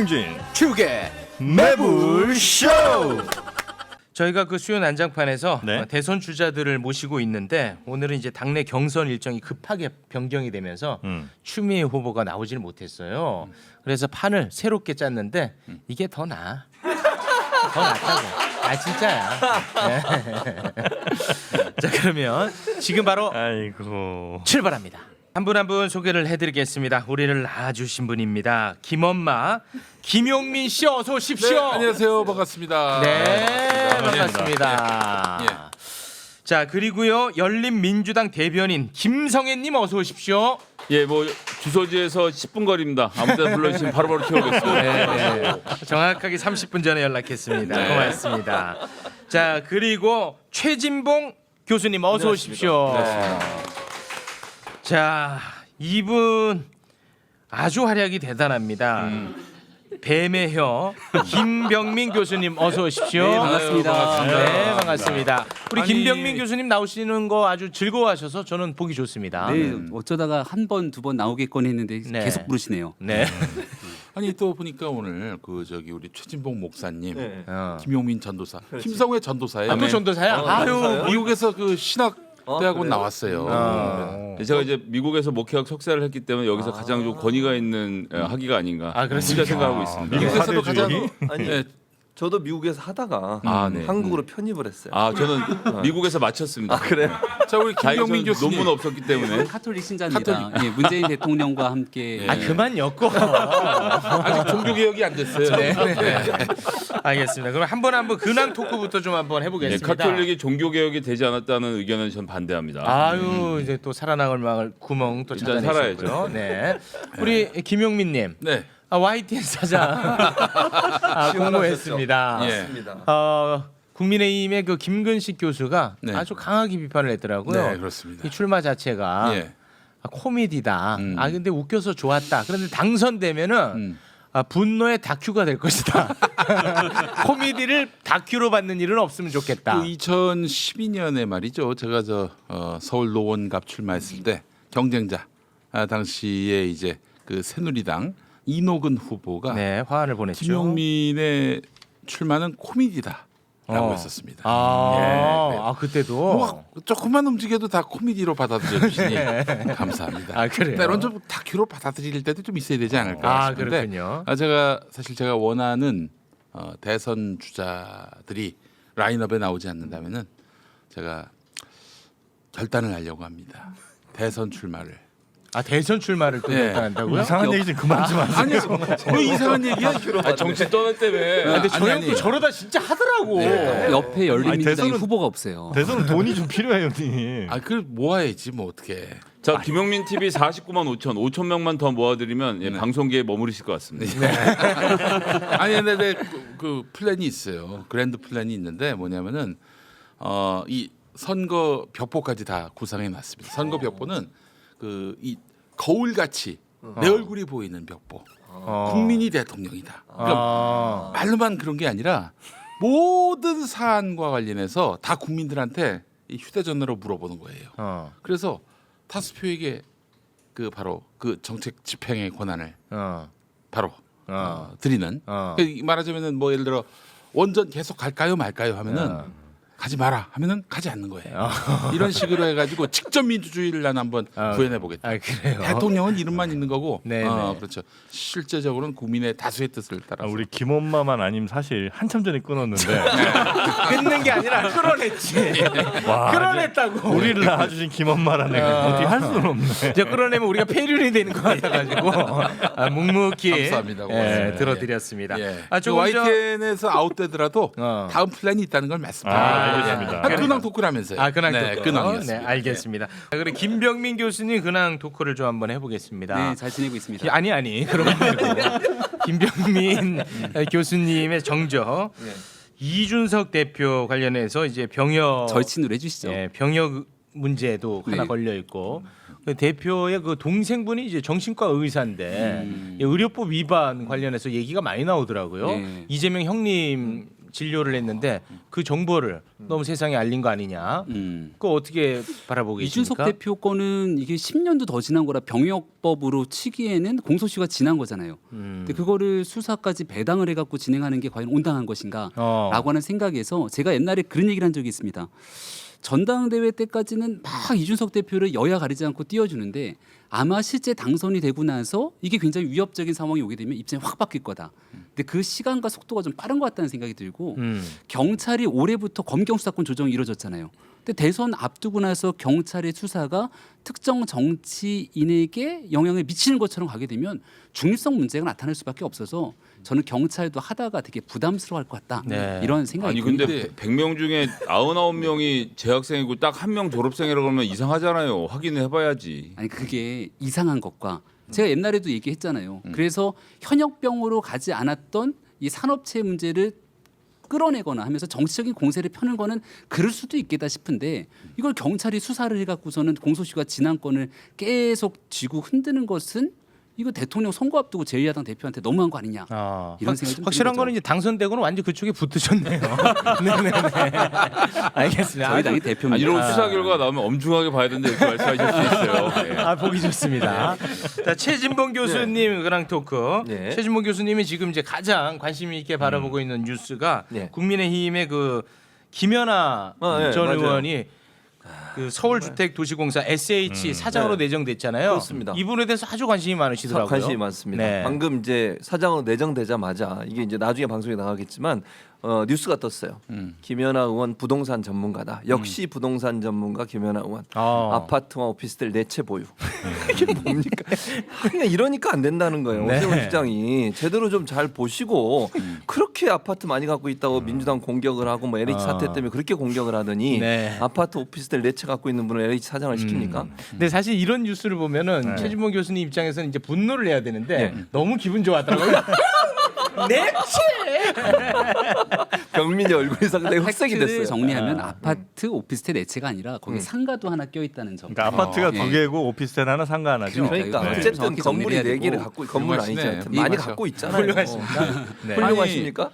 김용진 축의 매불쇼. 저희가 그 수요 난장판에서 네. 대선 주자들을 모시고 있는데 오늘은 이제 당내 경선 일정이 급하게 변경이 되면서 추미애 후보가 나오질 못했어요. 그래서 판을 새롭게 짰는데 이게 더 나아. 더 낫다고. 아 진짜야. 자 그러면 지금 바로 아이고. 출발합니다. 한 분 한 분 소개를 해드리겠습니다. 우리를 낳아주신 분입니다. 김엄마 김용민 씨 어서 오십시오. 네, 안녕하세요. 반갑습니다. 네, 반갑습니다. 예. 자 그리고요 열린민주당 대변인 김성애님 어서 오십시오. 예, 뭐 주소지에서 10분 거리입니다. 아무 데나 불러주시면 바로바로 태우겠습니다. 네, 정확하게 30분 전에 연락했습니다. 네. 고맙습니다. 자 그리고 최진봉 교수님 어서 오십시오. 자 이분 아주 활약이 대단합니다. 뱀의 혀 김병민 교수님 어서 오십시오. 네, 반갑습니다. 네, 반갑습니다. 우리 아니, 김병민 교수님 나오시는 거 아주 즐거워하셔서 저는 보기 좋습니다. 네, 어쩌다가 한 번, 두 번 나오겠거니 했는데 네. 계속 부르시네요. 네. 아니 또 보니까 오늘 그 저기 우리 최진봉 목사님, 어. 김용민 전도사, 김성회 전도사예요. 아, 또 전도사야? 아유, 미국에서 그 신학 대학원 나왔어요. 제가 이제 미국에서 목회학 석사를 했기 때문에 여기서 가장 좀 권위가 있는 학위가 아닌가 아, 그렇습니까? 혼자 생각하고 있습니다. 미국에서도 가장 아니 네. 저도 미국에서 하다가 네. 한국으로 편입을 했어요. 아, 저는 미국에서 마쳤습니다. 그래요? 자 우리 김용민 다행히 교수님 논문 없었기 때문에 카톨릭 신자입니다. 예, 문재인 대통령과 함께 아 그만 엮어. 아직 종교 개혁이 안 됐어요. 네. 알겠습니다. 그럼 한 분 한 분 근황 토크부터 좀 한번 네, 해보겠습니다. 카톨릭이 종교 개혁이 되지 않았다는 의견은 전 반대합니다. 아유 이제 또 살아나갈 망을 구멍 또 일단 찾아내셨고요. 네. 우리 김용민님. 네. YTN 사장 공모했습니다. 예. 맞습니다. 국민의힘의 그 김근식 교수가 네. 아주 강하게 비판을 했더라고요. 네, 그렇습니다. 이 출마 자체가 예. 코미디다. 근데 웃겨서 좋았다. 그런데 당선되면은 분노의 다큐가 될 것이다. 코미디를 다큐로 받는 일은 없으면 좋겠다. 그 2012년에 말이죠. 제가 서울 노원갑 출마했을 때 경쟁자 당시에 이제 그 새누리당 이노근 후보가 네, 화환을 보냈죠. 김용민의 출마는 코미디다라고 했었습니다. 그때도 뭐 조금만 움직여도 다 코미디로 받아들여 주시니 감사합니다. 아, 그래요? 때론 좀 다큐로 받아들일 때도 좀 있어야 되지 않을까 싶은데 그렇군요. 제가 원하는 대선 주자들이 라인업에 나오지 않는다면은 제가 결단을 하려고 합니다. 대선 출마를. 대선 출마를 또 예. 결단한다고요? 이상한 얘기 좀 그만 좀 하세요. 아니 왜 이상한 얘기야? 정치 떠날 때문에 근데 저 아니, 형도 아니. 저러다 진짜 하더라고. 옆에 열린민주당에 대선은- 후보가 없어요. 대선은 돈이 좀 필요해요, 형님. 그걸 모아야지 뭐 어떻게? 자, 김용민 TV 49만 5천 명만 더 모아드리면 예, 방송계에 머무르실 것 같습니다. 아니 근데 그 플랜이 있어요. 그랜드 플랜이 있는데 뭐냐면은 이 선거 벽보까지 다 구상해 놨습니다. 선거 벽보는 그 이 거울같이 내 얼굴이 보이는 벽보. 국민이 대통령이다. 그러니까 말로만 그런 게 아니라 모든 사안과 관련해서 다 국민들한테 이 휴대전화로 물어보는 거예요. 그래서 타스표에게 그 바로 그 정책 집행의 권한을 바로 드리는. 말하자면은 뭐 예를 들어 원전 계속 갈까요 말까요 하면은 가지 마라 하면은 가지 않는 거예요. 이런 식으로 해가지고 직접 민주주의를 난 한번 구현해 보겠다. 그래요. 대통령은 이름만 있는 거고, 네, 그렇죠. 실제적으로는 국민의 다수의 뜻을 따라서. 우리 김엄마만 아니면 사실 한참 전에 끊었는데 끊는 게 아니라 끌어냈지. 끌어냈다고. 우리를 낳아주신 김엄마라는 애가 어떻게 할 수는 없네. 이제 끌어내면 우리가 폐륜이 되는 것 같아가지고 묵묵히 감사합니다. 고맙습니다. 들어드렸습니다. 예. 조금 전 YTN에서 아웃되더라도 다음 플랜이 있다는 걸 말씀드립니다. 알겠습니다. 근황 토크라면서요. 근황 네, 토크. 근황이었습니다. 네, 알겠습니다. 그리고 김병민 교수님 근황 토크를 좀 한번 해보겠습니다. 네, 잘 지내고 있습니다. 아니 그런 거 말고 김병민 교수님의 정적. 이준석 대표 관련해서 이제 병역 절친으로 해주시죠. 병역 문제도 하나 네. 걸려 있고 그 대표의 그 동생분이 이제 정신과 의사인데 이 의료법 위반 관련해서 얘기가 많이 나오더라고요. 네. 이재명 형님 진료를 했는데 그 정보를 너무 세상에 알린 거 아니냐? 그거 어떻게 바라보고 이준석 계십니까? 대표 거는 이게 10년도 더 지난 거라 병역법으로 치기에는 공소시효가 지난 거잖아요. 근데 그거를 수사까지 배당을 해갖고 진행하는 게 과연 온당한 것인가라고 하는 생각에서 제가 옛날에 그런 얘기를 한 적이 있습니다. 전당대회 때까지는 막 이준석 대표를 여야 가리지 않고 띄워주는데 아마 실제 당선이 되고 나서 이게 굉장히 위협적인 상황이 오게 되면 입장이 확 바뀔 거다. 근데 그 시간과 속도가 좀 빠른 것 같다는 생각이 들고 경찰이 올해부터 검경 수사권 조정이 이루어졌잖아요. 근데 대선 앞두고 나서 경찰의 수사가 특정 정치인에게 영향을 미치는 것처럼 가게 되면 중립성 문제가 나타날 수밖에 없어서 저는 경찰도 하다가 되게 부담스러워할 것 같다. 네. 이런 생각이 아니 듭니다. 근데 100명 중에 99명이 재학생이고 딱 1명 졸업생이라고 하면 이상하잖아요. 확인해 봐야지. 아니 그게 이상한 것과 제가 옛날에도 얘기했잖아요. 그래서 현역병으로 가지 않았던 이 산업체 문제를 끌어내거나 하면서 정치적인 공세를 펴는 거는 그럴 수도 있겠다 싶은데 이걸 경찰이 수사를 해갖고서는 공소시효가 지난 건을 계속 쥐고 흔드는 것은 이거 대통령 선거 앞두고 제1야당 대표한테 너무한 거 아니냐 이런 생각이 좀 확실한 드는 거는 거죠. 이제 당선되고는 완전 그쪽에 붙으셨네요. 네네네. 알겠습니다. 저희 당이 대표입니다. 이런 수사 결과 나오면 엄중하게 봐야 된다 이렇게 말씀하실 수 있어요. 예. 아 보기 좋습니다. 자 최진봉 교수님이랑 토크. 네. 최진봉 교수님이 지금 이제 가장 관심 있게 바라보고 있는 뉴스가 네. 국민의힘의 그 김연아 네, 전 맞아요. 의원이 그 서울주택도시공사 SH 사장으로 네. 내정됐잖아요. 그렇습니다. 이분에 대해서 아주 관심이 많으시더라고요. 관심이 많습니다. 네. 방금 이제 사장으로 내정되자마자 이게 이제 나중에 방송에 나가겠지만 뉴스가 떴어요. 김연아 의원 부동산 전문가다. 역시 부동산 전문가 김연아 의원. 아파트와 오피스텔 내채 보유. 이게 뭡니까? 그냥 이러니까 안 된다는 거예요. 네. 오세훈 시장이 제대로 좀 잘 보시고 그렇게 아파트 많이 갖고 있다고 민주당 공격을 하고 뭐 LH 사태 때문에 그렇게 공격을 하더니 네. 아파트 오피스텔 내채 갖고 있는 분을 LH 사장을 시킵니까? 근데 사실 이런 뉴스를 보면은 최진봉 교수님 입장에서는 이제 분노를 해야 되는데 너무 기분 좋았더라고요. 내채. 경민이 얼굴이 상당히 흑색이 팩트를 됐어요. 정리하면 아파트 오피스텔 내채가 아니라 거기 상가도 하나 껴 있다는 점. 그러니까 아파트가 예. 두 개고 오피스텔 하나 상가 하나죠. 그러니까 네. 어쨌든 정확히 건물이 정리해야 4개를 되고. 갖고 건물 아니죠. 훌륭하시네. 하여튼 많이 맞죠. 갖고 있잖아요. 훌륭하십니다. 네. 훌륭하십니까?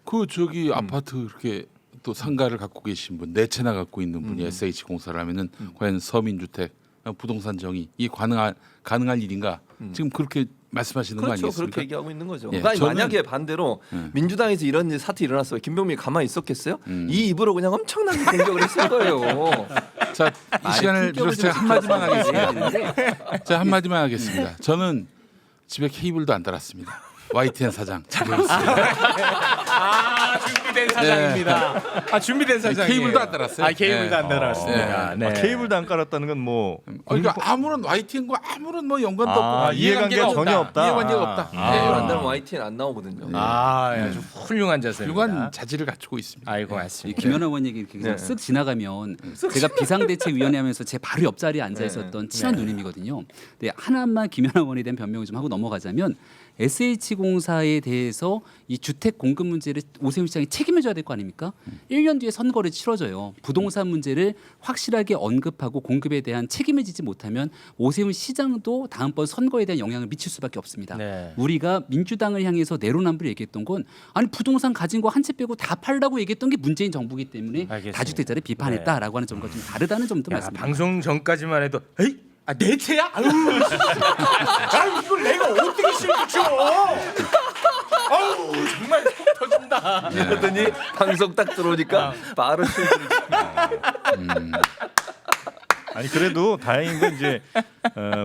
그 저기 아파트 이렇게 또 상가를 갖고 계신 분, 네 채나 갖고 있는 분이 SH 공사를 하면은 과연 서민주택, 부동산 정의 이 가능할 일인가? 지금 그렇게 말씀하시는 거 그렇죠. 아니겠습니까? 그렇게 얘기하고 있는 거죠. 예, 그러니까 저는- 만약에 반대로 민주당에서 이런 사태 일어났어요. 김병민이 가만히 있었겠어요? 이 입으로 그냥 엄청나게 공격을 했을 거예요. 자, 이 시간을 빌어서 제가 한마디만 하겠습니다. 제가 한마디만 하겠습니다. 저는 집에 케이블도 안 달았습니다. YTN 사장 집에 있습니다. 아 준비된 사장입니다. 아 준비된 사장. 케이블도 안 달았어요. 아 케이블도 네. 안 달았습니다. 네. 케이블도 안 깔았다는 건 뭐 그러니까 아무런 YTN과 아무런 뭐 연관도 아, 없고 이해관계가 전혀 없다. 이해관계가 아. 없다. 아. 네. 안 달면 YTN 안 나오거든요. 아 아주 훌륭한 자세입니다. 훌륭한 자질을 갖추고 있습니다. 아이고 이 맞습니다. 김연아 의원 얘기 이렇게 그냥 네. 쓱 지나가면 제가 비상대책위원회 하면서 제 바로 옆자리에 앉아 있었던 친한 누님이거든요. 근데 하나만 김연아 의원에 대한 변명을 좀 하고 넘어가자면 SH공사에 대해서 이 주택 공급 문제를 오세훈 시장이 책임져야 될 거 아닙니까? 1년 뒤에 선거를 치러져요. 부동산 문제를 확실하게 언급하고 공급에 대한 책임을 지지 못하면 오세훈 시장도 다음번 선거에 대한 영향을 미칠 수밖에 없습니다. 네. 우리가 민주당을 향해서 내로남불을 얘기했던 건 아니 부동산 가진 거 한 채 빼고 다 팔라고 얘기했던 게 문재인 정부이기 때문에 알겠습니다. 다주택자를 비판했다라고 하는 점과 좀 다르다는 점도 야, 말씀드립니다. 방송 전까지만 해도 에이 내 채야? 아유, 아유 이걸 내가 어떻게 실죠? 아우 정말 속 터진다. 그러더니 방송 딱 들어오니까 바로 아니 그래도 다행인 건 이제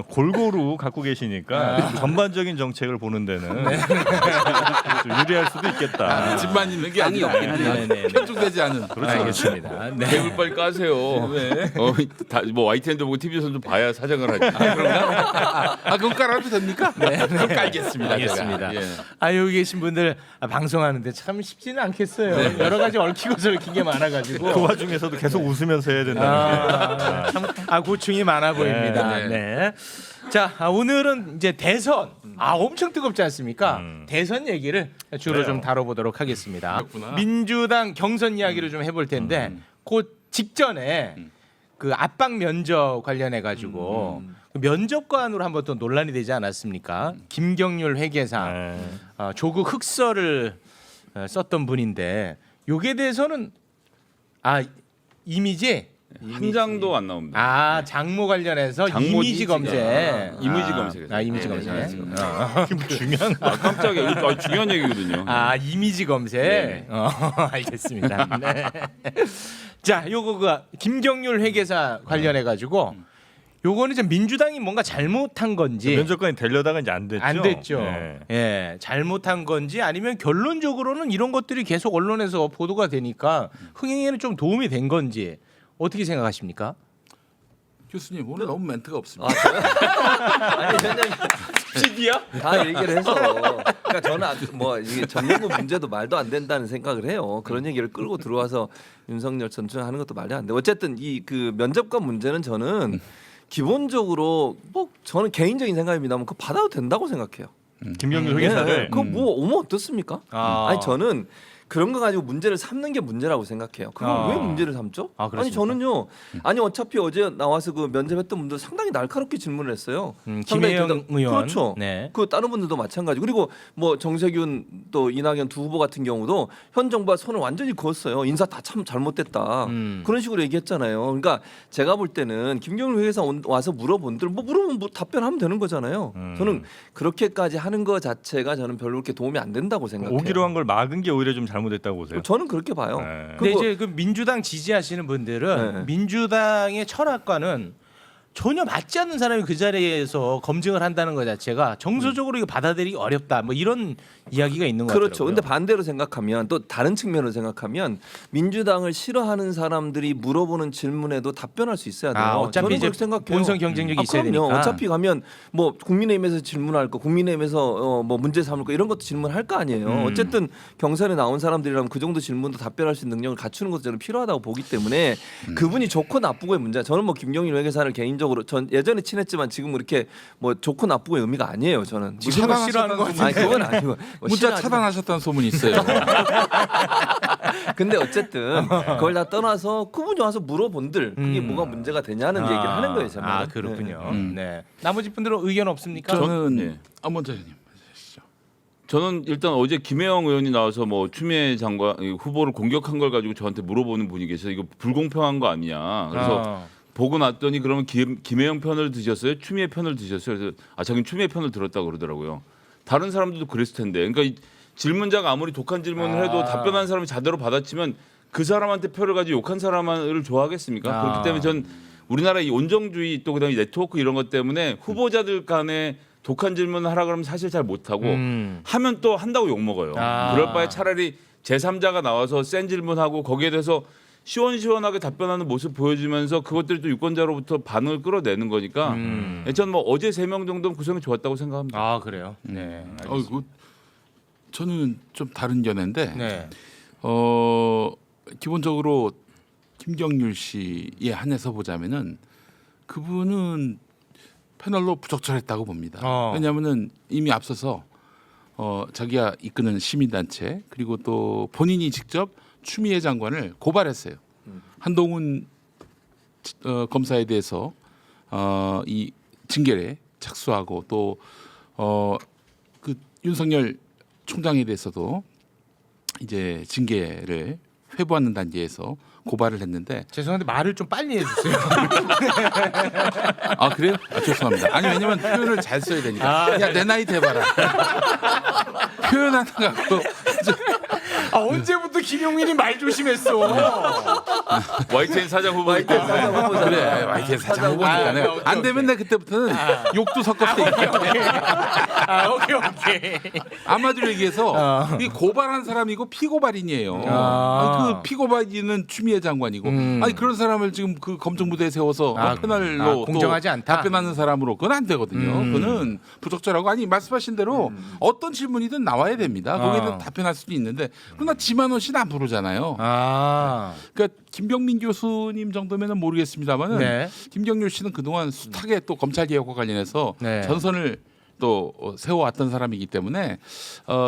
골고루 갖고 계시니까 전반적인 정책을 보는 데는 좀 유리할 수도 있겠다. 집만 있는 게 땅이 아니라 없긴 하네요. 네네. 편중되지 않은. 알겠습니다. 네. 개불 빨리 까세요. 왜? 뭐 YTN도 보고 TV에서 좀 봐야 사장을 하지. 아 그건 깔아도 됩니까? 네, 그럼 깔겠습니다. 알겠습니다. 제가. 예. 아 여기 계신 분들 방송하는데 참 쉽지는 않겠어요. 여러 가지 얽히고 설킨 게 많아가지고. 그 와중에서도 계속 웃으면서 해야 된다는 게. 참 고충이 많아 보입니다. 네. 네. 자 오늘은 이제 대선 엄청 뜨겁지 않습니까? 대선 얘기를 주로 그래요. 좀 다뤄보도록 하겠습니다. 그렇구나. 민주당 경선 이야기를 좀 해볼 텐데 그 직전에 그 압박 면접 관련해 가지고 면접관으로 한번 또 논란이 되지 않았습니까? 김경률 회계상 네. 조국 흑서를 썼던 분인데 요게 대해서는 이미지 한 장도 안 나옵니다. 장모 관련해서 장모 이미지 검색. 이미지 검색에서. 이미지 네, 검색. 네, 네. 중요한 깜짝이야. 이거 중요한 얘기거든요. 이미지 검색. 네. 알겠습니다. 네. 자, 요거 김경률 회계사 관련해 가지고 요거는 이제 민주당이 뭔가 잘못한 건지 면접관이 되려다가 이제 안 됐죠. 안 됐죠. 네. 예, 잘못한 건지 아니면 결론적으로는 이런 것들이 계속 언론에서 보도가 되니까 흥행에는 좀 도움이 된 건지 어떻게 생각하십니까? 교수님 오늘 너무 멘트가 없습니다. 아니 현장님 PD야? 다 얘기를 해서 그러니까 저는 뭐 이게 정년부 문제도 말도 안 된다는 생각을 해요. 그런 얘기를 끌고 들어와서 윤석열 전투하는 것도 말이 안 돼. 어쨌든 이 그 면접관 문제는 저는 기본적으로 뭐 저는 개인적인 생각입니다만 그거 받아도 된다고 생각해요. 김경률 회계사를 그거 뭐 오면 어떻습니까? 아니 저는 그런 거 가지고 문제를 삼는 게 문제라고 생각해요. 그걸 왜 문제를 삼죠? 아니 그렇습니까? 저는요. 아니 어차피 어제 나와서 그 면접했던 분들 상당히 날카롭게 질문을 했어요. 상당히 김혜영 의원. 그렇죠. 네. 그 다른 분들도 마찬가지. 그리고 뭐 정세균 또 이낙연 두 후보 같은 경우도 현 정부가 손을 완전히 그었어요. 인사 다 참 잘못됐다. 그런 식으로 얘기했잖아요. 그러니까 제가 볼 때는 김경률 회계사 와서 물어본들 뭐 물어보면 답변하면 되는 거잖아요. 저는 그렇게까지 하는 거 자체가 저는 별로 그렇게 도움이 안 된다고 생각해요. 오기로 한 걸 막은 게 오히려 좀 잘못했다고 보세요. 저는 그렇게 봐요. 네. 근데 이제 그 민주당 지지하시는 분들은 네. 민주당의 철학과는 전혀 맞지 않는 사람이 그 자리에서 검증을 한다는 것 자체가 정서적으로 이거 받아들이기 어렵다. 뭐 이런 이야기가 있는 것 그렇죠. 같더라고요. 근데 반대로 생각하면 또 다른 측면으로 생각하면 민주당을 싫어하는 사람들이 물어보는 질문에도 답변할 수 있어야 돼요. 어차피 저는 이제 그렇게 생각해요. 본선 경쟁력이 있어야 그럼요. 되니까. 어차피 가면 뭐 국민의힘에서 질문할 거, 국민의힘에서 뭐 문제 삼을 거 이런 것도 질문할 거 아니에요. 어쨌든 경선에 나온 사람들이라면 그 정도 질문도 답변할 수 있는 능력을 갖추는 것도 저는 필요하다고 보기 때문에 그분이 좋고 나쁘고의 문제. 저는 뭐 김경률 회계사를 개인적으로 전 예전에 친했지만 지금 그렇게 뭐 좋고 나쁘고의 의미가 아니에요. 저는 지금 싫어하는 거 아니 그건 아니고 뭐 문자 싫어하지 차단하셨다는 소문이 있어요. 근데 어쨌든 그걸 다 떠나서 그분이 와서 물어본들 그게 뭐가 문제가 되냐는 얘기를 하는 거예요. 저는. 그렇군요. 네. 나머지 분들은 의견 없습니까? 저는 네. 먼저 의원님 하시죠. 저는 일단 어제 김혜영 의원이 나와서 뭐 추미애 장관 후보를 공격한 걸 가지고 저한테 물어보는 분이 계셔서 이거 불공평한 거 아니냐. 그래서 보고 났더니 그러면 김혜영 편을 드셨어요? 추미애 편을 드셨어요? 그래서 자기는 추미애 편을 들었다고 그러더라고요. 다른 사람들도 그랬을 텐데. 그러니까 이 질문자가 아무리 독한 질문을 해도 답변한 사람이 제대로 받았지만 그 사람한테 표를 가지고 욕한 사람을 좋아하겠습니까? 그렇기 때문에 전 우리나라 이 온정주의 또 그다음에 네트워크 이런 것 때문에 후보자들 간에 독한 질문을 하라 그러면 사실 잘 못하고 하면 또 한다고 욕먹어요. 그럴 바에 차라리 제3자가 나와서 센 질문하고 거기에 대해서 시원시원하게 답변하는 모습 보여주면서 그것들이 또 유권자로부터 반응을 끌어내는 거니까 저는 뭐 어제 3명 정도는 구성이 좋았다고 생각합니다. 그래요. 네. 저는 좀 다른 견해인데 네. 기본적으로 김경률 씨에 한해서 보자면은 그분은 패널로 부적절했다고 봅니다. 왜냐하면은 이미 앞서서 자기가 이끄는 시민단체 그리고 또 본인이 직접 추미애 장관을 고발했어요. 한동훈 검사에 대해서 이 징계에 착수하고 또 그 윤석열 총장에 대해서도 이제 징계를 회부하는 단계에서 고발을 했는데 죄송한데 말을 좀 빨리 해주세요. 그래요? 죄송합니다. 아니 왜냐면 표현을 잘 써야 되니까. 야 내 나이 대봐라. 표현 하나 갖고 언제부터 김용민이 말 조심했어? YTN 사장 후보 그래 YTN 사장 후보니까는 안 되면 내 그때부터는 욕도 섞어서 얘기해. 오케이. 아마도 얘기해서 이 고발한 사람이고 피고발인이에요. 그 피고발인은 추미애 장관이고 아니 그런 사람을 지금 그 검증부대에 세워서 패널로 공정하지 또 않다. 답변하는 사람으로 그건 안 되거든요. 그는 부적절하고 아니 말씀하신 대로 어떤 질문이든 나와야 됩니다. 거기에 대해서 답변할 수도 있는데 그러나 지만원 씨는 안 부르잖아요. 그러니까 김병민 교수님 정도면은 모르겠습니다만은 네. 김경률 씨는 그동안 숱하게 또 검찰 개혁과 관련해서 네. 전선을 또 세워왔던 사람이기 때문에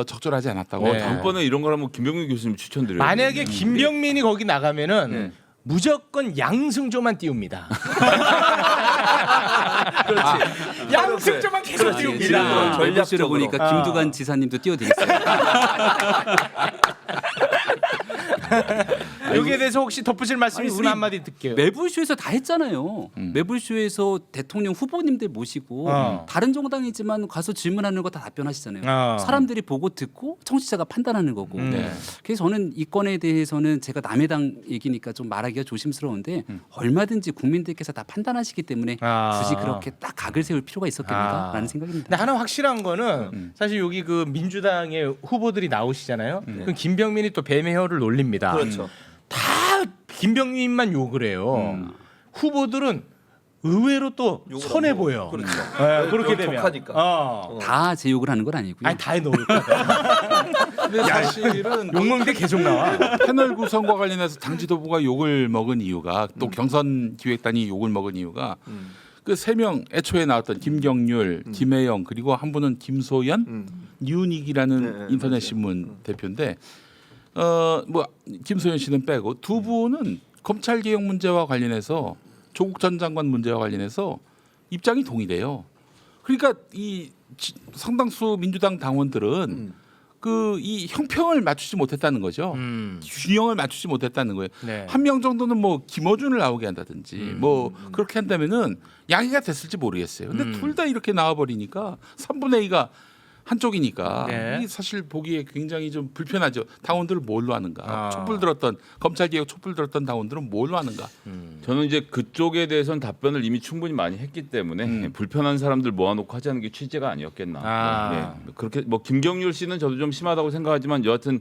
적절하지 않았다고. 네. 다음번에 이런 걸 하면 김병민 교수님 추천드려요. 만약에 김병민이 거기 나가면은 무조건 양승조만 띄웁니다. 그렇지. 양승조만 계속 띄웁니다. 전략적으로 보니까 김두관 지사님도 띄워드리겠어요. 여기에 대해서 혹시 덧붙일 말씀 아니, 있으면 우리 한마디 듣게요. 매불쇼에서 다 했잖아요. 매불쇼에서 대통령 후보님들 모시고 다른 정당이지만 가서 질문하는 거 다 답변하시잖아요. 사람들이 보고 듣고 청취자가 판단하는 거고. 그래서 저는 이 건에 대해서는 제가 남의 당 얘기니까 좀 말하기가 조심스러운데 얼마든지 국민들께서 다 판단하시기 때문에 굳이 그렇게 딱 각을 세울 필요가 있었겠는가라는 생각입니다. 근데 하나 확실한 거는 사실 여기 그 민주당의 후보들이 나오시잖아요. 그럼 김병민이 또 뱀의 혀를 놀립니다. 그렇죠. 다 김병민만 욕을 해요. 후보들은 의외로 또 욕을 선해 안 먹어. 보여. 그렇죠. 네, 그렇게 되면. 족하니까. 다 제 욕을 하는 건 아니고요. 아니 다 놓을 거야. 근데 사실은 욕 먹는데 계속 나와. 패널 구성과 관련해서 당 지도부가 욕을 먹은 이유가 또 경선 기획단이 욕을 먹은 이유가 그 세 명 애초에 나왔던 김경률, 김혜영 그리고 한 분은 김소연, 윤익이라는 네, 인터넷 신문 대표인데 뭐 김소연 씨는 빼고 두 분은 검찰 개혁 문제와 관련해서 조국 전 장관 문제와 관련해서 입장이 동일해요. 그러니까 이 상당수 민주당 당원들은 그 이 형평을 맞추지 못했다는 거죠. 균형을 맞추지 못했다는 거예요. 네. 한 명 정도는 뭐 김어준을 나오게 한다든지 뭐 그렇게 한다면은 양해가 됐을지 모르겠어요. 근데 둘 다 이렇게 나와 버리니까 3분의 2가 한쪽이니까 네. 이게 사실 보기에 굉장히 좀 불편하죠. 당원들을 뭘로 하는가? 촛불 들었던 검찰 개혁 촛불 들었던 당원들은 뭘로 하는가? 저는 이제 그쪽에 대해서는 답변을 이미 충분히 많이 했기 때문에 불편한 사람들 모아놓고 하자는 게 취재가 아니었겠나. 네. 그렇게 뭐 김경률 씨는 저도 좀 심하다고 생각하지만 여하튼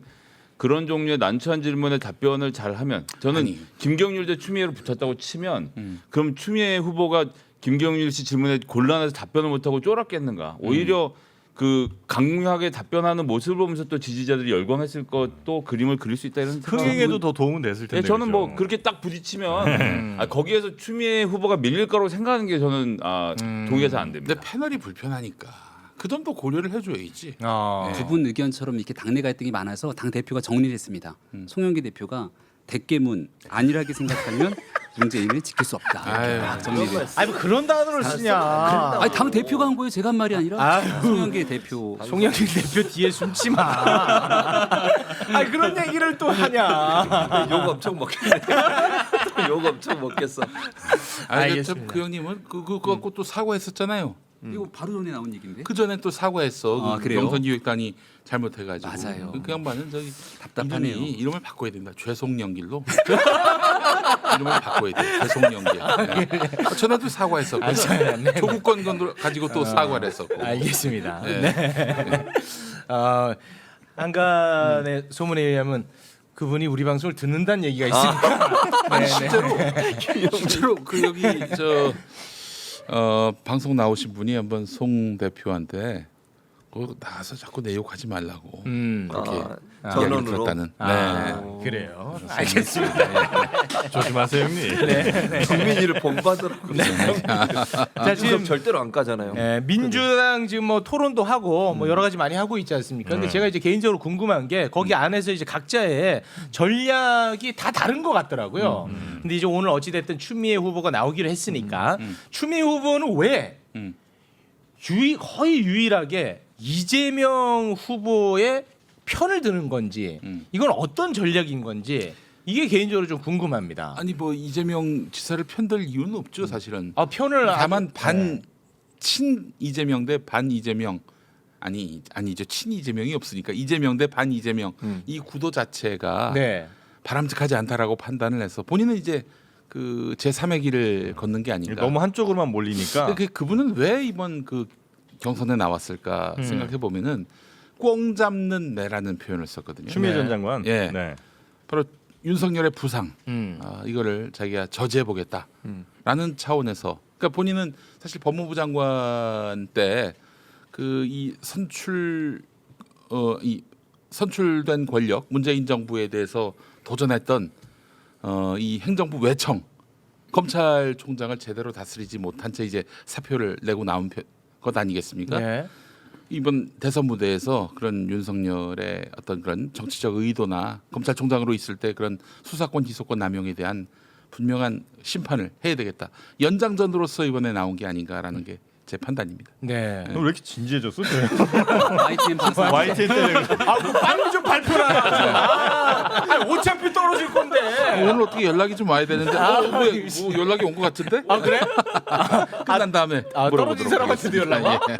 그런 종류의 난처한 질문에 답변을 잘하면 저는 아니. 김경률 대 추미애로 붙었다고 치면 그럼 추미애 후보가 김경률 씨 질문에 곤란해서 답변을 못하고 쫄았겠는가? 오히려 그 강하게 답변하는 모습을 보면서 또 지지자들이 열광했을 것도 그림을 그릴 수 있다 이런 생각이 흥행에도 더 도움은 됐을 텐데. 네, 저는 그죠? 뭐 그렇게 딱 부딪히면 거기에서 추미애 후보가 밀릴 거라고 생각하는 게 저는 동의가 잘 안 됩니다. 근데 패널이 불편하니까 그 점도 고려를 해줘야지. 두 분 의견처럼 이렇게 당내 갈등이 많아서 당 대표가 정리를 했습니다. 송영기 대표가 대깨문 안일하게 생각하면 문재인을 지킬 수 없다. 아유, 딱 정리를. 아니 뭐 그런 단어를 쓰냐. 아니 당 대표가 한 거예요. 제가 한 말이 아니라 송영기 대표. 송영길 대표 뒤에 숨지 마. 아니 그런 얘기를 또 하냐. 욕 엄청 먹겠네. 욕 엄청 먹겠어. 알겠습니다. 그 형님은 그거 갖고 또 사과했었잖아요. 이거 바로 전에 나온 얘기인데. 그 전에 또 사과했어. 아, 그 그래요? 경선기획단이 잘못해가지고. 맞아요. 그 양반은 저기 답답하네요. 이름을 바꿔야 된다. 죄송연길로. 이름을 바꿔야 돼. 죄송연길. 네. 전에도 사과했었고. 네. 조국권 가지고 또 사과를 했었고. 알겠습니다. 네. 네. 한간의 소문에 의하면 그분이 우리 방송을 듣는다는 얘기가 있으니까. 아니 실제로 그 여기 저 방송 나오신 분이 한번 송 대표한테 그 나와서 자꾸 내 욕하지 말라고 그렇게 이야기를 전원으로. 들었다는. 그래요. 알겠습니다. 조심하세요, 형님. 국민이를 본받으라고. 자 지금 절대로 안 까잖아요. 민주당 지금 뭐 토론도 하고 뭐 여러 가지 많이 하고 있지 않습니까? 근데 제가 이제 개인적으로 궁금한 게 거기 안에서 이제 각자의 전략이 다 다른 것 같더라고요. 근데 이제 오늘 어찌 됐든 추미애 후보가 나오기로 했으니까 추미애 후보는 왜 거의 유일하게 이재명 후보의 편을 드는 건지 이건 어떤 전략인 건지 이게 개인적으로 좀 궁금합니다. 아니 뭐 이재명 지사를 편들 이유는 없죠 사실은. 편을 다만 아주- 반 친 이재명 대 반 이재명 아니죠 친 이재명이 없으니까 이재명 대 반 이재명 이 구도 자체가 네. 바람직하지 않다라고 판단을 해서 본인은 이제 그 제3의 길을 걷는 게 아닌가. 너무 한쪽으로만 몰리니까. 그분은 왜 이번 그 경선에 나왔을까 생각해 보면은 꽁 잡는 매라는 표현을 썼거든요. 추미애 전 장관. 예. 네. 바로 윤석열의 부상 이거를 자기가 저지해 보겠다라는 차원에서 그러니까 본인은 사실 법무부 장관 때 그 이 선출된 권력 문재인 정부에 대해서 도전했던 이 행정부 외청 검찰총장을 제대로 다스리지 못한 채 이제 사표를 내고 나온 것 아니겠습니까? 네. 이번 대선 무대에서 그런 윤석열의 어떤 그런 정치적 의도나 검찰총장으로 있을 때 그런 수사권 기소권 남용에 대한 분명한 심판을 해야 되겠다. 연장전으로서 이번에 나온 게 아닌가라는 게 제 판단입니다. 네. 너 왜 이렇게 진지해졌어? YTN 방송. YTN 때문에. 빨리 좀 발표라. 어차피 떨어. 오늘 어떻게 연락이 좀 와야 되는데 뭐 연락이 온 것 같은데? 아 그래? 끝난 다음에 떨어진 사람한테도 연락이. 예.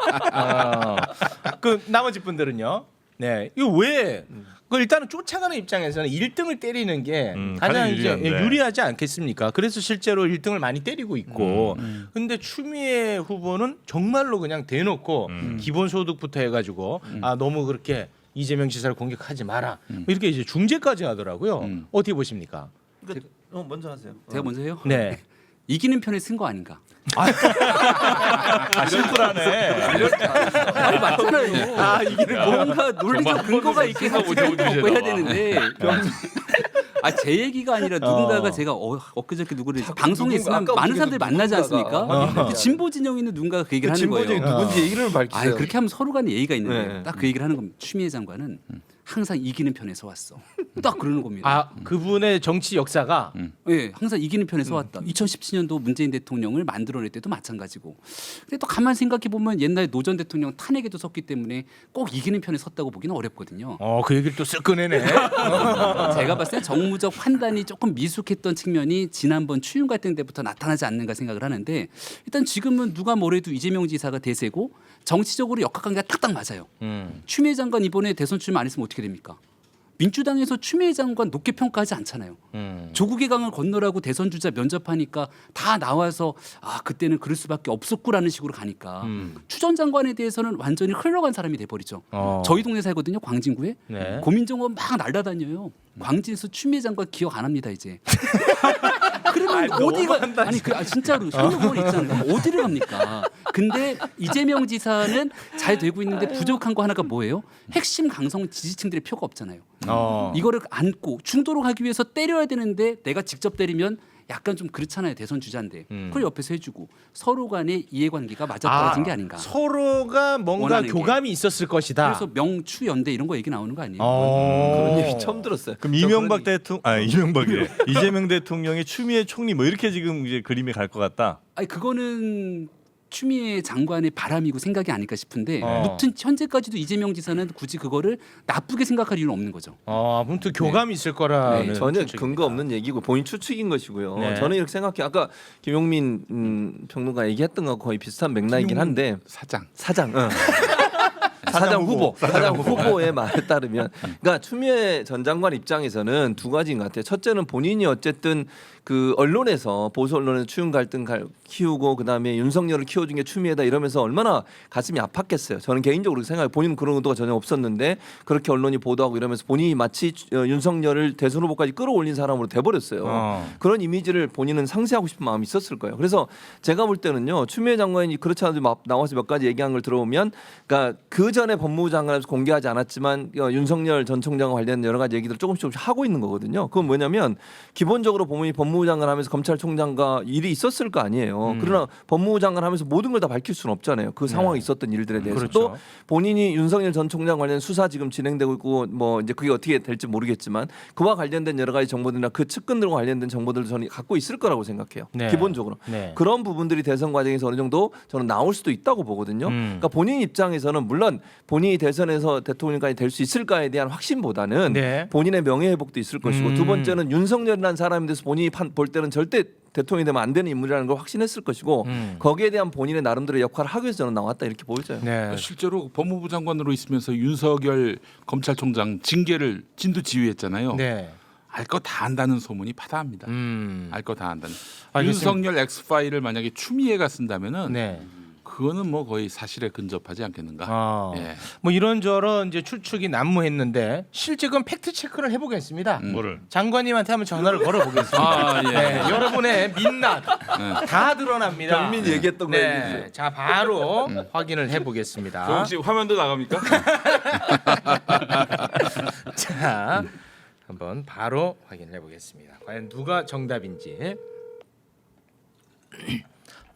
그 나머지 분들은요. 네, 이거 왜? 그 일단은 쫓아가는 입장에서는 1등을 때리는 게 가장 가장 이제 유리한데. 유리하지 않겠습니까? 그래서 실제로 1등을 많이 때리고 있고. 근데 추미애 후보는 정말로 그냥 대놓고 기본소득부터 해가지고 아 너무 그렇게 이재명 지사를 공격하지 마라. 이렇게 이제 중재까지 하더라고요. 어떻게 보십니까? 그러니까, 먼저 하세요. 제가 먼저 해요. 네. 이기는 편에 쓴 거 아닌가? 심플하네. 아니 맞잖아요. 이기는 뭔가 논리적 근거가 있게 생각을 갖고 해야 되는데. 제 얘기가 아니라 누군가가 제가 엊그저께 누구를 방송에 있으면 아까 많은 사람들이 만나지 않습니까? 근데 진보 진영에 있는 누군가가 그 얘기를 하는 거예요. 진보적인 누군지 얘기를 밝히세요. 아니 그렇게 하면 서로 간에 예의가 있는데 네. 딱 그 얘기를 하는 겁니다. 추미애 장관은 항상 이기는 편에서 왔어. 딱 그러는 겁니다. 아 그분의 정치 역사가 예, 항상 이기는 편에서 왔다. 2017년도 문재인 대통령을 만들어낼 때도 마찬가지고. 근데 또 가만 생각해 보면 옛날 노 전 대통령 탄핵에도 섰기 때문에 꼭 이기는 편에 섰다고 보기는 어렵거든요. 그 얘기를 또 쓱 꺼내네. 제가 봤을 때 정무적 판단이 조금 미숙했던 측면이 지난번 추윤 갈등 때부터 나타나지 않는가 생각을 하는데 일단 지금은 누가 뭐래도 이재명 지사가 대세고 정치적으로 역학관계가 딱딱 맞아요. 추미애 장관 이번에 대선 출마 안 했으면 어떻게 됩니까? 민주당에서 추미애 장관 높게 평가하지 않잖아요. 조국의 강을 건너라고 대선 주자 면접하니까 다 나와서 그때는 그럴 수밖에 없었구라는 식으로 가니까 추 전 장관에 대해서는 완전히 흘러간 사람이 돼버리죠. 저희 동네 살거든요, 광진구에. 네. 고민정원 막 날라다녀요. 광진에서 추미애 장관 기억 안 합니다 이제. 그러면 어디가 진짜로 현무원 있잖아요. 어디를 갑니까? 근데 이재명 지사는 잘 되고 있는데 부족한 거 하나가 뭐예요? 핵심 강성 지지층들의 표가 없잖아요. 이거를 안고 중도로 가기 위해서 때려야 되는데 내가 직접 때리면 약간 좀 그렇잖아요. 대선 주자인데 그걸 옆에서 해주고 서로 간의 이해관계가 맞아떨어진 게 아닌가. 서로가 뭔가 원하는 교감이 있었을 것이다. 그래서 명추연대 이런 거 얘기 나오는 거 아니에요? 그런 얘기 처음 들었어요. 그럼 이명박 대통령, 이명박이래. 이재명 대통령이 추미애 총리 뭐 이렇게 지금 이제 그림이 갈 것 같다. 아니 그거는 추미애 장관의 바람이고 생각이 아닐까 싶은데 어. 무튼 현재까지도 이재명 지사는 굳이 그거를 나쁘게 생각할 이유는 없는 거죠. 아무튼 교감이 있을 거라는 네, 전혀 추측입니다. 근거 없는 얘기고 본인 추측인 것이고요. 네. 저는 이렇게 생각해요. 아까 김용민 평론가 얘기했던 거 거의 비슷한 맥락이긴 한데 사장. 사장 후보의 말에 따르면 그러니까 추미애 전 장관 입장에서는 두 가지인 것 같아요. 첫째는 본인이 어쨌든 그 언론에서 보수 언론에서 추윤 갈등 키우고 그다음에 윤석열을 키워준 게 추미애다 이러면서 얼마나 가슴이 아팠겠어요. 저는 개인적으로 그렇게 생각해요. 본인은 그런 의도가 전혀 없었는데 그렇게 언론이 보도하고 이러면서 본인이 마치 윤석열을 대선 후보까지 끌어올린 사람으로 돼버렸어요. 그런 이미지를 본인은 상쇄하고 싶은 마음이 있었을 거예요. 그래서 제가 볼 때는요. 추미애 장관이 그렇지 않아도 나와서 몇 가지 얘기한 걸 들어보면 그러니까 그 전에 법무부 장관에서 공개하지 않았지만 윤석열 전 총장과 관련된 여러 가지 얘기들을 조금씩 하고 있는 거거든요. 그건 뭐냐면 기본적으로 본인이 법무부 장관 하면서 검찰총장과 일이 있었을 거 아니에요. 그러나 법무부 장관 하면서 모든 걸 다 밝힐 수는 없잖아요. 그 상황에 있었던 일들에 대해서 그렇죠. 또 본인이 윤석열 전 총장 관련 수사 지금 진행되고 있고 뭐 이제 그게 어떻게 될지 모르겠지만 그와 관련된 여러 가지 정보들이나 그 측근들과 관련된 정보들도 저는 갖고 있을 거라고 생각해요. 네. 기본적으로 네. 그런 부분들이 대선 과정에서 어느 정도 저는 나올 수도 있다고 보거든요. 그러니까 본인 입장에서는 물론 본인이 대선에서 대통령까지 될 수 있을까에 대한 확신보다는 네. 본인의 명예 회복도 있을 것이고 두 번째는 윤석열이라는 사람에 대해서 본인이 볼 때는 절대 대통령이 되면 안 되는 인물이라는 걸 확신했을 것이고 거기에 대한 본인의 나름대로의 역할을 하기 위해서 저는 나왔다 이렇게 보여져요. 네. 실제로 법무부 장관으로 있으면서 윤석열 검찰총장 징계를 진두지휘했잖아요. 네. 알 거 다 안다는 소문이 파다합니다. 음. 알 거 다 안다는. 알겠습니다. 윤석열 X 파일을 만약에 추미애가 쓴다면은 네. 그거는 뭐 거의 사실에 근접하지 않겠는가. 예. 뭐 이런저런 이제 추측이 난무했는데 실제 그건 팩트 체크를 해보겠습니다. 뭐를? 장관님한테 한번 전화를 걸어보겠습니다. 예. 네, 여러분의 민낯 다 드러납니다. 경민 얘기했던 거 얘기해주세요. 네, 자 바로 확인을 해보겠습니다. 저 혹시 화면도 나갑니까? 자 한번 바로 확인해 보겠습니다. 과연 누가 정답인지.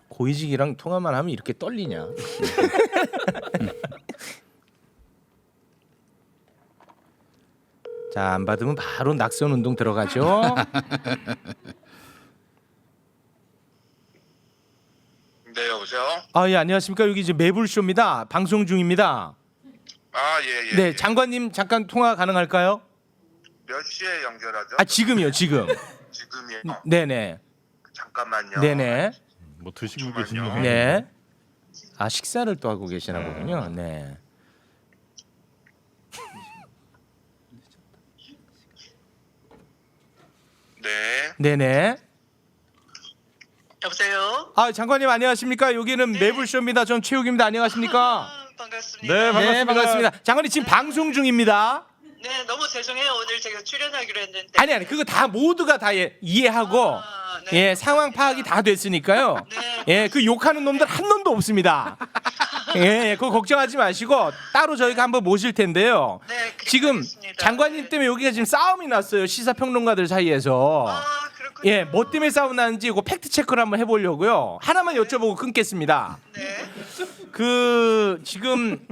고이직이랑 통화만 하면 이렇게 떨리냐? 자, 안 받으면 바로 낙선 운동 들어가죠. 네, 여보세요? 아, 예, 안녕하십니까? 여기 이제 매불쇼입니다. 방송 중입니다. 아, 예, 예. 네, 예. 장관님 잠깐 통화 가능할까요? 몇 시에 연결하죠? 아, 지금이요, 지금. 지금이요. 네네. 잠깐만요. 네네. 뭐 드시고 잠깐만요. 계신 거. 네. 아 식사를 또 하고 계시나 보군요. 네. 네. 네네. 여보세요? 아 장관님 안녕하십니까? 여기는 매불쇼입니다. 전 최욱입니다. 안녕하십니까? 반갑습니다. 네, 반갑습니다. 네 반갑습니다. 장관님 지금 방송 중입니다. 네, 너무 죄송해요. 오늘 제가 출연하기로 했는데. 아니 그거 다 모두가 다 이해하고 네, 예 상황 파악이 다 됐으니까요. 네. 예 그 욕하는 놈들 한 놈도 없습니다. 예 그거 걱정하지 마시고 따로 저희가 한번 모실 텐데요. 네, 그렇게 지금 하겠습니다. 장관님 때문에 여기가 지금 싸움이 났어요. 시사평론가들 사이에서. 아, 그렇군요. 예, 뭐 때문에 싸움 나는지 그 팩트 체크를 한번 해보려고요. 하나만 여쭤보고 끊겠습니다. 네. 그 지금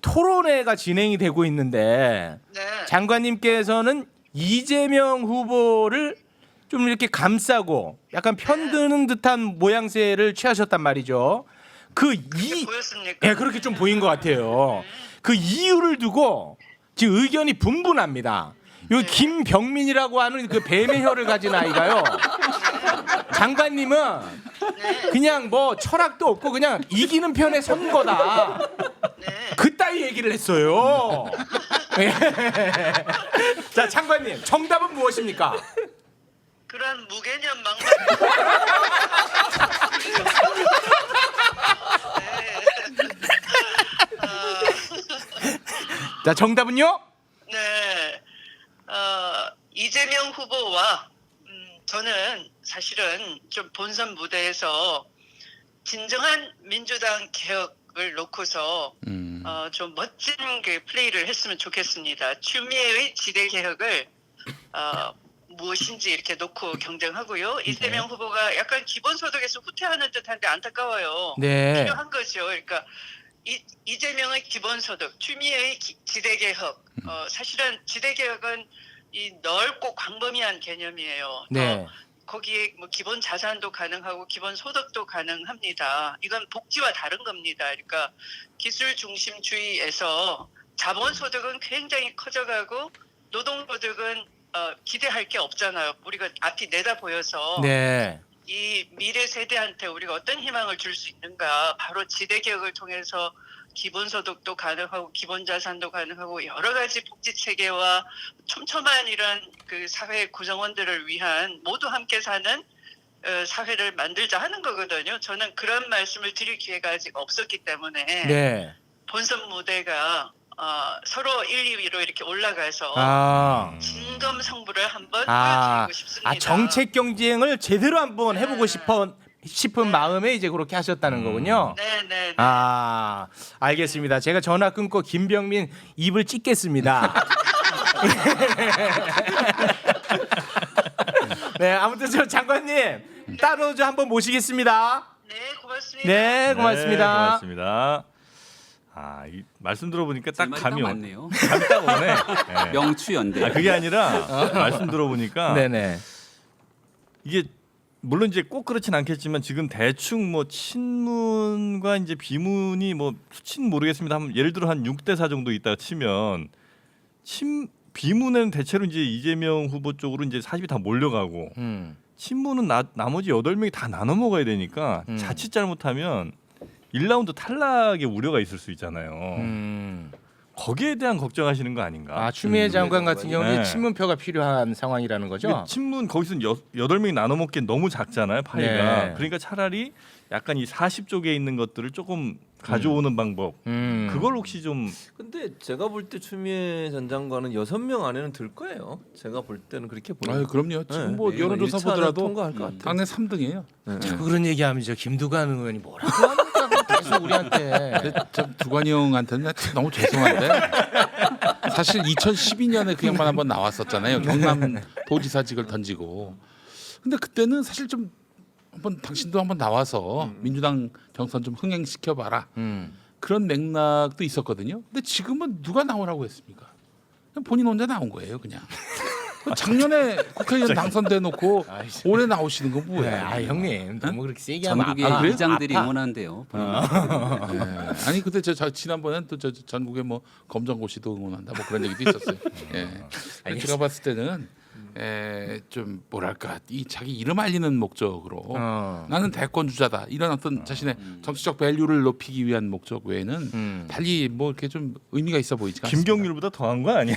토론회가 진행이 되고 있는데 네. 장관님께서는 이재명 후보를 좀 이렇게 감싸고 약간 편드는 듯한 모양새를 취하셨단 말이죠. 보였습니까? 예, 그렇게 좀 보인 것 같아요. 그 이유를 두고 지금 의견이 분분합니다. 요 김병민이라고 하는 그 뱀의 혀를 가진 아이가요. 장관님은 그냥 뭐 철학도 없고 그냥 이기는 편에 선 거다. 그따위 얘기를 했어요. 예. 자, 장관님 정답은 무엇입니까? 그런 무개념 망상. 자, 정답은요? 네. 이재명 후보와 저는 사실은 좀 본선 무대에서 진정한 민주당 개혁을 놓고서 좀 멋진 그 플레이를 했으면 좋겠습니다. 추미애의 지대 개혁을 무엇인지 이렇게 놓고 경쟁하고요. 이재명 후보가 약간 기본소득에서 후퇴하는 듯한데 안타까워요. 네. 필요한 거죠. 그러니까 이재명의 기본소득, 추미애의 지대개혁. 사실은 지대개혁은 이 넓고 광범위한 개념이에요. 네. 거기에 뭐 기본 자산도 가능하고 기본 소득도 가능합니다. 이건 복지와 다른 겁니다. 그러니까 기술 중심주의에서 자본 소득은 굉장히 커져가고 노동 소득은 기대할 게 없잖아요. 우리가 앞이 내다 보여서 네. 이 미래 세대한테 우리가 어떤 희망을 줄 수 있는가. 바로 지대 개혁을 통해서 기본소득도 가능하고 기본자산도 가능하고 여러 가지 복지 체계와 촘촘한 이런 그 사회 구성원들을 위한 모두 함께 사는 사회를 만들자 하는 거거든요. 저는 그런 말씀을 드릴 기회가 아직 없었기 때문에 네. 본선 무대가 서로 1, 2위로 이렇게 올라가서 진검성부를 한번 보여드리고 싶습니다. 정책 경쟁을 제대로 한번 해보고 싶은 마음에 이제 그렇게 하셨다는 거군요. 네. 알겠습니다. 제가 전화 끊고 김병민 입을 찢겠습니다. 네, 아무튼 저 장관님 따로 저 한번 모시겠습니다. 네, 고맙습니다. 네, 고맙습니다. 네, 고맙습니다. 이 말씀 들어보니까 딱 감이 맞네요. 감이 딱 오네. 네. 명추연대. 그게 아니라 말씀 들어보니까 네네. 이게 물론 이제 꼭 그렇진 않겠지만 지금 대충 뭐 친문과 이제 비문이 뭐 수치는 모르겠습니다. 예를 들어 한 6대4 정도 있다가 치면 비문에는 대체로 이제 이재명 후보 쪽으로 이제 사십이 다 몰려가고 친문은 나머지 8명이 다 나눠 먹어야 되니까 자칫 잘못하면 1라운드 탈락의 우려가 있을 수 있잖아요. 거기에 대한 걱정하시는 거 아닌가? 추미애 장관 같은 경우는 네. 친문표가 필요한 상황이라는 거죠. 친문 거기서 8명이 나눠 먹기엔 너무 작잖아요, 파이가. 네. 그러니까 차라리 약간 이 40쪽에 있는 것들을 조금 가져오는 방법. 그걸 혹시 좀 근데 제가 볼 때 추미애 전 장관은 6명 안에는 들 거예요. 제가 볼 때는 그렇게 보여요. 그럼요. 지금 네. 뭐 여론조사 일차는 보더라도 통과할 것 같아요. 당내 3등이에요. 자꾸 그런 얘기하면 저 김두관 의원이 뭐라고 합니까? 계속 우리한테. 두관이 형한테는 너무 죄송한데 사실 2012년에 그 양반 한번 나왔었잖아요. 경남 도지사직을 던지고. 근데 그때는 사실 좀 한번 당신도 한번 나와서 민주당 경선 좀 흥행시켜 봐라. 그런 맥락도 있었거든요. 근데 지금은 누가 나오라고 했습니까? 그냥 본인 혼자 나온 거예요, 그냥. 작년에 국회의원 당선돼 놓고 올해 나오시는 건 뭐예요? 형님 너무 그렇게 세게 하면 전국의 아파. 의장들이 응원한대요. 아니 근데 저 지난번엔 또 저 전국에 뭐 검정고시도 응원한다 뭐 그런 얘기도 있었어요. 제가 봤을 때는 좀 뭐랄까 이 자기 이름 알리는 목적으로 나는 대권 주자다 이런 어떤 자신의 정치적 밸류를 높이기 위한 목적 외에는 달리 뭐 이렇게 좀 의미가 있어 보이지가 않습니다. 김경률보다 더한 거 아니야?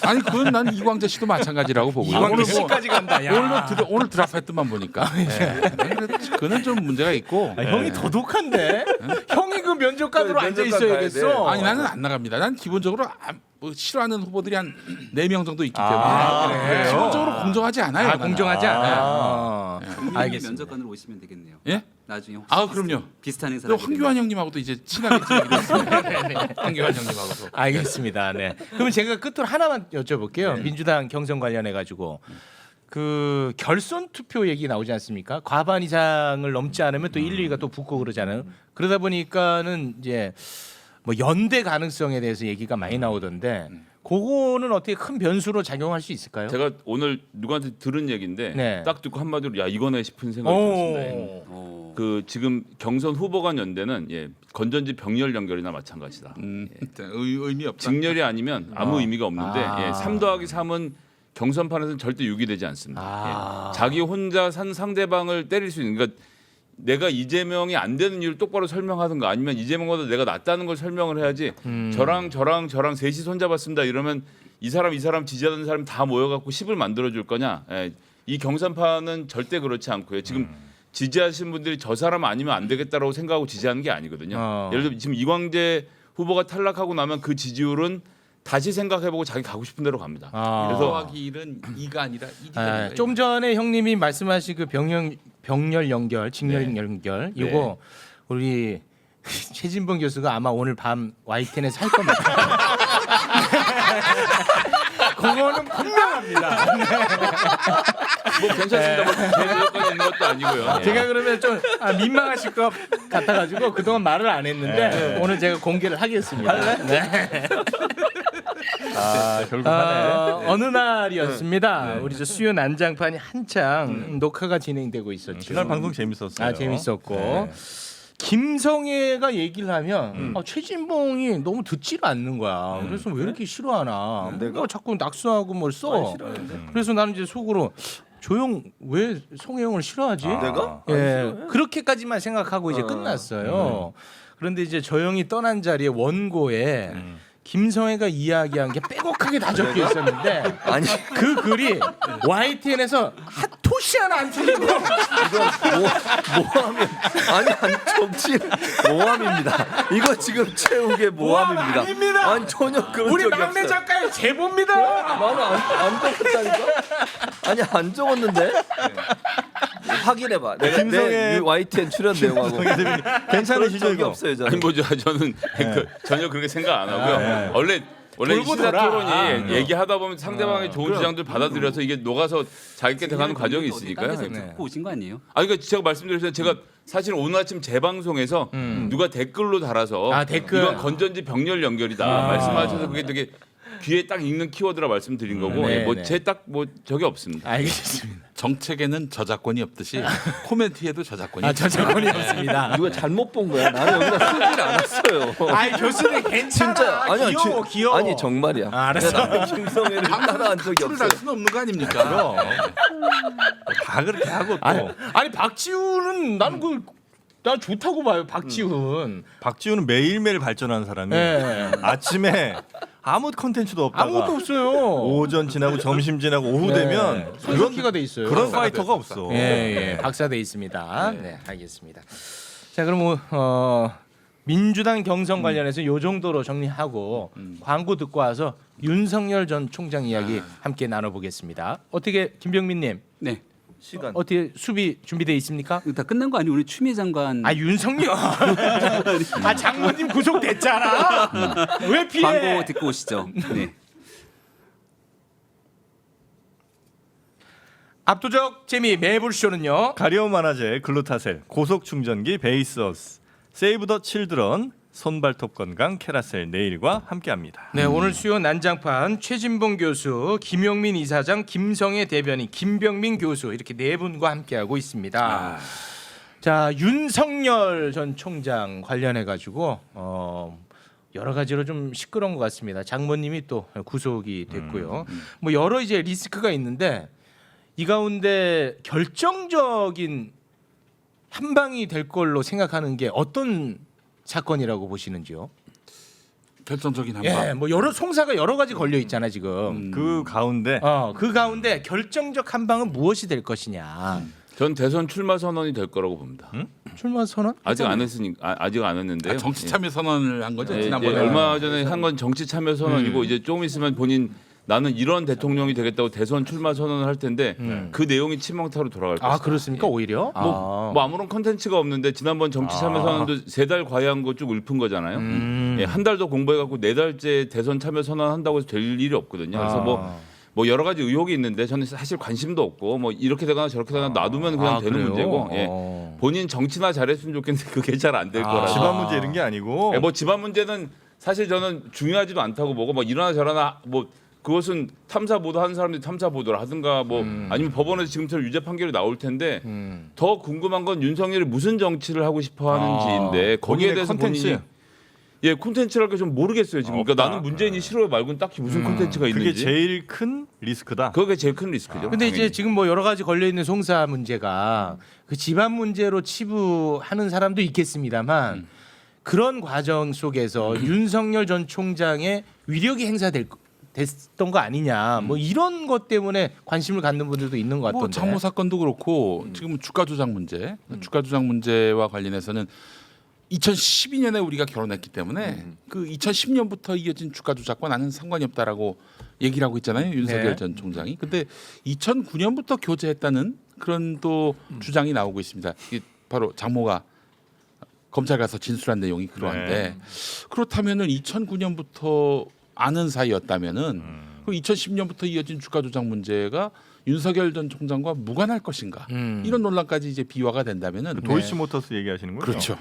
아니 그건 난 이광재 씨도 마찬가지라고 보고요. 이광재 씨까지 간다. 야. 오늘 드랍했더만 보니까 그는 좀 문제가 있고. 형이 더 독한데? 형이 그 면접관으로 앉아 있어야겠어. 아니 나는 안 나갑니다. 난 기본적으로 뭐 싫어하는 후보들이 한 4명 정도 있기 때문에 그래요? 기본적으로 공정하지 않아요. 나는. 공정하지 않아요. 알겠습니다. 면접관으로 오시면 되겠네요. 예? 나중에 혹시 그럼요. 비슷한 행사. 또 황교안 형님하고도 이제 친하게 지내기로 했습니다. 황교안 형님하고도. 알겠습니다. 네. 그러면 제가 끝으로 하나만 여쭤볼게요. 민주당 경선 관련해 가지고 그 결선 투표 얘기 나오지 않습니까? 과반 이상을 넘지 않으면 또 1, 2위가 또 붙고 그러잖아요. 그러다 보니까는 이제 뭐 연대 가능성에 대해서 얘기가 많이 나오던데 그거는 어떻게 큰 변수로 작용할 수 있을까요? 제가 오늘 누구한테 들은 얘기인데 네. 딱 듣고 한마디로 야 이거네 싶은 생각이 들었습니다. 오. 그 지금 경선 후보 간 연대는 건전지 병렬 연결이나 마찬가지다. 의미 없다. 직렬이 아니면 아무 의미가 없는데 아. 3 더하기 3은 경선판에서는 절대 유기되지 않습니다. 아. 자기 혼자 산 상대방을 때릴 수 있는 그러니까 내가 이재명이 안 되는 이유를 똑바로 설명하든가 아니면 이재명보다 내가 낫다는 걸 설명을 해야지 저랑 셋이 손잡았습니다 이러면 이 사람 지지하는 사람 다 모여갖고 10을 만들어줄 거냐. 이 경선판은 절대 그렇지 않고요. 지금 지지하시는 분들이 저 사람 아니면 안 되겠다라고 생각하고 지지하는 게 아니거든요. 예를 들어 지금 이광재 후보가 탈락하고 나면 그 지지율은 다시 생각해보고 자기 가고 싶은 대로 갑니다. 그래서 그래서 더하기 1은 2가 아니라 1이 좀 전에 형님이 말씀하신 그 병렬 연결, 직렬 연결 이거 우리 최진봉 교수가 아마 오늘 밤 YTN에 살 겁니다. 그거는 분명합니다. 뭐 괜찮습니다. 뭐 제도까지 있는 것도 아니고요. 제가 그러면 좀 민망하실 것 같아가지고 그동안 말을 안 했는데 오늘 제가 공개를 하겠습니다. 네. 결국 하네. 어느 날이었습니다. 우리 저 수요 난장판이 한창 녹화가 진행되고 있었죠. 그날 방송 재밌었어요. 재밌었고 네. 김성애가 얘기를 하면 최진봉이 너무 듣지를 않는 거야. 그래서 왜 이렇게 싫어하나? 내가 자꾸 낙수하고 뭘 써. 그래서 나는 이제 속으로 조용 왜 송혜영을 싫어하지? 내가? 예, 그렇게까지만 생각하고 이제 끝났어요. 그런데 이제 저 형이 떠난 자리에 원고에 김성애가 이야기한 게 빼곡하게 다 적혀 있었는데 아니 그 글이 YTN에서 한 토시 하나 안 틀리고 모함이 아니 정치 모함입니다. 이거 지금 최욱의 모함입니다. 아닙니다. 아니 전혀 그런 우리 적이 막내 없어요. 작가의 제보입니다. 나는 안 적었다니까. 아니 안 적었는데. 확인해봐. 내가 김성애- 내 YTN 출연 내용하고 괜찮으시죠 적이 이거? 없어요. 아니 저는. 뭐죠? 저는 전혀 그렇게 생각 안 하고요. 원래 돌고 시사 돌아. 토론이 얘기하다 보면 상대방의 좋은 주장들 받아들여서 이게 녹아서 자기께 돼가는 과정이 있으니까요. 어디 듣고 오신 거 아니에요? 그러니까 제가 말씀드렸잖아요. 제가 사실 오늘 아침 재방송에서 누가 댓글로 달아서 댓글. 이건 건전지 병렬 연결이다 말씀하셔서 그게 되게 귀에 딱 읽는 키워드라 말씀드린 거고 네, 뭐 네. 제 딱 뭐 적이 없습니다. 알겠습니다. 정책에는 저작권이 없듯이 코멘트에도 저작권이 없어요. 저작권이 없습니다. 누가 잘못 본 거야. 나는 여기다 쓰질 않았어요. 아이 교수님 괜찮아. 진짜 아니야. 귀여워 귀여워. 아니 정말이야. 알았어. 나는 김성애를 따라한 적이 술을 없어요. 달 수는 없는 거 아닙니까? 다 그렇게 하고 또 아니 박지훈은 나는 나 좋다고 봐요. 박지훈. 박지훈은 매일매일 발전하는 사람이 네. 아침에 아무 컨텐츠도 없다가 아무것도 없어요. 오전 지나고 점심 지나고 오후 되면 손석희가 돼 있어요. 그런 파이터가 없어. 예, 박사돼 있습니다. 네, 알겠습니다. 자, 그럼 민주당 경선 관련해서 요 정도로 정리하고 광고 듣고 와서 윤석열 전 총장 이야기 함께 나눠보겠습니다. 어떻게 김병민님 네. 시간. 어떻게 수비 준비돼 있습니까? 다 끝난 거 아니에요? 오늘 추미애 장관 윤석열. 장모님 구속됐잖아. 왜 피해? 광고 듣고 오시죠. 네. 압도적 재미 매불쇼는요. 가리온 만화제 글루타셀 고속 충전기 베이스어스 세이브 더 칠드런 손발톱 건강 캐라셀 네일과 함께합니다. 네, 오늘 수요 난장판 최진봉 교수, 김용민 이사장, 김성애 대변인, 김병민 교수 이렇게 네 분과 함께하고 있습니다. 자, 윤석열 전 총장 관련해 가지고 여러 가지로 좀 시끄러운 것 같습니다. 장모님이 또 구속이 됐고요. 뭐 여러 이제 리스크가 있는데 이 가운데 결정적인 한 방이 될 걸로 생각하는 게 어떤 사건이라고 보시는지요? 결정적인 한 방. 예, 뭐 여러 송사가 여러 가지 걸려 있잖아 지금. 그 가운데 그 가운데 결정적 한 방은 무엇이 될 것이냐. 전 대선 출마 선언이 될 거라고 봅니다. 출마 선언? 아직 안 했으니까 아직 안 했는데요. 정치 참여 선언을 한 거죠 예, 지난번에. 얼마 전에 한 건 정치 참여 선언이고 이제 조금 있으면 본인 나는 이런 대통령이 되겠다고 대선 출마 선언을 할 텐데 그 내용이 치명타로 돌아갈 것이다. 아 그렇습니까 오히려? 뭐 아무런 컨텐츠가 없는데 지난번 정치 참여 선언도 3달 과외한 거 쭉 읊은 거잖아요. 예, 한 달 더 공부해갖고 4달째 대선 참여 선언한다고 해서 될 일이 없거든요. 그래서 뭐 여러 가지 의혹이 있는데 저는 사실 관심도 없고 뭐 이렇게 되거나 저렇게 되거나 놔두면 그냥 되는 그래요? 문제고 예. 본인 정치나 잘했으면 좋겠는데 그게 잘 안 될 거라서 집안 문제 이런 게 아니고 예, 뭐 집안 문제는 사실 저는 중요하지도 않다고 보고 뭐 이러나 저러나 뭐 그것은 탐사 보도 하는 사람들이 탐사 보도를 하든가 뭐 아니면 법원에서 지금처럼 유죄 판결이 나올 텐데 더 궁금한 건 윤석열이 무슨 정치를 하고 싶어 하는지인데 거기에 본인의 대해서 콘텐츠. 본인이 예 콘텐츠랄 게 좀 모르겠어요 지금. 그러니까 나는 문재인이 싫어요 말고는 딱히 무슨 콘텐츠가 있는지. 그게 제일 큰 리스크다. 그게 제일 큰 리스크죠. 근데 당연히. 이제 지금 뭐 여러 가지 걸려 있는 송사 문제가 그 집안 문제로 치부하는 사람도 있겠습니다만 그런 과정 속에서 윤석열 전 총장의 위력이 됐던 거 아니냐 뭐 이런 것 때문에 관심을 갖는 분들도 있는 것 같던데. 뭐 장모 사건도 그렇고 지금 주가 조작 문제, 주가 조작 문제와 관련해서는 2012년에 우리가 결혼했기 때문에 그 2010년부터 이어진 주가 조작과 나는 상관이 없다라고 얘기를 하고 있잖아요 윤석열 네. 전 총장이. 근데 2009년부터 교제했다는 그런 또 주장이 나오고 있습니다. 이게 바로 장모가 검찰 가서 진술한 내용이 그러한데 그렇다면은 2009년부터 아는 사이였다면은 그 2010년부터 이어진 주가 조작 문제가 윤석열 전 총장과 무관할 것인가 이런 논란까지 이제 비화가 된다면은 도이치모터스 얘기하시는 거죠? 그렇죠.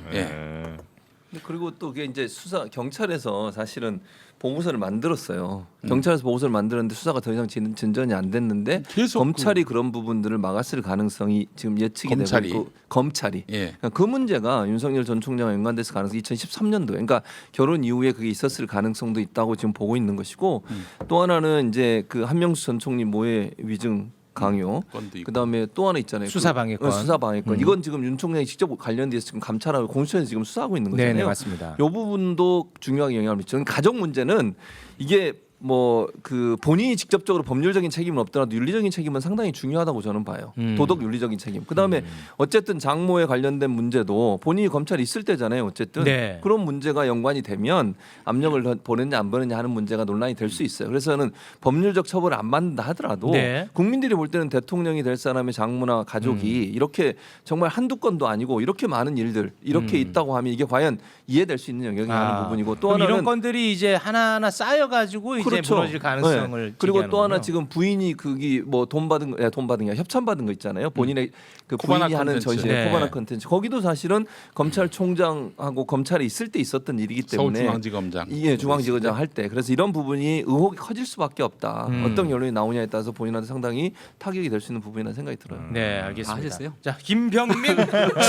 그리고 또 그게 이제 수사 경찰에서 사실은 보고서를 만들었어요. 경찰에서 보고서를 만들었는데 수사가 더 이상 진전이 안 됐는데 계속 검찰이 그런 부분들을 막았을 가능성이 지금 예측이 검찰이? 되고 있고 검찰이 예. 그러니까 그 문제가 윤석열 전 총장과 연관됐을 가능성이 2013년도에 그러니까 결혼 이후에 그게 있었을 가능성도 있다고 지금 보고 있는 것이고 또 하나는 이제 그 한명수 전 총리 모해 위증 강요. 건도 있고. 그다음에 또 하나 있잖아요. 수사방해권. 수사방해권. 이건 지금 윤 총장이 직접 관련돼서 지금 감찰하고 공수처에서 지금 수사하고 있는 거잖아요. 네, 맞습니다. 이 부분도 중요하게 영향을 미치는 가족 문제는 이게 뭐 그 본인이 직접적으로 법률적인 책임은 없더라도 윤리적인 책임은 상당히 중요하다고 저는 봐요. 도덕 윤리적인 책임. 그다음에 어쨌든 장모에 관련된 문제도 본인이 검찰에 있을 때잖아요. 어쨌든 네. 그런 문제가 연관이 되면 압력을 보냈냐 안 보냈냐 하는 문제가 논란이 될 수 있어요. 그래서 저는 법률적 처벌을 안 받는다 하더라도 네. 국민들이 볼 때는 대통령이 될 사람의 장모나 가족이 이렇게 정말 한두 건도 아니고 이렇게 많은 일들 이렇게 있다고 하면 이게 과연 이해될 수 있는 영역이 하는 부분이고 또 그럼 하나는 이런 건들이 이제 하나하나 쌓여가지고 이제 무너질 가능성을 네. 그리고 제기하는 또 하나 거군요. 지금 부인이 그게 뭐 돈 받은 게 협찬 받은 거 있잖아요. 본인의 그 코바나 부인이 하는 콘텐츠. 전시회 네. 코바나 컨텐츠 거기도 사실은 검찰총장하고 검찰에 있을 때 있었던 일이기 때문에 서울중앙지검장. 이게 중앙지검장 할 때 그래서 이런 부분이 의혹이 커질 수밖에 없다. 어떤 결론이 나오냐에 따라서 본인한테 상당히 타격이 될 수 있는 부분이라는 생각이 들어요. 네, 다 알겠습니다. 하셨어요? 자, 김병민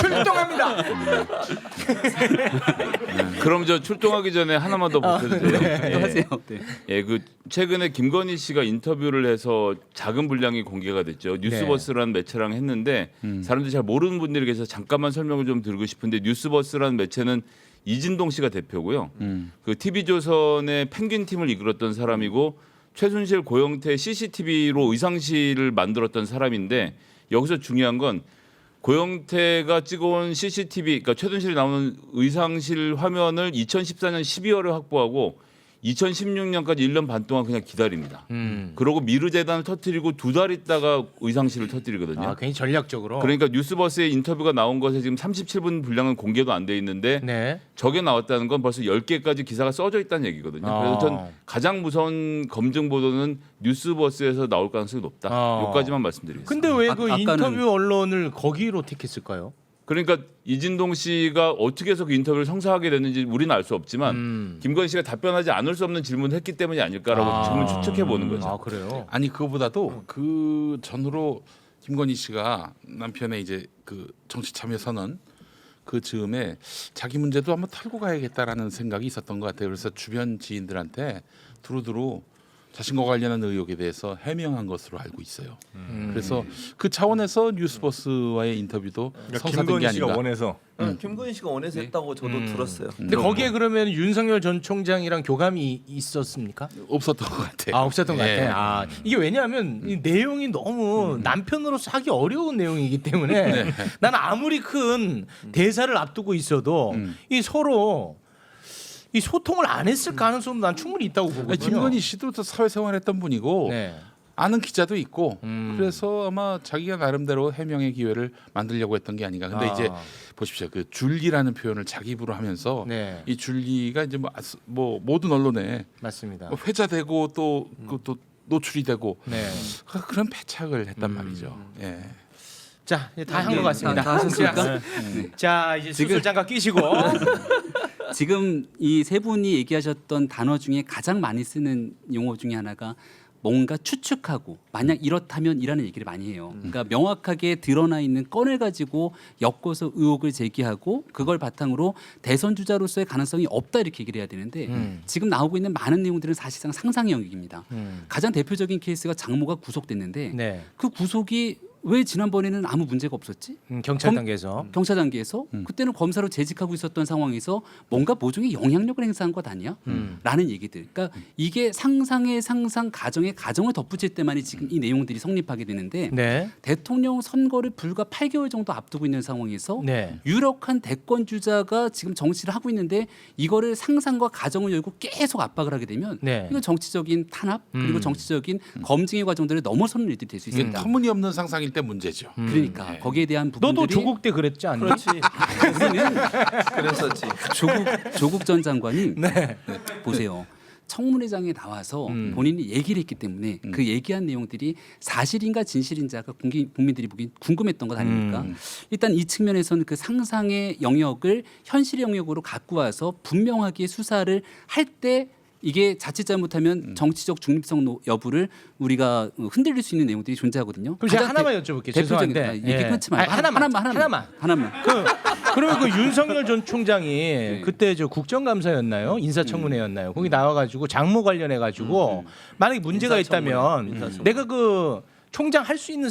출동합니다. 그럼 저 출동하기 전에 하나만 더 보셔도 돼요. 또 하세요. 네. 예, 그 최근에 김건희 씨가 인터뷰를 해서 작은 분량이 공개가 됐죠. 뉴스버스라는 매체랑 했는데 사람들이 잘 모르는 분들이 계셔서 잠깐만 설명을 좀 드리고 싶은데 뉴스버스라는 매체는 이진동 씨가 대표고요. 그 TV조선의 펭귄 팀을 이끌었던 사람이고 최순실 고영태 CCTV로 의상실을 만들었던 사람인데 여기서 중요한 건 고영태가 찍어온 CCTV, 그러니까 최순실이 나오는 의상실 화면을 2014년 12월에 확보하고 2016년까지 1년 반 동안 그냥 기다립니다. 그러고 미르 재단을 터뜨리고 2달 있다가 의상실을 터뜨리거든요. 아, 괜히 전략적으로. 그러니까 뉴스버스의 인터뷰가 나온 것에 지금 37분 분량은 공개도 안 돼 있는데 네. 저게 나왔다는 건 벌써 10개까지 기사가 써져 있다는 얘기거든요. 그래서 전 가장 무서운 검증 보도는 뉴스버스에서 나올 가능성이 높다. 여기까지만 말씀드리겠습니다. 근데 왜 그 아까는- 인터뷰 언론을 거기로 택했을까요? 그러니까 이진동 씨가 어떻게 해서 그 인터뷰를 성사하게 됐는지 우리는 알 수 없지만 김건희 씨가 답변하지 않을 수 없는 질문을 했기 때문이 아닐까라고 지금은 추측해 보는 거죠. 아, 그래요? 아니 그거보다도 그 전후로 김건희 씨가 남편의 이제 그 정치 참여 선언 그 즈음에 자기 문제도 한번 털고 가야겠다라는 생각이 있었던 것 같아요. 그래서 주변 지인들한테 두루두루 자신과 관련한 의혹에 대해서 해명한 것으로 알고 있어요. 그래서 그 차원에서 뉴스버스와의 인터뷰도 그러니까 성사된 게 김건희 씨가 아닌가. 원해서 김건희 씨가 원해서 했다고 저도 들었어요. 근데 거기에 그러면 윤석열 전 총장이랑 교감이 있었습니까? 없었던 것 같아요. 아 없었던 것 예. 같아. 아 이게 왜냐하면 이 내용이 너무 남편으로서 하기 어려운 내용이기 때문에 나는 아무리 큰 대사를 앞두고 있어도 이 서로 이 소통을 안 했을 가능성도 난 충분히 있다고 보거든요. 아니, 김건희 씨도 또 사회생활했던 분이고 네. 아는 기자도 있고 그래서 아마 자기가 나름대로 해명의 기회를 만들려고 했던 게 아닌가. 근데 이제 보십시오. 그 줄리라는 표현을 자기 입으로 하면서 네. 이 줄리가 이제 뭐 모든 언론에 맞습니다. 뭐 회자되고 또 노출이 되고 네. 그런 패착을 했단 말이죠. 예. 자, 다 한 것 같습니다. 다 하셨습니까? 자, 자, 이제 수술 장갑 끼시고. 지금 이 세 분이 얘기하셨던 단어 중에 가장 많이 쓰는 용어 중에 하나가 뭔가 추측하고 만약 이렇다면이라는 얘기를 많이 해요. 그러니까 명확하게 드러나 있는 건을 가지고 엮어서 의혹을 제기하고 그걸 바탕으로 대선 주자로서의 가능성이 없다 이렇게 얘기를 해야 되는데 지금 나오고 있는 많은 내용들은 사실상 상상의 영역입니다. 가장 대표적인 케이스가 장모가 구속됐는데 네. 그 구속이 왜 지난번에는 아무 문제가 없었지? 경찰 단계에서. 경찰 단계에서 그때는 검사로 재직하고 있었던 상황에서 뭔가 모종의 영향력을 행사한 것 아니야? 라는 얘기들. 그러니까 이게 상상의 상상, 가정의 가정을 덧붙일 때만이 지금 이 내용들이 성립하게 되는데 네. 대통령 선거를 불과 8개월 정도 앞두고 있는 상황에서 네. 유력한 대권 주자가 지금 정치를 하고 있는데 이거를 상상과 가정을 열고 계속 압박을 하게 되면 네. 이건 정치적인 탄압 그리고 정치적인 검증의 과정들을 넘어서는 일들이 될 수 이게 있습니다. 터무니없는 상상일 때 문제죠. 그러니까 네. 거기에 대한 부분들이 너도 조국 때 그랬지 않니? 그렇지. 그랬었지. 조국 전 장관이 네. 보세요. 청문회장에 나와서 본인이 얘기를 했기 때문에 그 얘기한 내용들이 사실인가 진실인지가 국민들이 보기 궁금했던 것 아닙니까? 일단 이 측면에서는 그 상상의 영역을 현실의 영역으로 갖고 와서 분명하게 수사를 할 때 이게 자칫 잘못하면 정치적 중립성 여부를 우리가 흔들릴 수 있는 내용들이 존재하거든요. 그럼 제가 가장 하나만 여쭤볼게요. 대표적인 죄송한데. 얘기 예. 끊지 말고 아니, 하나만. 그러면 그 윤석열 전 총장이 그때 저 국정감사였나요? 인사청문회였나요? 거기 나와가지고 장모 관련해가지고 만약에 문제가 있다면 내가 그 총장 할 수 있는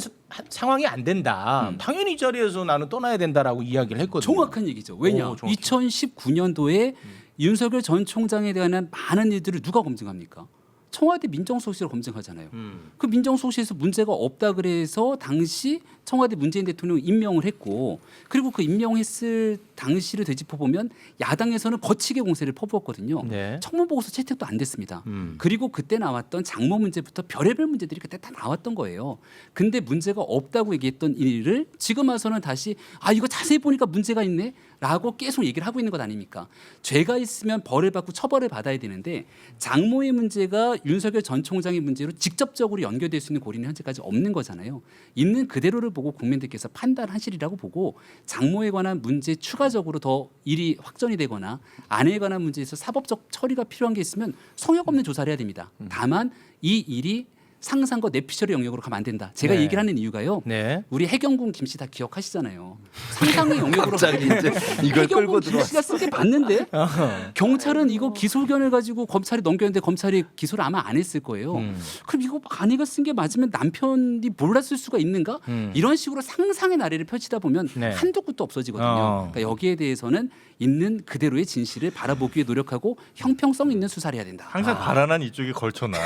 상황이 안 된다. 당연히 이 자리에서 나는 떠나야 된다라고 이야기를 했거든요. 정확한 얘기죠. 왜냐? 오, 정확해. 2019년도에 윤석열 전 총장에 대한 많은 일들을 누가 검증합니까? 청와대 민정수석실을 검증하잖아요. 그 민정수석실에서 문제가 없다 그래서 당시 청와대 문재인 대통령 임명을 했고 그리고 그 임명했을 당시를 되짚어 보면 야당에서는 거치게 공세를 퍼부었거든요. 네. 청문보고서 채택도 안 됐습니다. 그리고 그때 나왔던 장모 문제부터 별의별 문제들이 그때 다 나왔던 거예요. 근데 문제가 없다고 얘기했던 일을 지금 와서는 다시 아 이거 자세히 보니까 문제가 있네 라고 계속 얘기를 하고 있는 것 아닙니까? 죄가 있으면 벌을 받고 처벌을 받아야 되는데 장모의 문제가 윤석열 전 총장의 문제로 직접적으로 연결될 수 있는 고리는 현재까지 없는 거잖아요. 있는 그대로를 보고 국민들께서 판단하시리라고 보고 장모에 관한 문제 추가적으로 더 일이 확전이 되거나 아내에 관한 문제에서 사법적 처리가 필요한 게 있으면 성역 없는 조사를 해야 됩니다. 다만 이 일이 상상과 뇌피셜의 영역으로 가면 안 된다. 제가 네. 얘기를 하는 이유가요. 네. 우리 해경군 김씨 다 기억하시잖아요. 상상의 영역으로 갑자기 이제 이걸 끌고 해경군 김씨가 쓴 게 봤는데 경찰은 이거 기소 의견을 가지고 검찰이 넘겼는데 검찰이 기소를 아마 안 했을 거예요. 그럼 이거 아내가 쓴 게 맞으면 남편이 몰랐을 수가 있는가? 이런 식으로 상상의 나래를 펼치다 보면 네. 한두 끝도 없어지거든요. 그러니까 여기에 대해서는 있는 그대로의 진실을 바라보기 위해 노력하고 형평성 있는 수사를 해야 된다. 항상 바라난 이쪽에 걸쳐놔.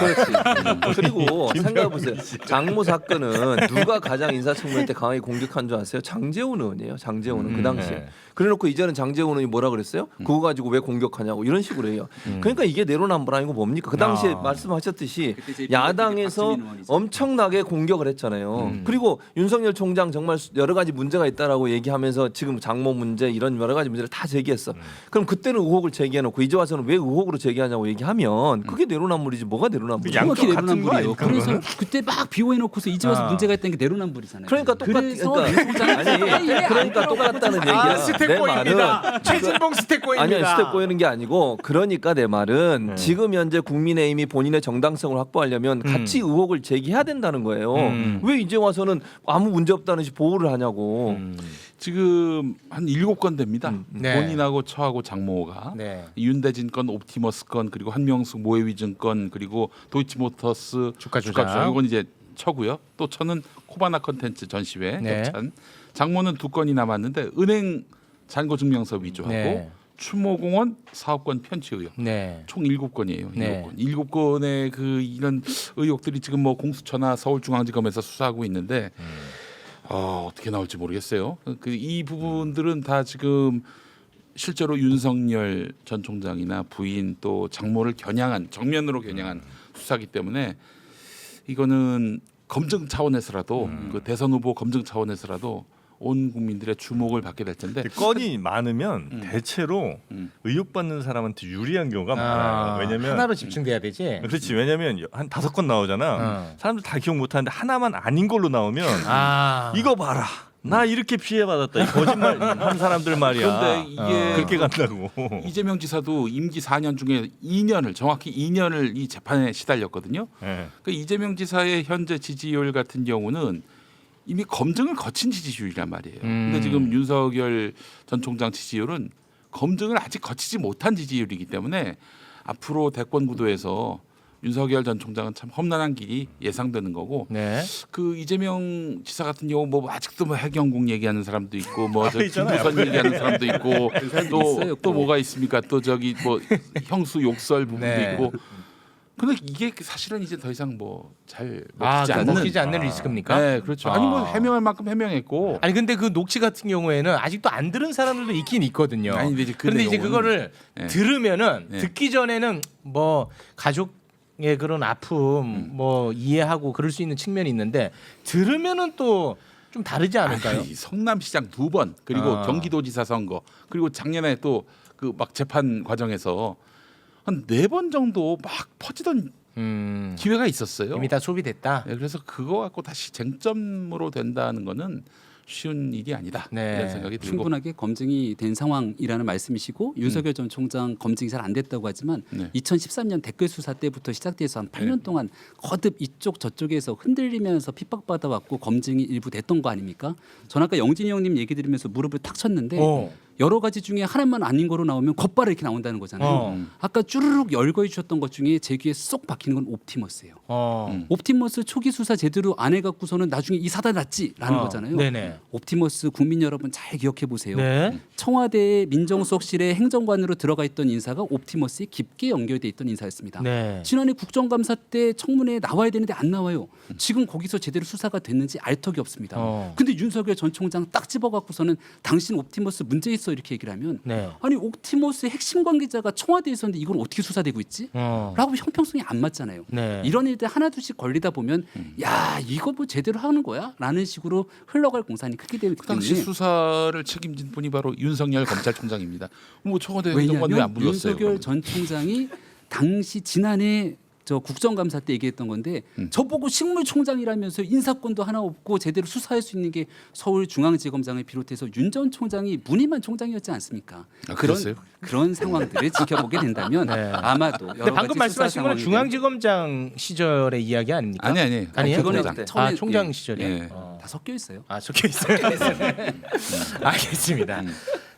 그리고 생각해 보세요. 장모 사건은 누가 가장 인사청문회 때 강하게 공격한 줄 아세요? 장제원 의원이에요. 장제원 의원 그 당시에. 네. 그래놓고 이제는 장제원 의원이 뭐라 그랬어요? 그거 가지고 왜 공격하냐고 이런 식으로 해요. 그러니까 이게 내로남불 아니고 뭡니까? 그 당시에 말씀하셨듯이 그때 제 야당에서 박주민 의원이죠. 엄청나게 공격을 했잖아요. 그리고 윤석열 총장 정말 여러 가지 문제가 있다라고 얘기하면서 지금 장모 문제 이런 여러 가지 문제를 다 제기했어. 그럼 그때는 의혹을 제기해놓고 이제 와서는 왜 의혹으로 제기하냐고 얘기하면 그게 내로남불이지 뭐가 내로남불이야? 양쪽 정확히 같은 거 내로남불이에요. 아닙니까, 그래서 그거는? 그때 막 비호해놓고서 이제 와서 문제가 있다는 게 내로남불이잖아요. 그러니까 그래서 아니 그러니까 똑같다는 얘기야. 내 말은 최진봉 스태코입니다. 아니요 스텝 꼬이는 게 아니고 그러니까 내 말은 지금 현재 국민의힘이 본인의 정당성을 확보하려면 같이 의혹을 제기해야 된다는 거예요. 왜 이제 와서는 아무 문제 없다는 식 보호를 하냐고. 지금 한 7건 됩니다. 네. 본인하고 처하고 장모가 네. 윤대진 건, 옵티머스 건, 그리고 한명숙 모해위증 건, 그리고 도이치모터스 주가 조작. 이건 이제 처고요. 또 처는 코바나 컨텐츠 전시회 네. 협찬. 장모는 2건이 남았는데 은행 잔고 증명서 위조하고 네. 추모공원 사업권 편취 의혹. 네. 총 7건이에요. 네. 7건의 그 이런 의혹들이 지금 뭐 공수처나 서울중앙지검에서 수사하고 있는데 어떻게 나올지 모르겠어요. 그 이 부분들은 다 지금 실제로 윤석열 전 총장이나 부인 또 장모를 겨냥한 정면으로 겨냥한 수사기 때문에 이거는 검증 차원에서라도 그 대선 후보 검증 차원에서라도 온 국민들의 주목을 받게 될 텐데 건이 많으면 대체로 의혹받는 사람한테 유리한 경우가 많아요. 왜냐면 하나로 집중돼야 되지. 그렇지. 왜냐면 한 5건 나오잖아. 사람들 다 기억 못 하는데 하나만 아닌 걸로 나오면 이거 봐라. 나 이렇게 피해 받았다. 이 거짓말 한 사람들 말이야. 그런데 이게 그렇게 간다고. 이재명 지사도 임기 4년 중에 2년을 정확히 2년을 이 재판에 시달렸거든요. 네. 그 이재명 지사의 현재 지지율 같은 경우는 이미 검증을 거친 지지율이란 말이에요. 근데 지금 윤석열 전 총장 지지율은 검증을 아직 거치지 못한 지지율이기 때문에 앞으로 대권 구도에서 윤석열 전 총장은 참 험난한 길이 예상되는 거고 네. 그 이재명 지사 같은 경우 뭐 아직도 뭐 해경공 얘기하는 사람도 있고 뭐 저 있잖아요. 김부선 얘기하는 사람도 있고 있어요, 또 뭐가 있습니까? 또 저기 뭐 형수 욕설 부분도 네. 있고. 근데 이게 사실은 이제 더 이상 뭐 잘 먹히지 그러니까 않는 먹히지 않는 리스크입니까? 네, 그렇죠. 아니 뭐 해명할 만큼 해명했고. 아니 근데 그 녹취 같은 경우에는 아직도 안 들은 사람들도 있긴 있거든요. 아니, 근데 이제 그 그런데 이제 내용은- 그거를 네. 들으면은 네. 듣기 전에는 뭐 가족의 그런 아픔 뭐 이해하고 그럴 수 있는 측면이 있는데 들으면은 또 좀 다르지 않을까요? 아니, 성남시장 2번 그리고 아. 경기도지사 선거 그리고 작년에 또 그 막 재판 과정에서 한 4번 정도 막 퍼지던 기회가 있었어요. 이미 다 소비됐다. 네, 그래서 그거 갖고 다시 쟁점으로 된다는 거는 쉬운 일이 아니다. 네. 이런 생각이 들고. 충분하게 검증이 된 상황이라는 말씀이시고 윤석열 전 총장 검증이 잘 안 됐다고 하지만 네. 2013년 댓글 수사 때부터 시작돼서 한 8년 동안 거듭 이쪽 저쪽에서 흔들리면서 핍박받아 왔고 검증이 일부 됐던 거 아닙니까? 전 아까 영진이 형님 얘기 들으면서 무릎을 탁 쳤는데 여러 가지 중에 하나만 아닌 거로 나오면 곧바로 이렇게 나온다는 거잖아요. 아까 쭈르륵 열거해 주셨던 것 중에 제 귀에 쏙 박히는 건 옵티머스예요. 옵티머스 초기 수사 제대로 안 해갖고서는 나중에 이 사단 났지라는 거잖아요. 네네. 옵티머스 국민 여러분 잘 기억해 보세요. 네. 청와대 민정수석실에 행정관으로 들어가 있던 인사가 옵티머스에 깊게 연결돼 있던 인사였습니다. 네. 지난해 국정감사 때 청문회에 나와야 되는데 안 나와요. 지금 거기서 제대로 수사가 됐는지 알 턱이 없습니다. 근데 윤석열 전 총장 딱 집어갖고서는 당신 옵티머스 문제 있어 이렇게 얘기를 하면 네. 아니 옵티머스의 핵심 관계자가 청와대에 있었는데 이건 어떻게 수사되고 있지? 라고 형평성이 안 맞잖아요. 네. 이런 일들 하나둘씩 걸리다 보면 야 이거 뭐 제대로 하는 거야? 라는 식으로 흘러갈 공산이 크게 되기 그 당시 때문에 수사를 책임진 분이 바로 윤석열 검찰총장입니다. 뭐 청와대 행정관 왜안 왜냐하면 불렀어요? 윤석열 전 총장이 당시 지난해 저 국정감사 때 얘기했던 건데 저보고 식물총장이라면서 인사권도 하나 없고 제대로 수사할 수 있는 게 서울중앙지검장을 비롯해서 윤 전 총장이 무늬만 총장이었지 않습니까? 아, 그랬어요? 그런 상황들을 지켜보게 된다면 아마도 여러 근데 방금 가지 수사 말씀하신 건 상황이 중앙지검장 시절의 이야기 아닙니까? 아니에요. 아니에요? 그거는 총장. 처음에 총장 예, 시절이에요. 예. 다 섞여 있어요. 아 섞여 있어요. 알겠습니다.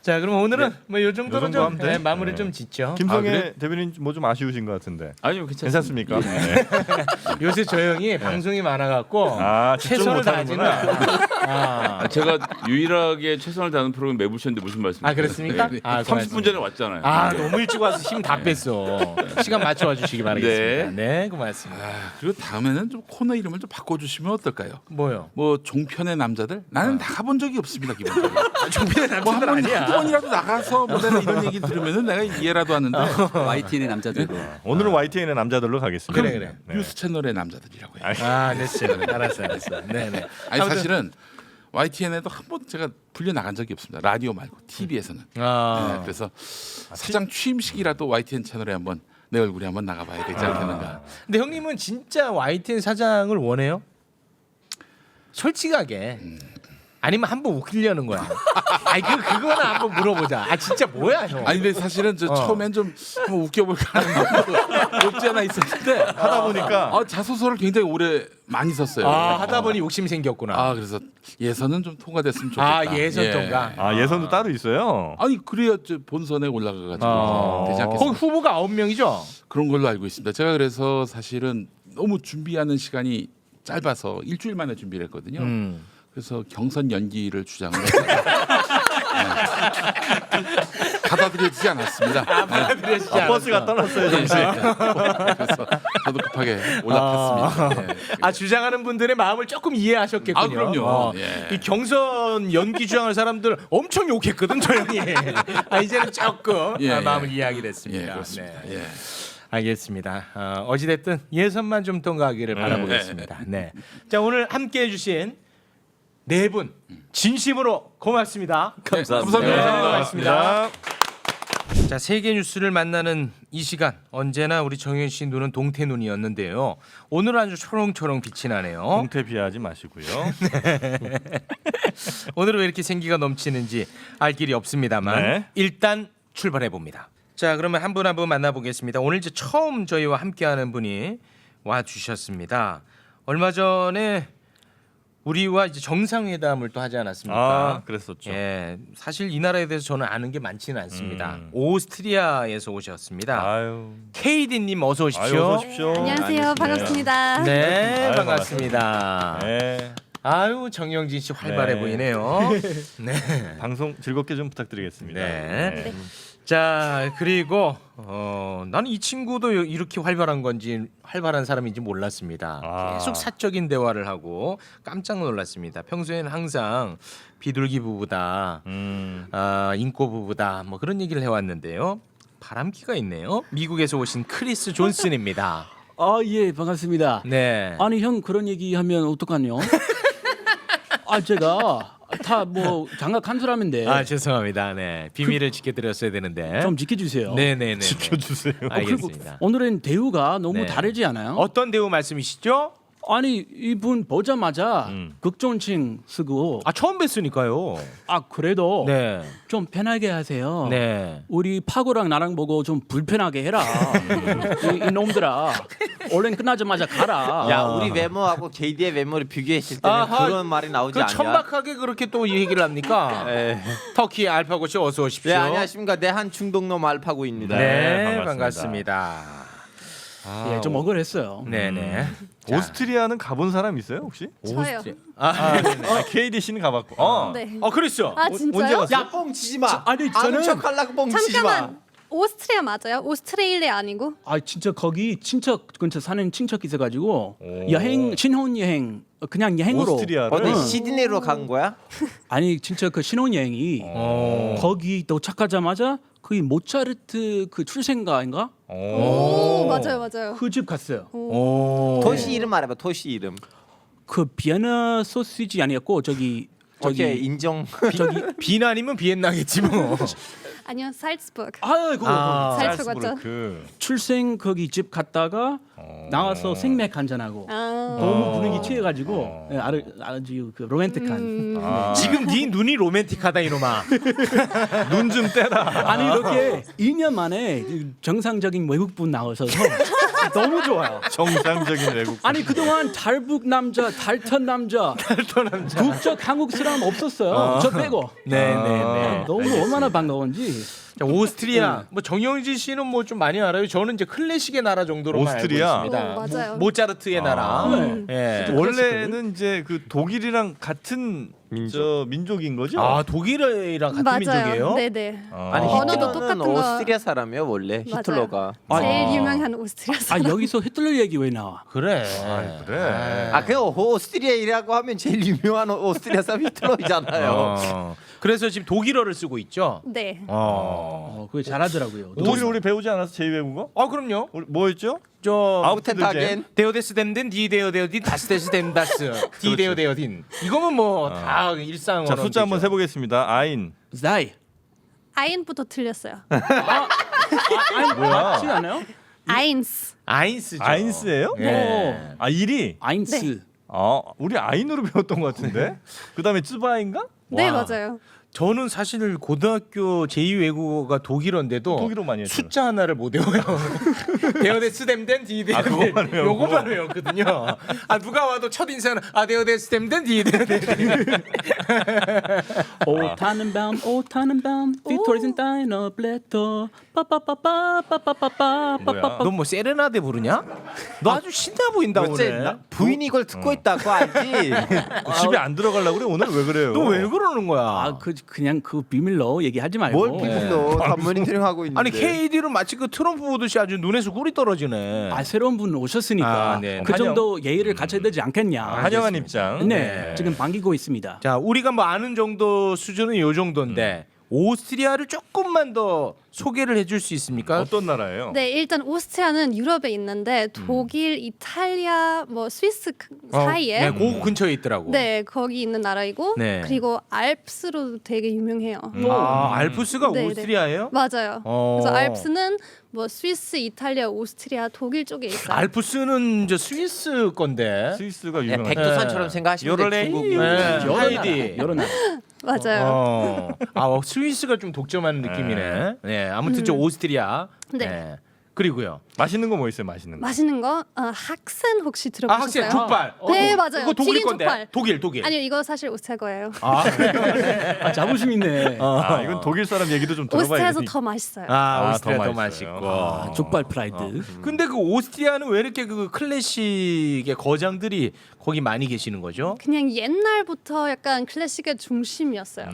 자 그럼 오늘은 뭐 요 정도로 요 정도 좀 하면 돼? 마무리 네. 좀 짓죠. 김성애 그래? 대변인 뭐 좀 아쉬우신 것 같은데. 아니요 괜찮습니다. 괜찮습니까? 네. 요새 저 형이 방송이 많아갖고 아, 집중 최선을 못하는구나. 다하지는 않아. 아, 제가 유일하게 최선을 다하는 프로그램 매부쇼인데 무슨 말씀이세요? 아 그렇습니까? 아, 30분 전에 왔잖아요. 아 너무 일찍 와서 힘 다 뺐어. 시간 맞춰 와주시기 바라겠습니다. 네, 고맙습니다. 그리고 다음에는 좀 코너 이름을 좀 바꿔주시면 어떨까요? 뭐요? 뭐 종편의 남자들 나는 나가본 적이 없습니다 기본적으로. 종편의 뭐 남자들 한번 아니야. 한두 번이라도 나가서 뭐 내가 이런 얘기 들으면은 내가 이해라도 하는데 YTN의 남자들도 오늘은 YTN의 남자들로 가겠습니다. 그래. 네. 뉴스 채널의 남자들이라고 해요. 아, 네, 알았어. 네네. 아니 사실은 YTN에도 한 번 제가 불려 나간 적이 없습니다. 라디오 말고 TV에서는. 아, 그래서 사장 취임식이라도 YTN 채널에 한번 내 얼굴이 한번 나가봐야 되지 않겠는가. 근데 형님은 진짜 YTN 사장을 원해요? 솔직하게. 아니면 한번 웃기려는 거야? 아니 그거는 한번 물어보자. 아 진짜 뭐야 형? 아니 근데 사실은 저 처음엔 좀 한번 웃겨볼까 하는 마음도 없지 않아 있었는데 하다 보니까 자소서를 굉장히 오래 많이 썼어요. 하다 보니 욕심이 생겼구나. 그래서 예선은 좀 통과됐으면 좋겠다. 예선 통과. 예선도 따로 있어요. 아니 그래야 저 본선에 올라가가지고 되지 않겠습니까? 거기 후보가 9명이죠? 그런 걸로 알고 있습니다. 제가 그래서 사실은 너무 준비하는 시간이 짧아서 일주일 만에 준비를 했거든요. 그래서 경선 연기를 주장을 했어요. 받아들여지지 않았습니다. 버스가 떠났어요 정신. 그래서 저도 급하게 올라탔습니다. 주장하는 분들의 마음을 조금 이해하셨겠군요. 그럼요. 이 경선 연기 주장할 사람들 엄청 욕했거든 저 형이. 이제는 조금 마음을 이해하게 됐습니다. 그렇습니다. 네. 알겠습니다. 어찌됐든 예선만 좀 통과하기를 바라보겠습니다. 네. 자 오늘 함께해 주신 네 분 진심으로 고맙습니다. 감사합니다. 네, 감사합니다. 자 세계 뉴스를 만나는 이 시간 언제나 우리 정현 씨 눈은 동태 눈이었는데요. 오늘은 아주 초롱초롱 빛이 나네요. 동태 비하하지 마시고요. 오늘은 왜 이렇게 생기가 넘치는지 알 길이 없습니다만 네. 일단 출발해 봅니다. 자 그러면 한 분 한 분 만나보겠습니다. 오늘 이제 처음 저희와 함께하는 분이 와 주셨습니다. 얼마 전에 우리와 이제 정상회담을 또 하지 않았습니까? 그랬었죠. 예, 사실 이 나라에 대해서 저는 아는 게 많지는 않습니다. 오스트리아에서 오셨습니다. 아유. KD님 어서 오십시오. 아유, 어서 오십시오. 안녕하세요. 반갑습니다. 네, 아유, 반갑습니다. 네. 아유 정영진 씨 활발해 네. 보이네요. 네. 방송 즐겁게 좀 부탁드리겠습니다. 네. 자 그리고 나는 이 친구도 이렇게 활발한 건지 활발한 사람인지 몰랐습니다. 계속 사적인 대화를 하고 깜짝 놀랐습니다. 평소에는 항상 비둘기 부부다, 인꼬 부부다 뭐 그런 얘기를 해왔는데요. 바람기가 있네요. 미국에서 오신 크리스 존슨입니다. 예, 반갑습니다. 네. 아니 형 그런 얘기하면 어떡하냐? 제가 다 뭐 장갑 한 사람인데 죄송합니다. 네 비밀을 지켜드렸어야 되는데 좀 지켜주세요. 네네네. 지켜주세요. 그리고 알겠습니다. 오늘은 대우가 너무 네. 다르지 않아요? 어떤 대우 말씀이시죠? 아니 이분 보자마자 극존칭 쓰고 처음 뵀으니까요. 그래도 네. 좀 편하게 하세요. 네. 우리 파고랑 나랑 보고 좀 불편하게 해라. 이 놈들아 얼른 끝나자마자 가라. 야 우리 외모하고 KD의 외모를 비교했을 때는 아하, 그런 말이 나오지 그 않냐? 천박하게 그렇게 또 얘기를 합니까? 터키 알파고씨 어서 오십시오. 네 안녕하십니까. 내 한 중동놈 알파고입니다. 네, 반갑습니다. 반갑습니다. 예, 좀 억울했어요. 네네. 오스트리아는 가본 사람 있어요 혹시? 저요. KD 씨는 가봤고. 네. 그랬어. 진짜요? 언제 갔어요? 야 뻥 치지 마. 아니, 아는 저는- 척하려고 뻥 치지 마. 잠깐만. 오스트리아 맞아요? 오스트레일리아 아니고? 진짜 거기 친척 근처 사는 친척 있어가지고 오. 여행 신혼 여행 그냥 여행으로 오스트리아를? 어디 응. 시드니로 간 거야? 아니 진짜 그 신혼 여행이 거기 도착하자마자 거기 모차르트 그 출생가인가 오, 맞아요. 그 집 갔어요. 도시 이름 말해봐. 도시 이름. 그 비엔나 소시지 아니었고 저기 오케이 인정. 저기 빈 아니면 비엔나겠지 뭐. 아니요, 살츠부르크. 아이고 살츠부르크 맞죠? 살츠부르크. 출생 거기 집 갔다가 나와서 생맥 한잔하고 너무 분위기 취해가지고 아주 그 로맨틱한 지금 네 눈이 로맨틱하다 이놈아. 눈 좀 떼라. 아니 이렇게 2년 만에 정상적인 외국분 나와서 너무 좋아요. 정상적인 외국. 아니 그동안 달북 남자, 달턴 남자, 국적 한국 사람 없었어요. 저 빼고. 네네네. 너무 얼마나 반가운지. 자, 오스트리아. 뭐 정영진 씨는 뭐 좀 많이 알아요. 저는 이제 클래식의 나라 정도로만 오스트리아? 알고 있습니다. 맞아요. 모차르트의 나라. 네. 예. 원래는 이제 그 독일이랑 같은 민족인 거죠? 독일이랑 같은 맞아요. 민족이에요? 네네. 아니 언어도 히틀러는 똑같은 거. 오스트리아 사람이에요 원래. 맞아요. 히틀러가. 제일 유명한 오스트리아 사람. 여기서 히틀러 얘기 왜 나와? 그래. 그래. 그 오스트리아이라고 하면 제일 유명한 오스트리아 사람 히틀러이잖아요. 그래서 지금 독일어를 쓰고 있죠. 네. 그게 잘하더라고요. 독일 우리 배우지 않았어 제2외국어? 그럼요. 우리 뭐였죠? 저 아우텐타겐. 데오데스 덴덴 디데오데오딘 다스데스 덴다스 디데오데오딘 이거면 뭐 다 일상 자 숫자 한번 세보겠습니다. 아인. 자이. 아인부터 틀렸어요. 뭐야? 맞지 않아요? 아인스. 아인스죠. 아인스예요? 예. 아 1위. 아인스. 네. 우리 아인으로 배웠던 것 같은데. 그다음에 쯔바인가? 네, 와. 맞아요. 저는 사실 고등학교 제2 외국어가 독일어인데도 독일어 많이 했죠. 숫자 하나를 못 외워요. 데어데 스댐덴 디데어데 그것만 외우고. 요거만 외웠거든요. 누가 와도 첫 인사는 데어데 스댐덴 디데어데. 오 타는밤 비토리슨 다이너 블랙도 빠빠빠빠빠빠빠빠빠빠. 너 뭐 세레나데 부르냐? 너 아주 신나 보인다 어째 오늘. 부인이 이걸 듣고 있다고 알지. 집에 안 들어가려고 그래 오늘 왜 그래요? 너 왜 그러는 거야? 그냥 그 비밀로 얘기하지 말고. 뭘 비밀로 다 모니터링 하고 있는데. 아니 KD는 마치 그 트럼프 보듯이 아주 눈에서 꿀이 떨어지네. 새로운 분 오셨으니까 네. 그 정도 예의를 갖춰야 되지 않겠냐. 환영한 입장. 네, 지금 반기고 있습니다. 자, 우리가 뭐 아는 정도 수준은 요 정도인데 오스트리아를 조금만 더 소개를 해줄 수 있습니까? 어떤 나라예요? 네, 일단 오스트리아는 유럽에 있는데 독일, 이탈리아, 뭐 스위스 사이에 네, 그 근처에 있더라고. 네, 거기 있는 나라이고 네. 그리고 알프스로 되게 유명해요. 알프스가 네, 네. 오스트리아예요? 맞아요. 어. 그래서 알프스는 뭐 스위스, 이탈리아, 오스트리아, 독일 쪽에 있어요. 알프스는 저 스위스 건데. 스위스가 네, 유명하죠. 백두산처럼 생각하시면 요럴레이. 돼. 중국. 하이디. 여러 나라. 맞아요. 스위스가 좀 독점하는 느낌이네. 네, 아무튼 저 오스트리아. 네. 그리고요. 맛있는 거 뭐 있어요? 맛있는 거. 맛있는 거 학센 혹시 들어보셨어요? 학생 족발. 네, 맞아요. 이거 독일 튀긴 건데. 족발. 독일. 아니요, 이거 사실 오스트리아 거예요. 자부심 있네. 이건 독일 사람 얘기도 좀 오스트리아에서 들어봐야겠다. 더 맛있어요. 오스트리아 더 더 맛있고. 맛있어요. 족발 프라이드. 근데 그 오스트리아는 왜 이렇게 그 클래식의 거장들이 거기 많이 계시는 거죠? 그냥 옛날부터 약간 클래식의 중심이었어요.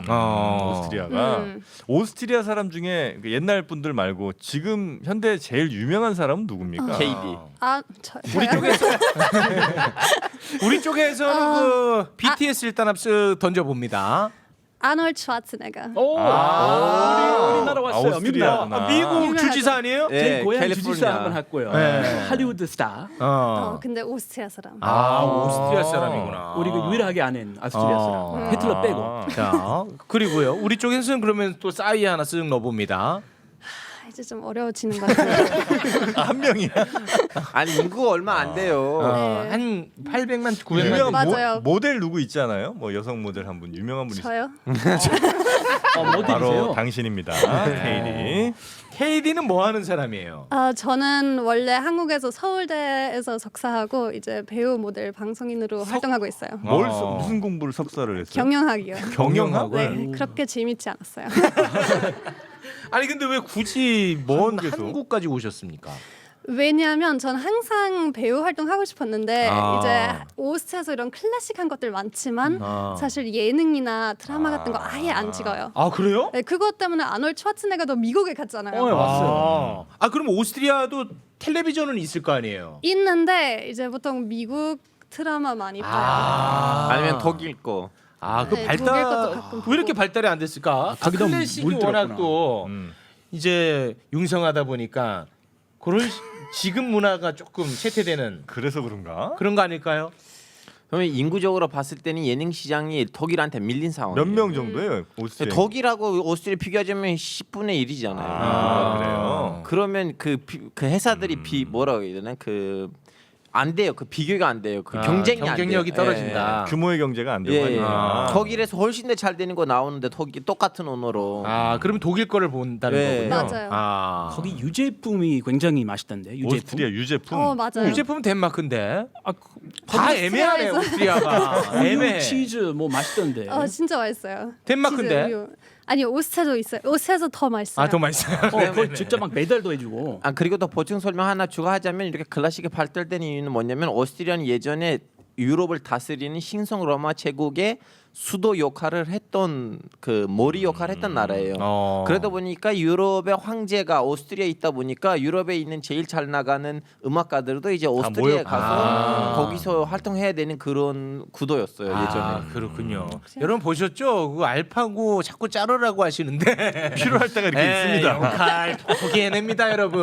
오스트리아가 오스트리아 사람 중에 그 옛날 분들 말고 지금 현대 제일 유명한 사람은 누굽니까? KD. 우리 쪽에서 우리 쪽에서는 그 BTS 일단 앞서 던져 봅니다. 아놀드 슈와츠네거. 우리나라 왔어요. 아우스트리아구나. 미국 유명하죠. 주지사 아니에요? 네, 제 고향 캘리포니아. 주지사 한번 했고요. 네. 할리우드 스타. 근데 오스트리아 사람. 오스트리아 사람이구나. 우리가 유일하게 아는 아스트리아 사람. 히틀러 빼고. 자, 그리고요. 우리 쪽에서는 그러면 또 싸이 하나 쓱 넣어봅니다. 이제 좀 어려워지는 것 같아요. 한 명이야. 아니 인구가 얼마 안 돼요. 네. 한 800만 900만 유명한 맞아요. 모델 누구 있잖아요. 뭐 여성 모델 한 분 유명한 분 있어요. 저요? 바로 모델이세요? 당신입니다. KD. KD는 뭐 하는 사람이에요? 저는 원래 한국에서 서울대에서 석사하고 이제 배우 모델 방송인으로 활동하고 있어요. 무슨 공부를 석사를 했어요? 경영학이요. 경영학을? 네, 그렇게 재밌지 않았어요. 아니 근데 왜 굳이 먼 한국에서? 한국까지 오셨습니까? 왜냐하면 전 항상 배우 활동하고 싶었는데 아. 이제 오스트리아에서 이런 클래식한 것들 많지만 사실 예능이나 드라마 같은 거 아예 안 찍어요. 아 그래요? 네, 그것 때문에 아놀드 슈와츠네거도 미국에 갔잖아요. 왔어요. 그럼 오스트리아도 텔레비전은 있을 거 아니에요? 있는데 이제 보통 미국 드라마 많이 봐요. 아니면 독일 거. 그 네, 독일 것도 발달 가끔 왜 이렇게 보고. 발달이 안 됐을까? 거기다 클래식이 물 워낙 들었구나. 또 이제 융성하다 보니까 그런 지금 문화가 조금 쇠퇴되는 그래서 그런가? 그런 거 아닐까요? 그러면 인구적으로 봤을 때는 예능 시장이 독일한테 밀린 상황. 몇 명 정도예요? 오스트리아. 독일하고 오스트리아 비교하자면 10분의 1이잖아요. 그래요. 그러면 그 회사들이 뭐라고 해야 되나 안 돼요. 그 비교가 안 돼요. 그 경쟁이 안 돼요. 경쟁력이 떨어진다. 규모의 경제가 안 되고 예. 하니까. 독일에서 훨씬 더 잘 되는 거 나오는데 독일 똑같은 언어로. 그럼 독일 거를 본다는 네. 거군요. 맞아요. 거기 유제품이 굉장히 맛있던데. 유제품. 오스트리아 유제품. 맞아요. 유제품은 덴마크인데 다 거기 애매하네 오스트리아에서. 오스트리아가 우유, 애매해. 치즈 뭐 맛있던데. 진짜 맛있어요. 덴마크인데? 치즈, 우유. 아니요, 오스트리아도 있어요. 오스트리아에서 더 맛있어요. 더 맛있어요. 거의 직접 막 메달도 해주고. 그리고 또 보충 설명 하나 추가하자면 이렇게 클래식이 발달된 이유는 뭐냐면 오스트리아는 예전에 유럽을 다스리는 신성 로마 제국의 수도 역할을 했던 그 머리 역할을 했던 나라예요. 그러다 보니까 유럽의 황제가 오스트리아에 있다 보니까 유럽에 있는 제일 잘 나가는 음악가들도 이제 오스트리아에 가서 거기서 활동해야 되는 그런 구도였어요 예전에. 그렇군요. 여러분 보셨죠? 그 알파고 자꾸 자르라고 하시는데 필요할 때가 이렇게 있습니다. 역할 톡톡히 해냅니다, 여러분.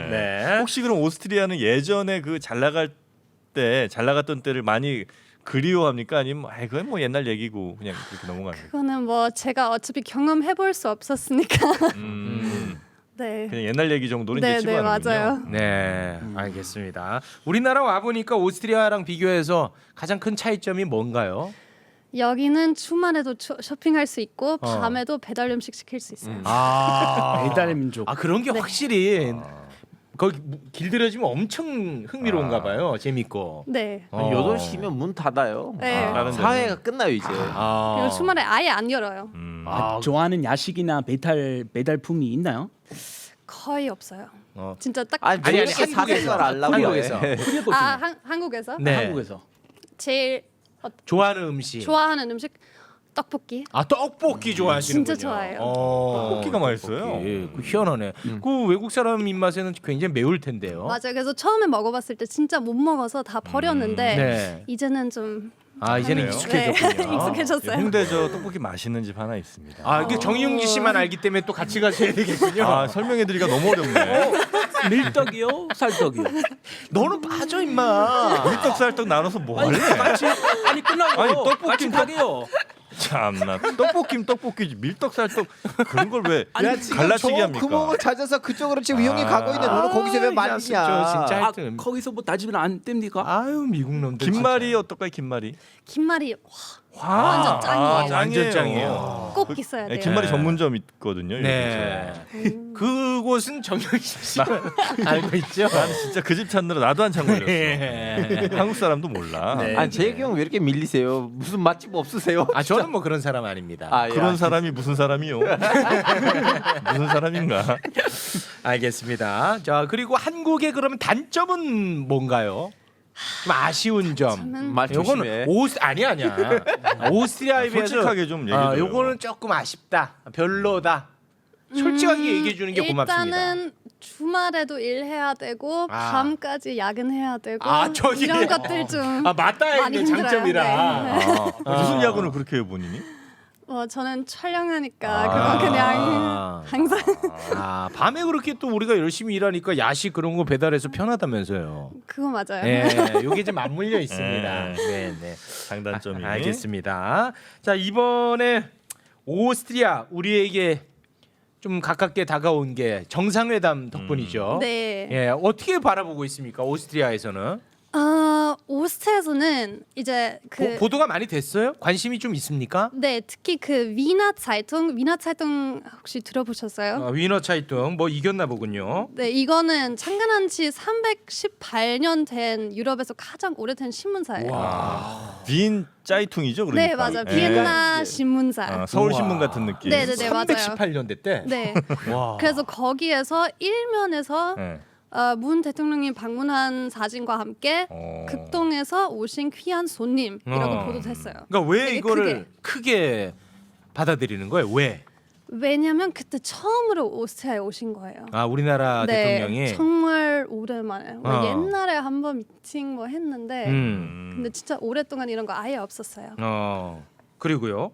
네. 혹시 그럼 오스트리아는 예전에 그 잘 나갔던 때를 많이 그리워합니까? 아니면 그건 뭐 옛날 얘기고 그냥 그렇게 넘어가는 거예요? 그거는 뭐 제가 어차피 경험해볼 수 없었으니까. 네. 그냥 옛날 얘기 정도는 네, 이제 네, 치부하는군요. 맞아요. 네, 알겠습니다. 우리나라 와 보니까 오스트리아랑 비교해서 가장 큰 차이점이 뭔가요? 여기는 주말에도 쇼핑할 수 있고 밤에도 배달 음식 시킬 수 있어요. 배달 민족. 아 그런 게 확실히 거기 길들여지면 엄청 흥미로운가 봐요. 재밌고. 네. 한 8시면 문 닫아요. 네. 다른 사회가 끝나요 이제. 그리고 주말에 아예 안 열어요. 좋아하는 야식이나 배달품이 있나요? 거의 없어요. 진짜 딱 아니 아니, 한국에서 사생활 알라고 한국에서. 그리고 한국에서 네. 한국에서 제일 좋아하는 음식. 좋아하는 음식 떡볶이. 아 떡볶이 좋아하시는군요. 진짜 좋아해요. 떡볶이가 맛있어요. 떡볶이. 그 희한하네. 그 외국 사람 입맛에는 굉장히 매울 텐데요. 맞아요. 그래서 처음에 먹어봤을 때 진짜 못 먹어서 다 버렸는데 네. 이제는 좀 아 이제는 그래요? 익숙해졌군요. 네, 익숙해졌어요. 홍대 저 떡볶이 맛있는 집 하나 있습니다. 아 이게 정영지 씨만 알기 때문에 또 같이 가셔야 되겠군요. 아, 설명해드리기가 너무 어렵네. 밀떡이요, 쌀떡이요. 너는 빠져 임마. 밀떡쌀떡 나눠서 뭐 할래? 같이 아니 끝나고 아니, 떡볶이 같이 가게요. 참나 떡볶이면 떡볶이지 밀떡쌀떡 그런 걸 왜 갈라치기 저 합니까? 구멍을 찾아서 그쪽으로 지금 형이 가고 있는데 너는 거기서 왜 말리냐? 진짜 아, 하여튼. 거기서 뭐 따지면 안 됩니까? 아유 미국 놈들. 김말이 어떨까요? 김말이? 김말이 완전 짱이에요. 완전 짱이에요. 꼭 있어야 돼요. 김말이 전문점 있거든요. 네. 여기서. 그곳은 정영진 씨가 알고 있죠. 난 진짜 그 집 찾느라 나도 한참 걸렸어. 네. 한국 사람도 몰라. 네. 아니 제이크 형 왜 이렇게 밀리세요? 무슨 맛집 없으세요? 아 저는 뭐 그런 사람 아닙니다. 아, 예, 그런 사람이 무슨 사람이요? 무슨 사람인가? 알겠습니다. 자 그리고 한국의 그러면 단점은 뭔가요? 좀 아쉬운 점. 말 조심해. 요거는 아니야. 오스트리아에 비해서 솔직하게 좀 얘기해줘요. 요거는 조금 아쉽다. 별로다. 솔직하게 얘기해 주는 게 고맙습니다. 일단은 주말에도 일해야 되고 아. 밤까지 야근해야 되고 저기 이런 것들 좀 아 맞닿아 많이 있는 힘들어요. 장점이라. 네. 무슨 야근을 그렇게 해요 본인이? 저는 촬영하니까 그건 그냥 항상 밤에 그렇게 또 우리가 열심히 일하니까 야식 그런 거 배달해서 편하다면서요. 그거 맞아요. 네, 요게 좀 맞물려 있습니다. 네. 장단점이. 알겠습니다. 자 이번에 오스트리아 우리에게 좀 가깝게 다가온 게 정상회담 덕분이죠. 네. 예, 어떻게 바라보고 있습니까? 오스트리아에서는 오스트리아에서는 이제 보도가 많이 됐어요? 관심이 좀 있습니까? 네, 특히 그 위나 차이tung 혹시 들어보셨어요? 위너 차이tung 뭐 이겼나 보군요. 네, 이거는 창간한 지 318년 된 유럽에서 가장 오래된 신문사예요. 빈 짜이퉁이죠, 그러니까. 네, 맞아요. 비엔나 신문사. 서울신문 같은 느낌. 네, 맞아요. 318년 됐대. 네. 와. 그래서 거기에서 일면에서 네. 문 대통령이 방문한 사진과 함께 극동에서 오신 귀한 손님이라고 보도됐어요. 그러니까 왜 되게 이거를 크게 받아들이는 거예요? 왜? 왜냐면 그때 처음으로 오스트리아에 오신 거예요. 아 우리나라 네, 대통령이 정말 오랜만에. 옛날에 한번 미팅 뭐 했는데 근데 진짜 오랫동안 이런 거 아예 없었어요. 그리고요.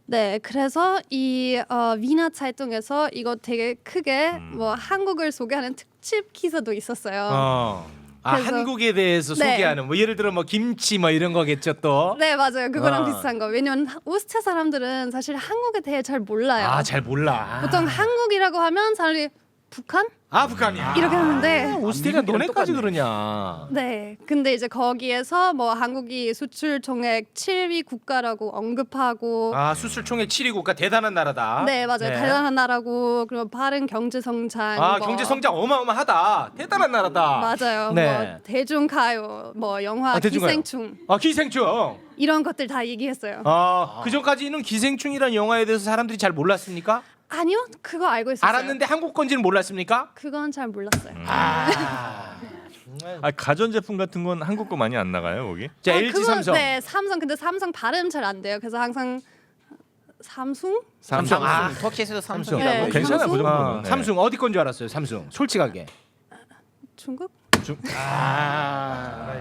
네, 그래서 이 위나 차이통에서 이거 되게 크게 뭐 한국을 소개하는 특집 기사도 있었어요. 그래서- 한국에 대해서 네. 소개하는 뭐 예를 들어 뭐 김치 뭐 이런 거겠죠 또. 네, 맞아요. 그거랑 비슷한 거. 왜냐면 오스트리아 사람들은 사실 한국에 대해 잘 몰라요. 잘 몰라. 보통 한국이라고 하면 사람들이 북한? 북한이야. 이렇게 하는데 오스트리아 너네까지 그러냐. 네. 근데 이제 거기에서 뭐 한국이 수출 총액 7위 국가라고 언급하고 수출 총액 7위 국가 대단한 나라다. 네, 맞아요. 대단한 나라고 그리고 빠른 경제 성장 경제 성장 어마어마하다. 대단한 나라다. 맞아요. 네. 뭐 대중가요, 뭐 영화 대중가요. 기생충 기생충. 이런 것들 다 얘기했어요. 그 전까지는 기생충이란 영화에 대해서 사람들이 잘 몰랐습니까? 아니요, 그거 알고 있었어요. 알았는데 한국 건지는 몰랐습니까? 그건 잘 몰랐어요. 가전제품 같은 건 한국 거 많이 안 나가요 거기? 자 LG 그건, 삼성. 네, 삼성. 근데 삼성 발음 잘 안 돼요. 그래서 항상 삼성? 삼성. 터키에서도 삼성. 삼성이라고. 네, 괜찮아 그 삼성? 정도는. 네. 삼성 어디 건 줄 알았어요. 삼성. 솔직하게. 중국?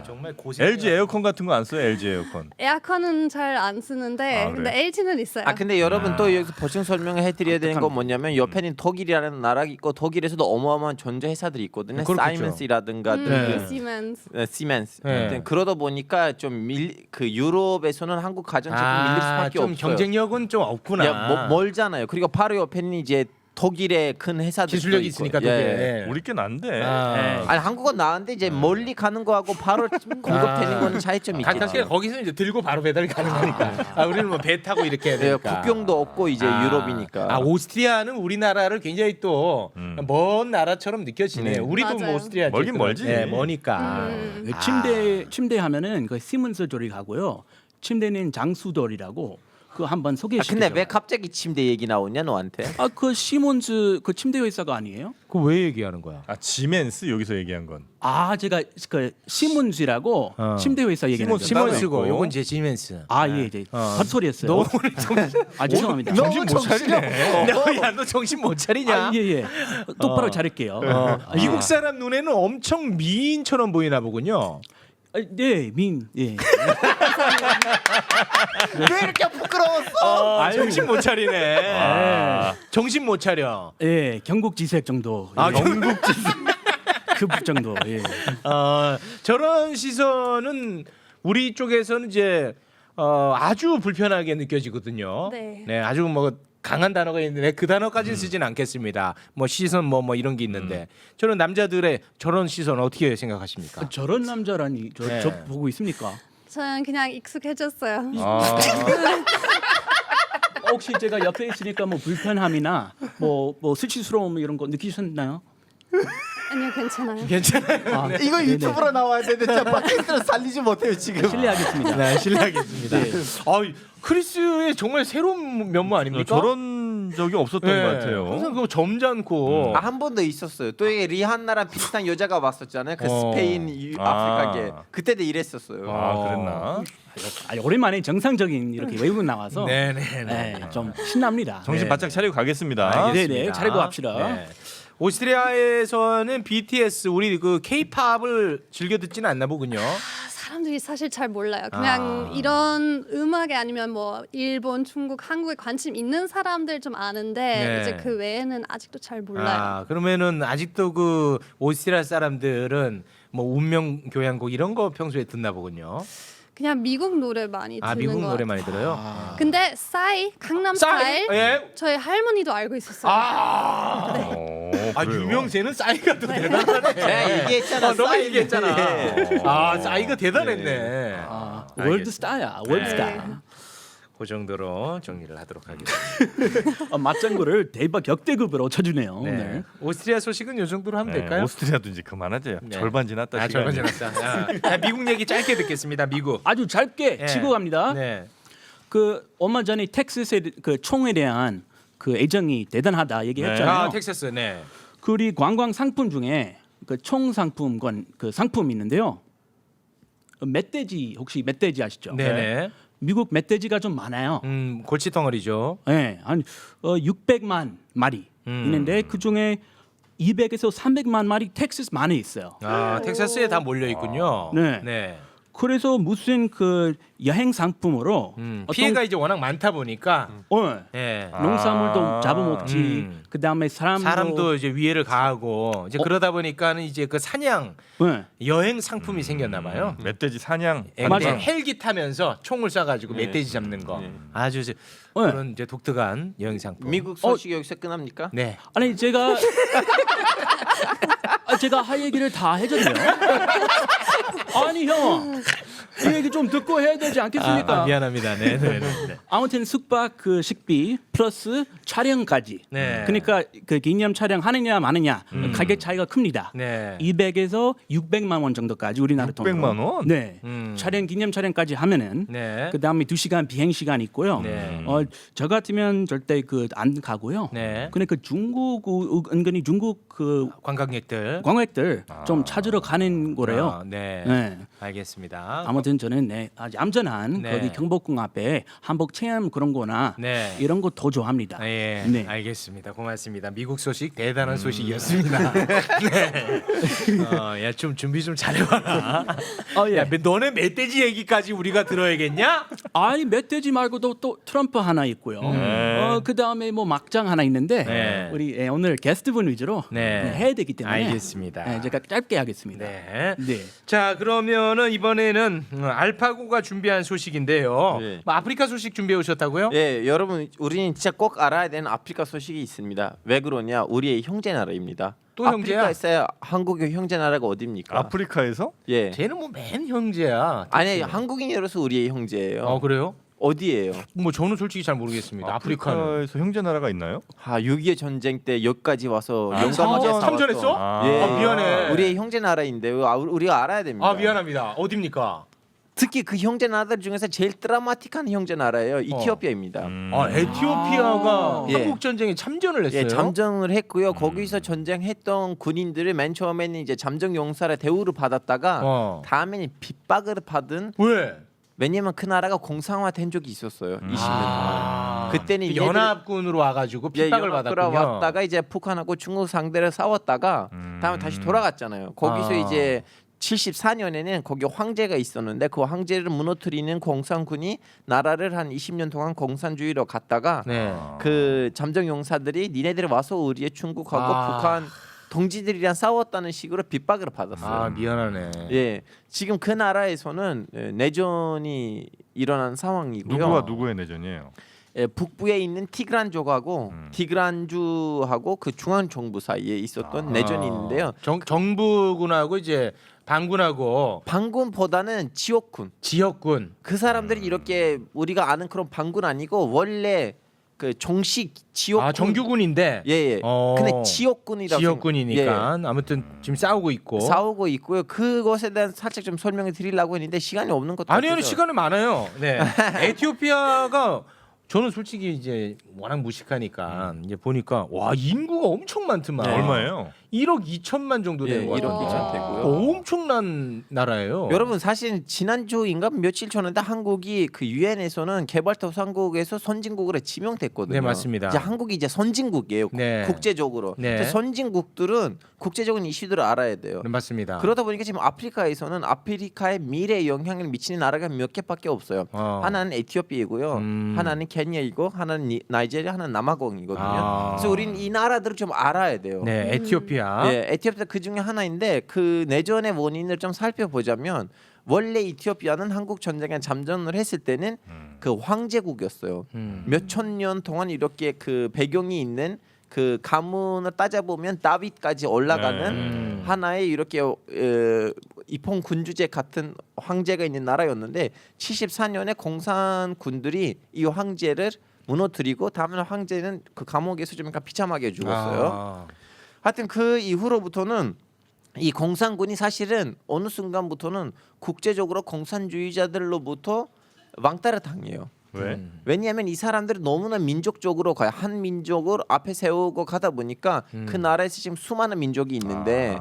정말 고생. LG 에어컨 같은 거 안 써요? LG 에어컨. 에어컨은 잘 안 쓰는데 그래? 근데 LG는 있어요. 근데 여러분 또 여기서 보충 설명을 해드려야 되는 건 뭐냐면 옆에는 독일이라는 나라가 있고 독일에서도 어마어마한 전자회사들이 있거든요. 그렇겠죠. 사이먼스라든가 네. 시멘스. 시멘스. 네. 아무튼 그러다 보니까 좀 그 유럽에서는 한국 가전제품 밀릴 수밖에 좀 없어요. 경쟁력은 좀 없구나. 멀잖아요. 그리고 바로 옆에는 이제 독일의 큰 회사들 기술력이 있으니까 독일. 네. 우리 꽤 난데. 아니 한국은 나은데 이제 멀리 가는 거하고 바로 공급되는 건 차이점이 가깝게 있겠죠. 거기서 이제 들고 바로 배달이 가능하니까. 우리는 뭐 배 타고 이렇게 해야 네, 되니까. 국경도 없고 이제 유럽이니까. 오스트리아는 우리나라를 굉장히 또 먼 나라처럼 느껴지네요. 우리도 뭐 맞아요. 오스트리아 멀긴 멀지. 네, 머니까. 그 침대 하면은 그 시몬스 조리 가고요. 침대는 장수돌이라고 그 한번 소개시켜. 근데 왜 갑자기 침대 얘기 나오냐 너한테? 그 시몬스 그 침대 회사가 아니에요? 그거 왜 얘기하는 거야? 아 지멘스 여기서 얘기한 건. 제가 그 시몬스라고 침대 회사 얘기하는 거예요. 시몬스고 있고. 요건 제 지멘스. 예, 이제 헛소리였어요. 너 오늘 죄송합니다. 정신 못 차리네. 너 정신 못 차리냐? 예. 똑바로 잘할게요. 미국 사람 눈에는 엄청 미인처럼 보이나 보군요. 네, 예. 왜 이렇게 부끄러웠어? 정신 못 차리네. 정신 못 차려. 예, 경국지색 정도. 경국지색. 그 정도. 예. 저런 시선은 우리 쪽에서는 이제 아주 불편하게 느껴지거든요. 네. 아주 뭐 강한 단어가 있는데 그 단어까지는 쓰진 않겠습니다. 뭐 시선 뭐 이런 게 있는데 저런 남자들의 저런 시선 어떻게 생각하십니까? 저런 남자라니 저 보고 있습니까? 저는 그냥 익숙해졌어요. 혹시 제가 옆에 있으니까 뭐 불편함이나 뭐 수치스러움 이런 거 느끼셨나요? 아니요, 괜찮아요. 괜찮아요. 이거 유튜브로 나와야 되는데 진짜 팟캐스트로 살리지 못해요 지금. 실례하겠습니다. 네, 실례하겠습니다. 크리스의 정말 새로운 면모 아닙니까? 저런 적이 없었던 것 같아요. 항상 그거 점잖고. 한 번 더 있었어요. 또 이게 리한나랑 비슷한 여자가 왔었잖아요. 그 스페인 아프리카계. 그때도 이랬었어요. 그랬나? 오랜만에 정상적인 이렇게 외국인 나와서 네네. 좀 신납니다. 정신 바짝 차리고 가겠습니다. 알겠습니다. 네네, 차리고 합시다. 네. 오스트리아에서는 BTS 우리 그 K-팝을 즐겨 듣지는 않나 보군요. 사람들이 사실 잘 몰라요. 그냥 이런 음악에 아니면 뭐 일본, 중국, 한국에 관심 있는 사람들 좀 아는데 네. 이제 그 외에는 아직도 잘 몰라요. 그러면은 아직도 그 오스트리아 사람들은 뭐 운명 교향곡 이런 거 평소에 듣나 보군요. 그냥 미국 노래 많이 듣는 미국 거 노래 같아요. 많이 들어요. 근데 싸이, 강남 스타일 저희 할머니도 알고 있었어요. 유명세는 싸이가 또 대단하네. 내가 얘기했잖아. 너가 싸이. 얘기했잖아. 싸이가 대단했네. 월드스타야, 월드스타. 그 정도로 정리를 하도록 하겠습니다. 맞장구를 대박 역대급으로 쳐주네요. 오늘. 오스트리아 소식은 이 정도로 하면 될까요? 오스트리아도 이제 그만하죠. 네. 절반 지났다. 절반 시간이. 지났다. 미국 얘기 짧게 듣겠습니다. 미국. 아주 짧게 치고 갑니다. 네. 그 얼마 전에 텍사스의 그 총에 대한 그 애정이 대단하다 얘기했잖아요. 텍사스. 네. 우리 관광 상품 중에 그 총 상품권 그 상품이 있는데요. 멧돼지 혹시 멧돼지 아시죠? 네네. 미국 멧돼지가 좀 많아요. 골칫덩어리죠. 네, 한 600만 마리 있는데 그 중에 200에서 300만 마리 텍사스만에 있어요. 텍사스에 다 몰려 있군요. 네. 그래서 무슨 그 여행 상품으로 피해가 이제 워낙 많다 보니까 네. 농산물도 잡아먹지. 그 다음에 사람도 이제 위해를 가하고 이제 그러다 보니까는 이제 그 사냥 여행 상품이 생겼나 봐요. 멧돼지 사냥. 맞아요. 헬기 타면서 총을 쏴가지고 멧돼지 잡는 거. 아주 이제 그런 이제 독특한 여행 상품. 미국 소식 여기서 끝납니까? 네. 아니 제가 할 얘기를 다 해줬네요. 아니 형, 이 얘기 좀 듣고 해야 되지 않겠습니까? 미안합니다. 네. 아무튼 숙박 그 식비 플러스 촬영까지. 네. 그러니까 그 기념 촬영 하느냐 마느냐 가격 차이가 큽니다. 네. 200에서 600만 원 정도까지 우리나라 돈으로. 600만 원? 네. 촬영 기념 촬영까지 하면은 네. 그 다음에 2시간 비행 시간 있고요. 네. 저 같으면 절대 그 안 가고요. 네. 그러니까 중국 은근히 중국 그 관광객들 좀 찾으러 가는 거래요. 네. 네. 알겠습니다. 아무튼 저는 아주 얌전한 네. 거기 경복궁 앞에 한복 체험 그런 거나 네. 이런 거 더 좋아합니다. 네. 네. 알겠습니다. 고맙습니다. 미국 소식 대단한 소식이었습니다. 네. 야, 좀 준비 좀 잘해봐라. 예. 야, 너네 멧돼지 얘기까지 우리가 들어야겠냐? 아니 멧돼지 말고도 또 트럼프 하나 있고요. 그 다음에 뭐 막장 하나 있는데 네. 우리 오늘 게스트분 위주로 네. 네. 해야 되기 때문에 알겠습니다. 네, 제가 짧게 하겠습니다. 네. 네. 자 그러면은 이번에는 알파고가 준비한 소식인데요. 네. 뭐 아프리카 소식 준비해 오셨다고요? 예, 여러분 우리는 진짜 꼭 알아야 되는 아프리카 소식이 있습니다. 왜 그러냐? 우리의 형제 나라입니다. 또 형제야? 아프리카에서 한국의 형제 나라가 어디입니까? 아프리카에서? 예. 쟤는 뭐 맨 형제야. 아니 한국인으로서 우리의 형제예요. 그래요? 어디예요? 뭐 저는 솔직히 잘 모르겠습니다. 아프리카는. 아프리카에서 형제 나라가 있나요? 6.25 전쟁 때 여기까지 와서 아, 영감하고 참전했어? 예. 아, 미안해. 우리의 형제 나라인데요. 우리가 알아야 됩니다. 아 미안합니다. 어디입니까? 특히 그 형제 나라들 중에서 제일 드라마틱한 형제 나라예요. 이티오피아입니다. 아 에티오피아가 예. 한국 전쟁에 참전을 했어요. 예, 잠정을 했고요. 거기서 전쟁했던 군인들을 맨 처음에는 이제 잠정 용사의 대우를 받았다가 다음에는 핍박을 받은. 왜? 왜냐면 그 나라가 공산화된 적이 있었어요. 20년 동안. 그때는 그 연합군으로 와가지고 핍박을 받았군요. 왔다가 이제 북한하고 중국 상대를 싸웠다가 다음에 다시 돌아갔잖아요. 거기서 이제 74년에는 거기 황제가 있었는데 그 황제를 무너뜨리는 공산군이 나라를 한 20년 동안 공산주의로 갔다가 네. 그 잠정 용사들이 니네들 와서 우리의 중국하고 북한 동지들이랑 싸웠다는 식으로 핍박을 받았어요. 아 미안하네. 예, 지금 그 나라에서는 내전이 일어난 상황이고요. 누구와 누구의 내전이에요? 예, 북부에 있는 티그란족하고 티그란주하고 그 중앙 정부 사이에 있었던 내전이 있는데요. 정부군하고 이제 반군하고 반군보다는 지역군. 그 사람들이 이렇게 우리가 아는 그런 반군 아니고 원래 그 정식 지역군. 아 정규군인데. 예. 근데 지역군이라고. 지역군이니까 아무튼 지금 싸우고 있고. 싸우고 있고요. 그것에 대한 살짝 좀 설명을 드리려고 했는데 시간이 없는 것도 아니요, 같아서. 시간은 많아요. 네. 에티오피아가 저는 솔직히 이제 워낙 무식하니까 이제 보니까 와 인구가 엄청 많더만. 얼마예요? 1억 2천만 정도 되는 거 1억 같아요. 2천 되고요. 엄청난 나라예요. 여러분 사실 지난주인가 며칠 전인데 한국이 그 유엔에서는 개발도상국에서 선진국으로 지명됐거든요. 네, 맞습니다. 이제 한국이 이제 선진국이에요. 네. 국제적으로. 네. 이제 선진국들은 국제적인 이슈들을 알아야 돼요. 네, 맞습니다. 그러다 보니까 지금 아프리카에서는 아프리카의 미래에 영향을 미치는 나라가 몇 개밖에 없어요. 하나는 에티오피아이고요. 하나는 케냐이고 하나는 나이지리아, 하나는 남아공이거든요. 그래서 우리는 이 나라들을 좀 알아야 돼요. 네, 에티오피아. 예, 에티오피아 그 중에 하나인데 그 내전의 원인을 좀 살펴보자면 원래 에티오피아는 한국 전쟁에 잠전을 했을 때는 그 황제국이었어요. 몇천 년 동안 이렇게 그 배경이 있는 그 가문을 따져보면 다윗까지 올라가는 하나의 이렇게 이폰 군주제 같은 황제가 있는 나라였는데 74년에 공산군들이 이 황제를 무너뜨리고 다음에 황제는 그 감옥에서 좀 약간 비참하게 죽었어요. 하여튼 그 이후로부터는 이 공산군이 사실은 어느 순간부터는 국제적으로 공산주의자들로부터 왕따를 당해요. 왜? 왜냐하면 이 사람들이 너무나 민족적으로 가요. 한 민족을 앞에 세우고 가다 보니까 그 나라에서 지금 수많은 민족이 있는데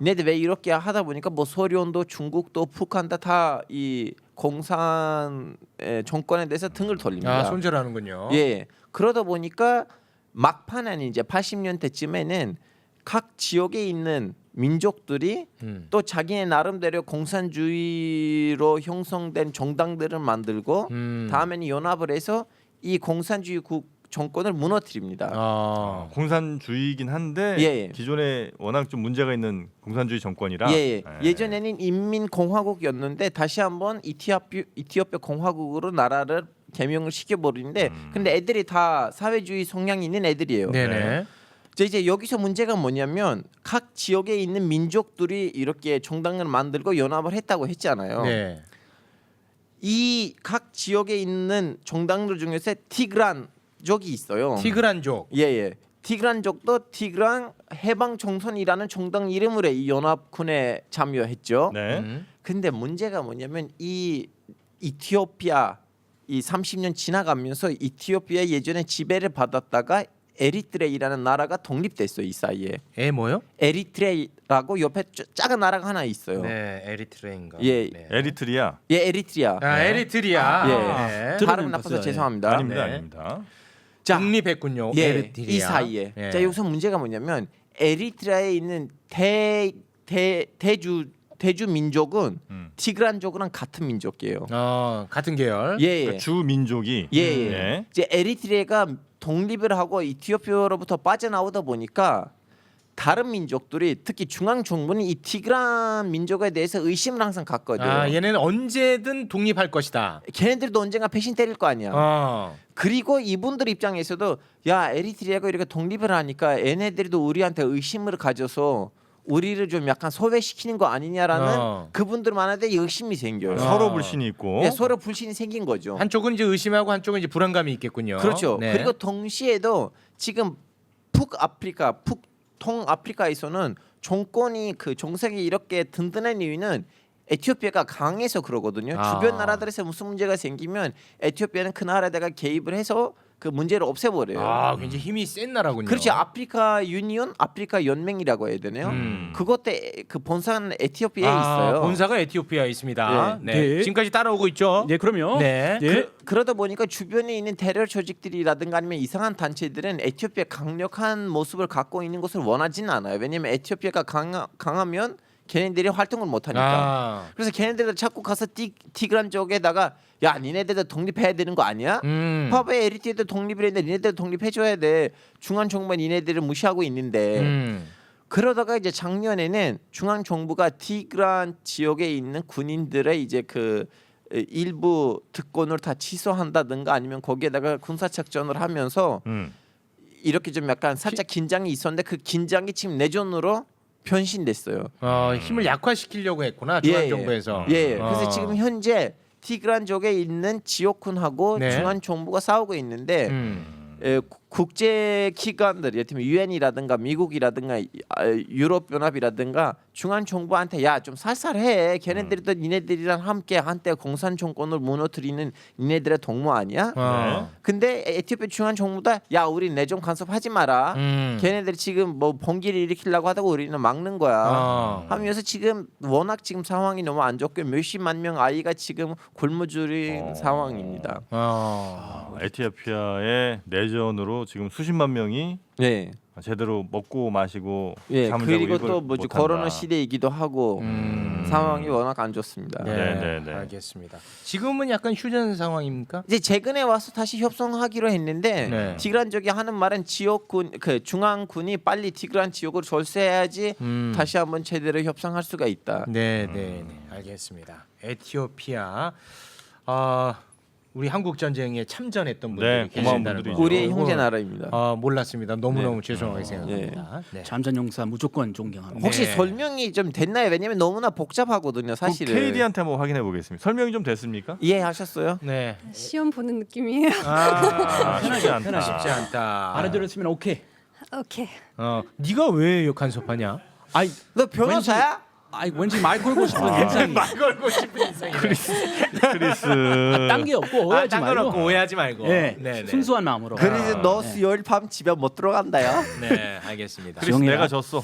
얘네들 왜 이렇게 하다 보니까 뭐 소련도 중국도 북한도 다 이 공산 정권에 대해서 등을 돌립니다. 손절하는군요. 예. 그러다 보니까 막판에는 이제 80년대쯤에는 각 지역에 있는 민족들이 또 자기네 나름대로 공산주의로 형성된 정당들을 만들고 다음에는 연합을 해서 이 공산주의 정권을 무너뜨립니다. 공산주의이긴 한데 예. 기존에 워낙 좀 문제가 있는 공산주의 정권이라 예전에는 인민공화국이었는데 다시 한번 이티오피아 공화국으로 나라를 개명을 시켜버리는데 근데 애들이 다 사회주의 성향이 있는 애들이에요. 네네. 이제 여기서 문제가 뭐냐면 각 지역에 있는 민족들이 이렇게 정당을 만들고 연합을 했다고 했잖아요. 네. 이 각 지역에 있는 정당들 중에서 티그란족이 있어요. 티그란족. 예. 티그란족도 티그란 해방청선이라는 정당 이름으로 이 연합군에 참여했죠. 네. 근데 문제가 뭐냐면 이 이티오피아 이 30년 지나가면서 이티오피아 예전에 지배를 받았다가 에리트레이라는 나라가 독립됐어요. 이 사이에. 뭐요? 에리트레이라고 옆에 작은 나라가 하나 있어요. 네, 에리트레인가. 예. 네. 에리트리아. 예, 에리트리아. 에리트리아. 예. 발음 나빠서 죄송합니다. 아닙니다, 네. 아닙니다. 자, 독립했군요. 예, 에리트리아. 이 사이에. 예. 자, 여기서 문제가 뭐냐면 에리트리아에 있는 대주 민족은 티그란족이랑 같은 민족이에요. 같은 계열. 예. 그러니까 주 민족이 예. 이제 에리트리아가 독립을 하고 이티오피아로부터 빠져나오다 보니까 다른 민족들이 특히 중앙 정부는 이 티그란 민족에 대해서 의심을 항상 갖거든요. 얘네는 언제든 독립할 것이다. 걔네들도 언젠가 배신 때릴 거 아니야. 그리고 이분들 입장에서도 야 에리트리아가 이렇게 독립을 하니까 얘네들도 우리한테 의심을 가져서 우리를 좀 약간 소외시키는 거 아니냐라는 그분들만한테 의심이 생겨요. 서로 불신이 있고. 네, 서로 불신이 생긴 거죠. 한쪽은 이제 의심하고 한쪽은 이제 불안감이 있겠군요. 그렇죠. 네. 그리고 동시에도 지금 북동아프리카에서는 정권이 그 정책이 이렇게 든든한 이유는 에티오피아가 강해서 그러거든요. 주변 나라들에서 무슨 문제가 생기면 에티오피아는 그 나라에다가 개입을 해서 그 문제를 없애버려요. 굉장히 힘이 센 나라군요. 그렇지. 아프리카 유니온, 아프리카 연맹이라고 해야 되나요? 그것도 그 본사는 에티오피아에 있어요. 본사가 에티오피아에 있습니다. 네. 네. 네. 지금까지 따라오고 있죠. 네, 그럼요. 네. 예. 그러다 보니까 주변에 있는 테러 조직들이라든가 아니면 이상한 단체들은 에티오피아 강력한 모습을 갖고 있는 것을 원하지는 않아요. 왜냐하면 에티오피아가 강하면 걔네들이 활동을 못하니까. 그래서 걔네들도 자꾸 가서 티그란 쪽에다가 야 니네들도 독립해야 되는 거 아니야? 봐봐 에리트리아도 독립을 했는데 니네들도 독립해줘야 돼. 중앙 정부가 니네들을 무시하고 있는데. 그러다가 이제 작년에는 중앙 정부가 티그란 지역에 있는 군인들의 이제 그 일부 특권을 다 취소한다든가 아니면 거기에다가 군사 작전을 하면서 이렇게 좀 약간 살짝 긴장이 있었는데 그 긴장이 지금 내전으로 변신됐어요. 힘을 약화시키려고 했구나 중앙 정부에서. 그래서 지금 현재 티그란 쪽에 있는 지역군하고 네. 중앙 정부가 싸우고 있는데 국제 기관들, 예를 들면 유엔이라든가 미국이라든가 유럽 연합이라든가 중앙 정부한테 야 좀 살살해. 걔네들도 니네들이랑 함께 한때 공산 정권을 무너뜨리는 니네들의 동무 아니야? 근데 에티오피아 중앙 정부도 야 우리 내정 간섭하지 마라. 걔네들이 지금 뭐 번기를 일으키려고 하다가 우리는 막는 거야. 하면서 지금 워낙 지금 상황이 너무 안 좋고 몇십만 명 아이가 지금 굶주린 상황입니다. 에티오피아의 내전으로 지금 수십만 명이 네. 제대로 먹고 마시고 예, 잠을 그리고 자고 또 뭐지 코로나 시대이기도 하고 상황이 워낙 안 좋습니다. 네, 알겠습니다. 지금은 약간 휴전 상황입니까? 이제 최근에 와서 다시 협상하기로 했는데 티그란 쪽이 하는 말은 지역군 그 중앙군이 빨리 티그란 지역으로 절세해야지 다시 한번 제대로 협상할 수가 있다. 네, 알겠습니다. 에티오피아 우리 한국 전쟁에 참전했던 분들이 계신다는 거. 우리의 형제 나라입니다. 몰랐습니다. 너무너무 죄송하게 생각합니다. 참전 용사 무조건 존경합니다. 혹시 설명이 좀 됐나요? 왜냐면 너무나 복잡하거든요, 사실은. KD한테 한번 확인해 보겠습니다. 설명이 좀 됐습니까? 이해하셨어요? 네. 시험 보는 느낌이에요. 쉽지 않다. 알아들었으면 오케이. 오케이. 네가 왜 간섭하냐? 아이, 너 변호사야? 왠지 말 걸고 싶은 인상이. 말 걸고 싶은 인상이. 크리스. 딴 게 없고 오해하지 말고. 오해하지 말고. 네. 순수한 마음으로. 그래서 너 수요일 밤 집에 못 들어간다요. 네, 알겠습니다. 크리스 내가 졌어.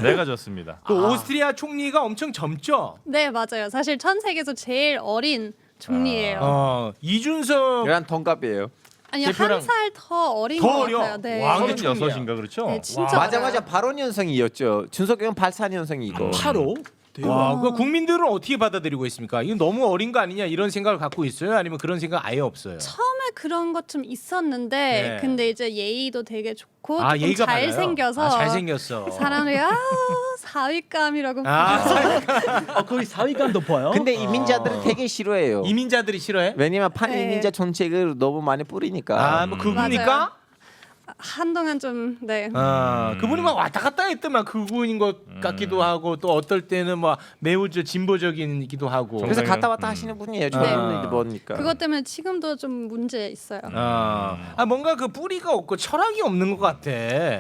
내가 졌습니다. 그 오스트리아 총리가 엄청 젊죠? 네 맞아요. 사실 전 세계에서 제일 어린 총리예요. 이준석 얘랑 동갑이에요. 아니요 대표랑 한 살 더 어린 더 것 어려? 같아요. 네. 와, 36인가 그렇죠? 네, 진짜 맞아 어려요. 85년생이었죠. 준석이 형 84년생이고. 8호. 와, 그 국민들은 어떻게 받아들이고 있습니까? 이거 너무 어린 거 아니냐 이런 생각을 갖고 있어요? 아니면 그런 생각 아예 없어요? 처음에 그런 것 좀 있었는데 네. 근데 이제 예의도 되게 좋고 조금 예의가 잘 생겨서 잘생겼어. 사람들이 사윗감이라고 거의 사위감도 보여. 근데 이민자들은 되게 싫어해요. 이민자들이 싫어해? 왜냐면 반이민자 네. 정책을 너무 많이 뿌리니까. 뭐 그분이니까? 맞아요. 한동안 좀 네. 그분이 막 왔다 갔다 했더만 그분인 것 같기도 하고 또 어떨 때는 막 매우 진보적이기도 하고. 그래서 갔다 왔다 하시는 분이에요. 저는 보니까. 그것 때문에 지금도 좀 문제 있어요. 뭔가 그 뿌리가 없고 철학이 없는 것 같아.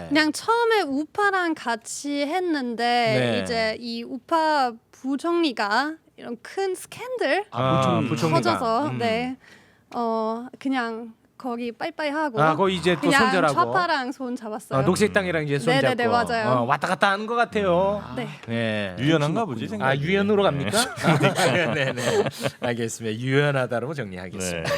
그냥 처음에 우파랑 같이 했는데 네. 이제 이 우파 부총리가 이런 큰 스캔들 부총리가. 터져서 그냥 거기 빠이빠이 하고 거기 이제 또 그냥 손절하고. 좌파랑 손 잡았어요. 녹색당이랑 이제 손잡고. 네네네, 맞아요. 왔다 갔다 하는 것 같아요. 네. 유연한가 보지 생각이. 유연으로 갑니까? 네네. 알겠습니다. 유연하다로 정리하겠습니다.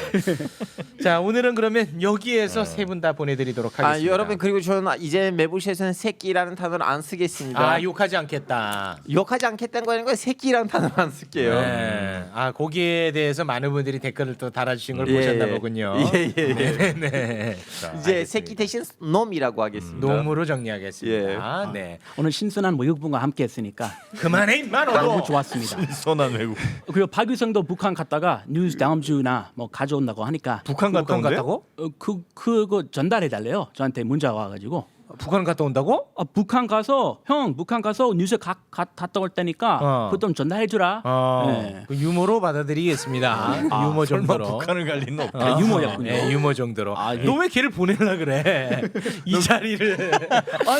자 오늘은 그러면 여기에서 세 분 다 보내드리도록 아 하겠습니다. 여러분 그리고 저는 이제 매부쇼에서는 새끼라는 단어를 안 쓰겠습니다. 아 욕하지 않겠다. 욕하지 않겠다는 거 아니고 새끼라는 단어를 안 쓸게요. 네. 아 거기에 대해서 많은 분들이 댓글을 또 달아주신 걸 예. 보셨나 보군요. 예. 네. 이제 새끼 대신 놈이라고 하겠습니다. 놈으로 정리하겠습니다. 예. 네. 오늘 신선한 모욕분과 함께했으니까 그만해 임마 너도. 너무 좋았습니다. 선한 외국. 그리고 박유성도 북한 갔다가 뉴스 다음 주나 뭐 가져온다고 하니까 북한 갔다 온대? 갔다고? 그거 전달해 달래요. 저한테 문자가 와가지고 북한 갔다 온다고? 북한 가서 뉴스 갔다 올 때니까 그거 좀 전달해 주라. 네. 그 유머로 받아들이겠습니다. 유머 설마 정도로. 북한을 갈 리는 없다. 유머였군요. 네, 유머 정도로. 아, 예. 너 왜 걔를 보내려 그래? 이 자리를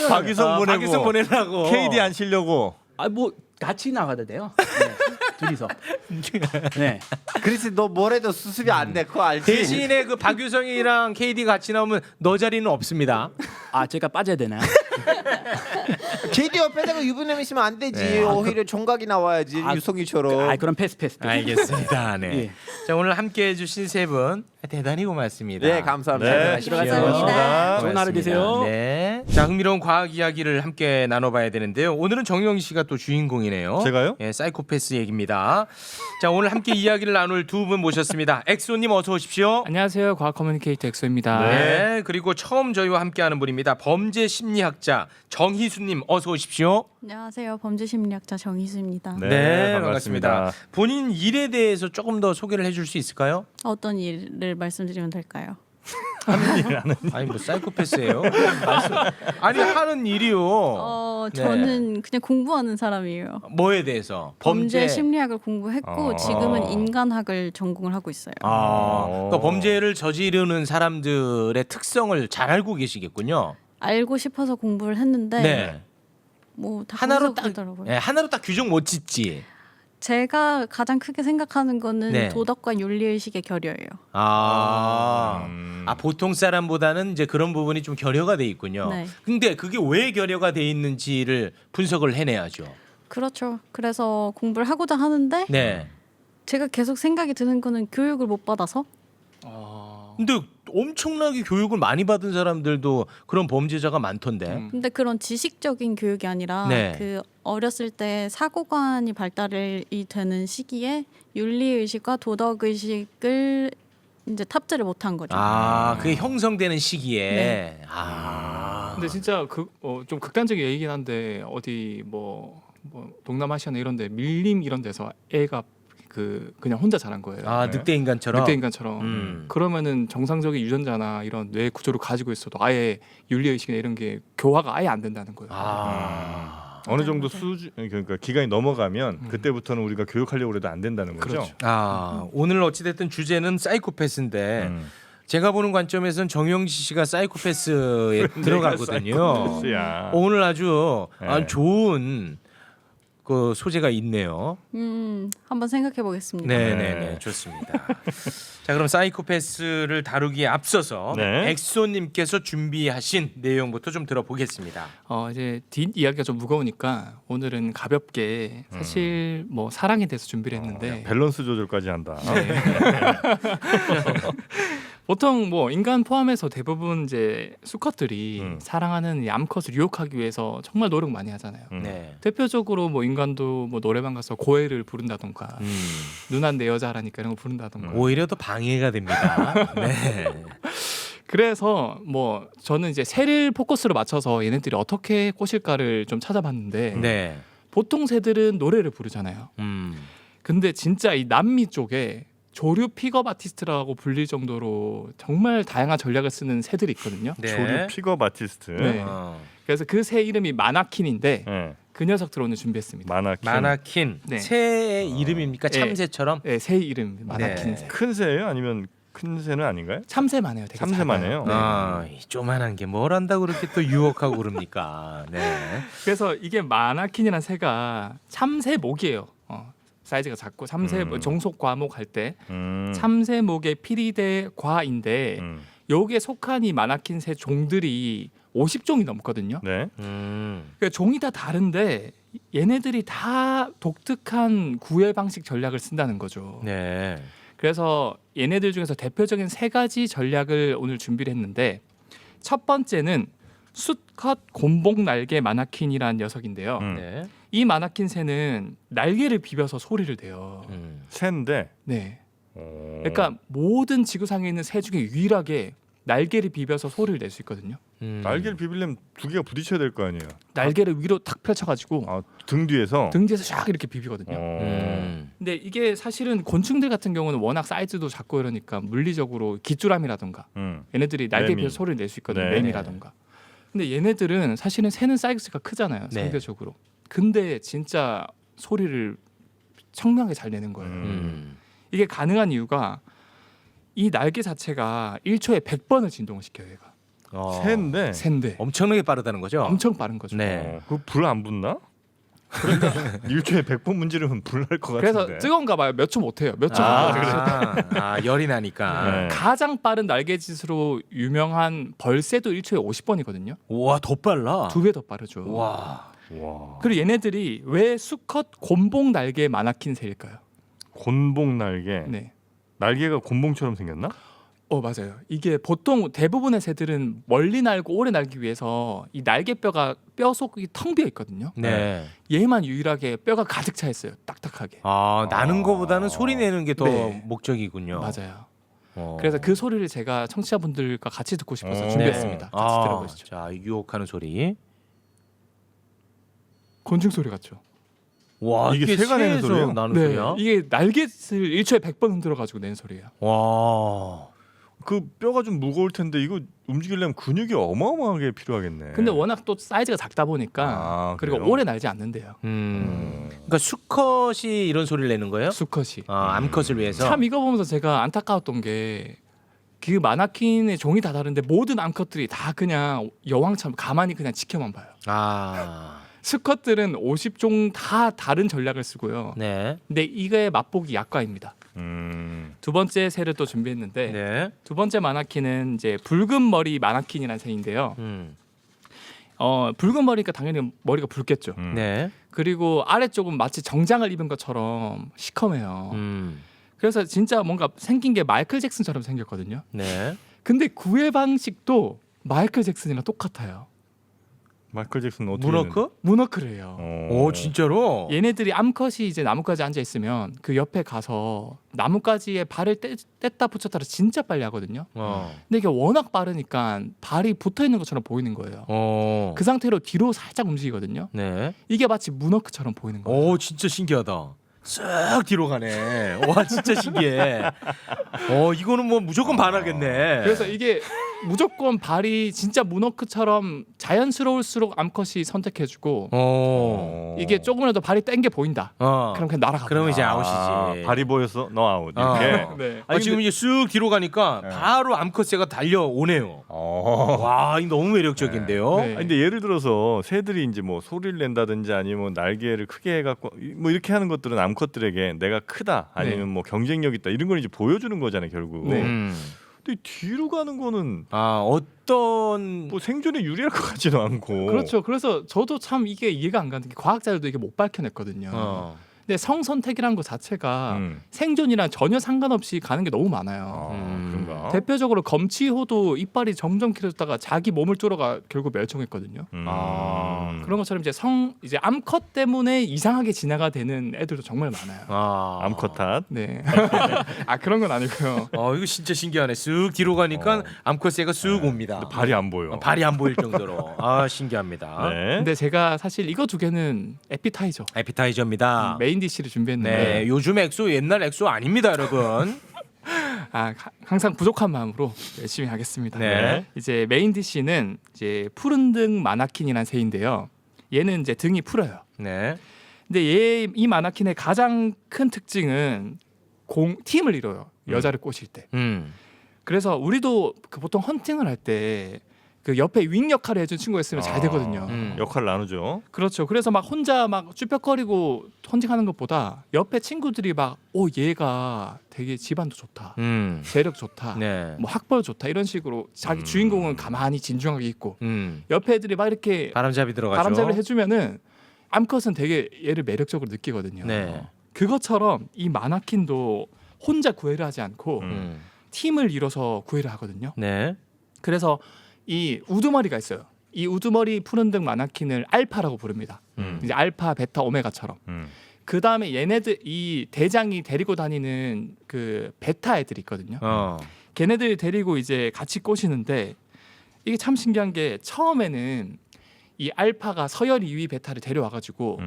박유성 보내고 박유성 보내려고. KD 안 치려고. 뭐 같이 나가도 돼요. 네. 둘이서. 네. 그래서 너 뭐래도 수습이 안 돼. 그거 알지? 대신에 그 박유성이랑 KD 같이 나오면 너 자리는 없습니다. 아 제가 빠져야 되나요? KD 옆에다가 유부남 있으면 안 되지. 네. 오히려 종각이 나와야지. 유석이처럼. 그럼 패스. 알겠습니다. 네. 예. 자 오늘 함께해 주신 세 분 대단히 고맙습니다. 네, 감사합니다. 네, 감사합니다. 좋은 하루 되세요. 네. 자 흥미로운 과학 이야기를 함께 나눠봐야 되는데요. 오늘은 정영희 씨가 또 주인공이네요. 제가요? 예, 사이코패스 얘기입니다. 자 오늘 함께 이야기를 나눌 두 분 모셨습니다. 엑소님 어서 오십시오. 안녕하세요. 과학 커뮤니케이터 엑소입니다. 네. 그리고 처음 저희와 함께하는 분입니다. 범죄 심리학자 정희수님 어서 오십시오. 안녕하세요. 범죄심리학자 정희수입니다. 네, 반갑습니다. 본인 일에 대해서 조금 더 소개를 해줄 수 있을까요? 어떤 일을 말씀드리면 될까요? 아니 뭐 사이코패스예요? 아니 하는 일이요. 네. 저는 그냥 공부하는 사람이에요. 뭐에 대해서? 범죄 심리학을 공부했고 지금은 인간학을 전공을 하고 있어요. 그러니까 범죄를 저지르는 사람들의 특성을 잘 알고 계시겠군요. 알고 싶어서 공부를 했는데 네. 뭐 다 하나로 딱 그러더라고요. 네, 하나로 딱 규정 못 짓지. 제가 가장 크게 생각하는 거는 네. 도덕과 윤리의식의 결여예요. 보통 사람보다는 이제 그런 부분이 좀 결여가 돼 있군요. 네. 근데 그게 왜 결여가 돼 있는지를 분석을 해내야죠. 그렇죠. 그래서 공부를 하고자 하는데 네. 제가 계속 생각이 드는 거는 교육을 못 받아서 근데 엄청나게 교육을 많이 받은 사람들도 그런 범죄자가 많던데. 근데 그런 지식적인 교육이 아니라 네. 그 어렸을 때 사고관이 발달이 되는 시기에 윤리의식과 도덕의식을 이제 탑재를 못한 거죠. 그게 형성되는 시기에. 네. 근데 진짜 좀 극단적인 얘기긴 한데 어디 뭐 동남아시아나 이런데 밀림 이런 데서 애가 그냥 혼자 자란 거예요. 늑대 인간처럼. 늑대 인간처럼. 그러면은 정상적인 유전자나 이런 뇌 구조를 가지고 있어도 아예 윤리의식이나 이런 게 교화가 아예 안 된다는 거예요. 어느 정도 수준 그러니까 기간이 넘어가면 그때부터는 우리가 교육하려고 해도 안 된다는 거죠. 그렇죠. 오늘 어찌됐든 주제는 사이코패스인데 제가 보는 관점에서는 정영지 씨가 사이코패스에 들어가거든요. 사이코패스야. 오늘 아주 네. 좋은 그 소재가 있네요. 한번 생각해 보겠습니다. 네네네 좋습니다. 자 그럼 사이코패스를 다루기에 앞서서 네. 엑소님께서 준비하신 내용부터 좀 들어보겠습니다. 이제 뒷 이야기가 좀 무거우니까 오늘은 가볍게 사실 뭐 사랑에 대해서 준비를 했는데 밸런스 조절까지 한다. 보통 뭐 인간 포함해서 대부분 이제 수컷들이 사랑하는 이 암컷을 유혹하기 위해서 정말 노력 많이 하잖아요. 네. 대표적으로 뭐 인간도 뭐 노래방 가서 고해를 부른다던가 누난 내 여자라니까 이런 거 부른다던가 오히려 더 방해가 됩니다. 네. 그래서 뭐 저는 이제 새를 포커스로 맞춰서 얘네들이 어떻게 꼬실까를 좀 찾아봤는데 네. 보통 새들은 노래를 부르잖아요. 근데 진짜 이 남미 쪽에 조류 픽업 아티스트라고 불릴 정도로 정말 다양한 전략을 쓰는 새들이 있거든요. 네. 조류 픽업 아티스트. 네. 그래서 그 새 이름이 마나킨인데 네. 그 녀석들 오늘 준비했습니다. 마나킨. 네. 새의 이름입니까? 네. 참새처럼? 네, 새 이름 마나킨 새. 큰 새예요? 아니면 큰 새는 아닌가요? 참새만 해요. 되게 참새만 작아요. 해요? 네. 이 조만한 게 뭘 한다고 그렇게 또 유혹하고 그럽니까? 네. 그래서 이게 마나킨이라는 새가 참새 목이에요. 사이즈가 작고 참새 종속 과목 할 때 참새 목의 피리대 과인데 여기에 속한 이 마나킨 새 종들이 50종이 넘거든요. 네. 그러니까 종이 다 다른데 얘네들이 다 독특한 구애 방식 전략을 쓴다는 거죠. 네. 그래서 얘네들 중에서 대표적인 3가지 전략을 오늘 준비를 했는데 첫 번째는 수컷 곰봉 날개 마나킨이라는 녀석인데요. 네. 이 마나킨 새는 날개를 비벼서 소리를 내요. 새인데. 네. 그러니까 모든 지구상에 있는 새 중에 유일하게 날개를 비벼서 소리를 낼 수 있거든요. 날개를 비비려면 2개가 부딪혀야 될 거 아니에요. 날개를 위로 탁 펼쳐가지고 등 뒤에서 샥 이렇게 비비거든요. 근데 이게 사실은 곤충들 같은 경우는 워낙 사이즈도 작고 이러니까 물리적으로 기뚜라미라던가 얘네들이 날개 매미. 비벼서 소리를 낼 수 있거든요. 네. 매미라던가. 근데 얘네들은 사실은 새는 사이즈가 크잖아요. 네. 상대적으로. 근데 진짜 소리를 청명하게 잘 내는 거예요. 이게 가능한 이유가 이 날개 자체가 1초에 100번을 진동을 시켜요. 얘가. 새인데. 새인데 엄청나게 빠르다는 거죠. 엄청 빠른 거죠. 네. 그 불 안 붙나? 그러니까 일초에 100번 문지르면 불 날 것 같은데. 그래서 뜨거운가 봐요. 몇 초 못해요. 몇 초. 열이 나니까. 네. 가장 빠른 날개짓으로 유명한 벌새도 1초에 50번이거든요. 와, 더 빨라. 2배 더 빠르죠. 와. 그리고 얘네들이 왜 수컷 곰봉 날개 마나킨 새일까요? 곤봉 날개. 네. 날개가 곤봉처럼 생겼나? 맞아요. 이게 보통 대부분의 새들은 멀리 날고 오래 날기 위해서 이 날개뼈가 뼈 속이 텅 비어 있거든요. 네. 얘만 유일하게 뼈가 가득 차 있어요. 딱딱하게. 나는 거보다는 소리 내는 게 더 네. 목적이군요. 맞아요. 그래서 그 소리를 제가 청취자분들과 같이 듣고 싶어서 네. 준비했습니다. 같이 들어보시죠. 자, 유혹하는 소리. 곤충 소리 같죠? 와, 이게 새가 내는 새에서 소리예요? 나는 네, 소리야? 이게 날갯을 1초에 100번 흔들어 가지고 내는 소리예요. 와. 그 뼈가 좀 무거울 텐데 이거 움직이려면 근육이 어마어마하게 필요하겠네. 근데 워낙 또 사이즈가 작다 보니까 그리고 그래요? 오래 날지 않는데요. 그러니까 수컷이 이런 소리를 내는 거예요? 수컷이. 암컷을 위해서. 참 이거 보면서 제가 안타까웠던 게 그 마나킨의 종이 다 다른데 모든 암컷들이 다 그냥 여왕처럼 가만히 그냥 지켜만 봐요. 수컷들은 50종 다 다른 전략을 쓰고요. 네. 근데 이거의 맛보기 약과입니다. 두 번째 새를 또 준비했는데 네. 두 번째 마나킨은 이제 붉은 머리 마나킨이라는 새인데요. 붉은 머리니까 당연히 머리가 붉겠죠. 네. 그리고 아래쪽은 마치 정장을 입은 것처럼 시커매요. 그래서 진짜 뭔가 생긴 게 마이클 잭슨처럼 생겼거든요. 네. 근데 구애 방식도 마이클 잭슨이랑 똑같아요. 마이클 잭슨 어떻게? 문어크? 문어크래요. 오, 진짜로? 얘네들이 암컷이 이제 나뭇가지 앉아 있으면 그 옆에 가서 나뭇가지에 발을 뗐다 붙였다를 진짜 빨리 하거든요. 근데 이게 워낙 빠르니까 발이 붙어 있는 것처럼 보이는 거예요. 그 상태로 뒤로 살짝 움직이거든요. 네. 이게 마치 문어크처럼 보이는 거예요. 오, 진짜 신기하다. 쓱 뒤로 가네. 와, 진짜 신기해. 이거는 뭐 무조건 반하겠네. 그래서 이게 무조건 발이 진짜 문어크처럼 자연스러울수록 암컷이 선택해주고 이게 조금이라도 발이 땡겨 보인다. 그럼 그냥 날아가. 그러면 이제 아웃이지. 발이 보였어, 너 아웃. 이렇게. 네. 지금 이제 쑥 뒤로 가니까 바로 암컷새가 달려오네요. 와, 이거 너무 매력적인데요. 네. 아니, 근데 예를 들어서 새들이 이제 뭐 소리를 낸다든지 아니면 날개를 크게 해갖고 뭐 이렇게 하는 것들은 암컷들에게 내가 크다 아니면 네. 뭐 경쟁력 있다 이런 걸 이제 보여주는 거잖아요 결국. 네. 근데 뒤로 가는 거는 어떤 뭐 생존에 유리할 것 같지도 않고. 그렇죠. 그래서 저도 참 이게 이해가 안 가는 게 과학자들도 이게 못 밝혀냈거든요. 근데 성선택이라는 것 자체가 생존이랑 전혀 상관없이 가는 게 너무 많아요. 그런가? 대표적으로 검치호도 이빨이 점점 길어졌다가 자기 몸을 뚫어가 결국 멸종했거든요. 그런 것처럼 이제 암컷 때문에 이상하게 진화가 되는 애들도 정말 많아요. 암컷 탓. 네. 그런 건 아니고요. 이거 진짜 신기하네. 쓱 뒤로 가니까 암컷새가 쑥 옵니다. 발이 안 보여. 발이 안 보일 정도로. 신기합니다. 네. 근데 제가 사실 이거 두 개는 에피타이저입니다. 메인 디시를 준비했는데 네, 요즘 엑소 옛날 엑소 아닙니다, 여러분. 항상 부족한 마음으로 열심히 하겠습니다. 네. 이제 메인 디시는 이제 푸른 등 마나킨이라는 새인데요. 얘는 이제 등이 풀어요. 네. 근데 이 마나킨의 가장 큰 특징은 팀을 이뤄요. 여자를 꼬실 때. 그래서 우리도 그 보통 헌팅을 할 때 그 옆에 윙 역할을 해준 친구가 있으면 잘 되거든요. 역할 나누죠. 그렇죠. 그래서 막 혼자 막 쭈뼛거리고 헌팅하는 것보다 옆에 친구들이 막 얘가 되게 집안도 좋다, 재력 좋다, 네. 뭐 학벌 좋다 이런 식으로 자기 주인공은 가만히 진중하게 있고 옆에 애들이 막 이렇게 바람잡이 들어가죠. 바람잡이를 해주면은 암컷은 되게 얘를 매력적으로 느끼거든요. 네. 그것처럼 이 마나킨도 혼자 구애를 하지 않고 팀을 이뤄서 구애를 하거든요. 네. 그래서 이 우두머리가 있어요. 이 우두머리 푸른등 마나킨을 알파라고 부릅니다. 이제 알파, 베타, 오메가처럼. 그 다음에 얘네들 이 대장이 데리고 다니는 그 베타 애들이 있거든요. 걔네들 데리고 이제 같이 꼬시는데 이게 참 신기한 게 처음에는 이 알파가 서열 2위 베타를 데려와가지고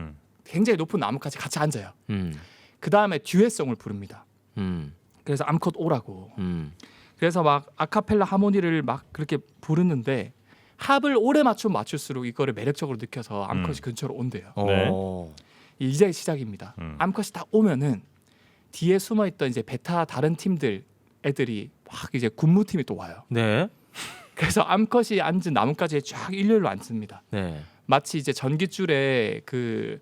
굉장히 높은 나무까지 같이 앉아요. 그 다음에 듀엣송을 부릅니다. 그래서 암컷 오라고. 그래서 막 아카펠라 하모니를 막 그렇게 부르는데 합을 오래 맞출수록 이거를 매력적으로 느껴서 암컷이 근처로 온대요. 네. 이제 시작입니다. 암컷이 딱 오면은 뒤에 숨어있던 이제 베타 다른 팀들 애들이 막 이제 군무팀이 또 와요. 네. 그래서 암컷이 앉은 나뭇가지에 쫙 일렬로 앉습니다. 네. 마치 이제 전깃줄에 그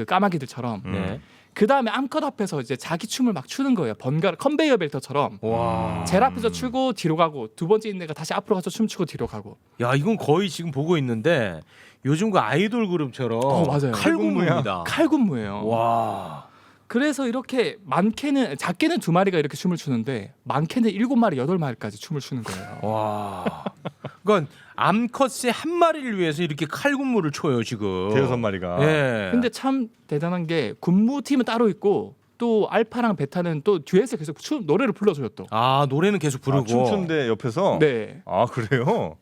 까마귀들처럼. 네. 그 다음에 암컷 앞에서 이제 자기 춤을 막 추는 거예요. 번갈아 컨베이어 벨트처럼. 와. 제일 앞에서 추고 뒤로 가고 두 번째 있는 애가 다시 앞으로 가서 춤추고 뒤로 가고. 야, 이건 거의 지금 보고 있는데 요즘 그 아이돌 그룹처럼 맞아요. 칼군무입니다. 칼군무예요. 와. 그래서 이렇게 작게는 2마리가 이렇게 춤을 추는데 많게는 7마리, 8마리까지 춤을 추는 거예요. 와. 그건 암컷의 한 마리를 위해서 이렇게 칼군무를 쳐요 지금. 대여섯 마리가. 예. 근데 참 대단한 게 군무팀은 따로 있고 또 알파랑 베타는 또 듀엣을 계속 노래를 불러줘요 또. 아, 노래는 계속 부르고. 춤추는데 옆에서. 네. 아 그래요?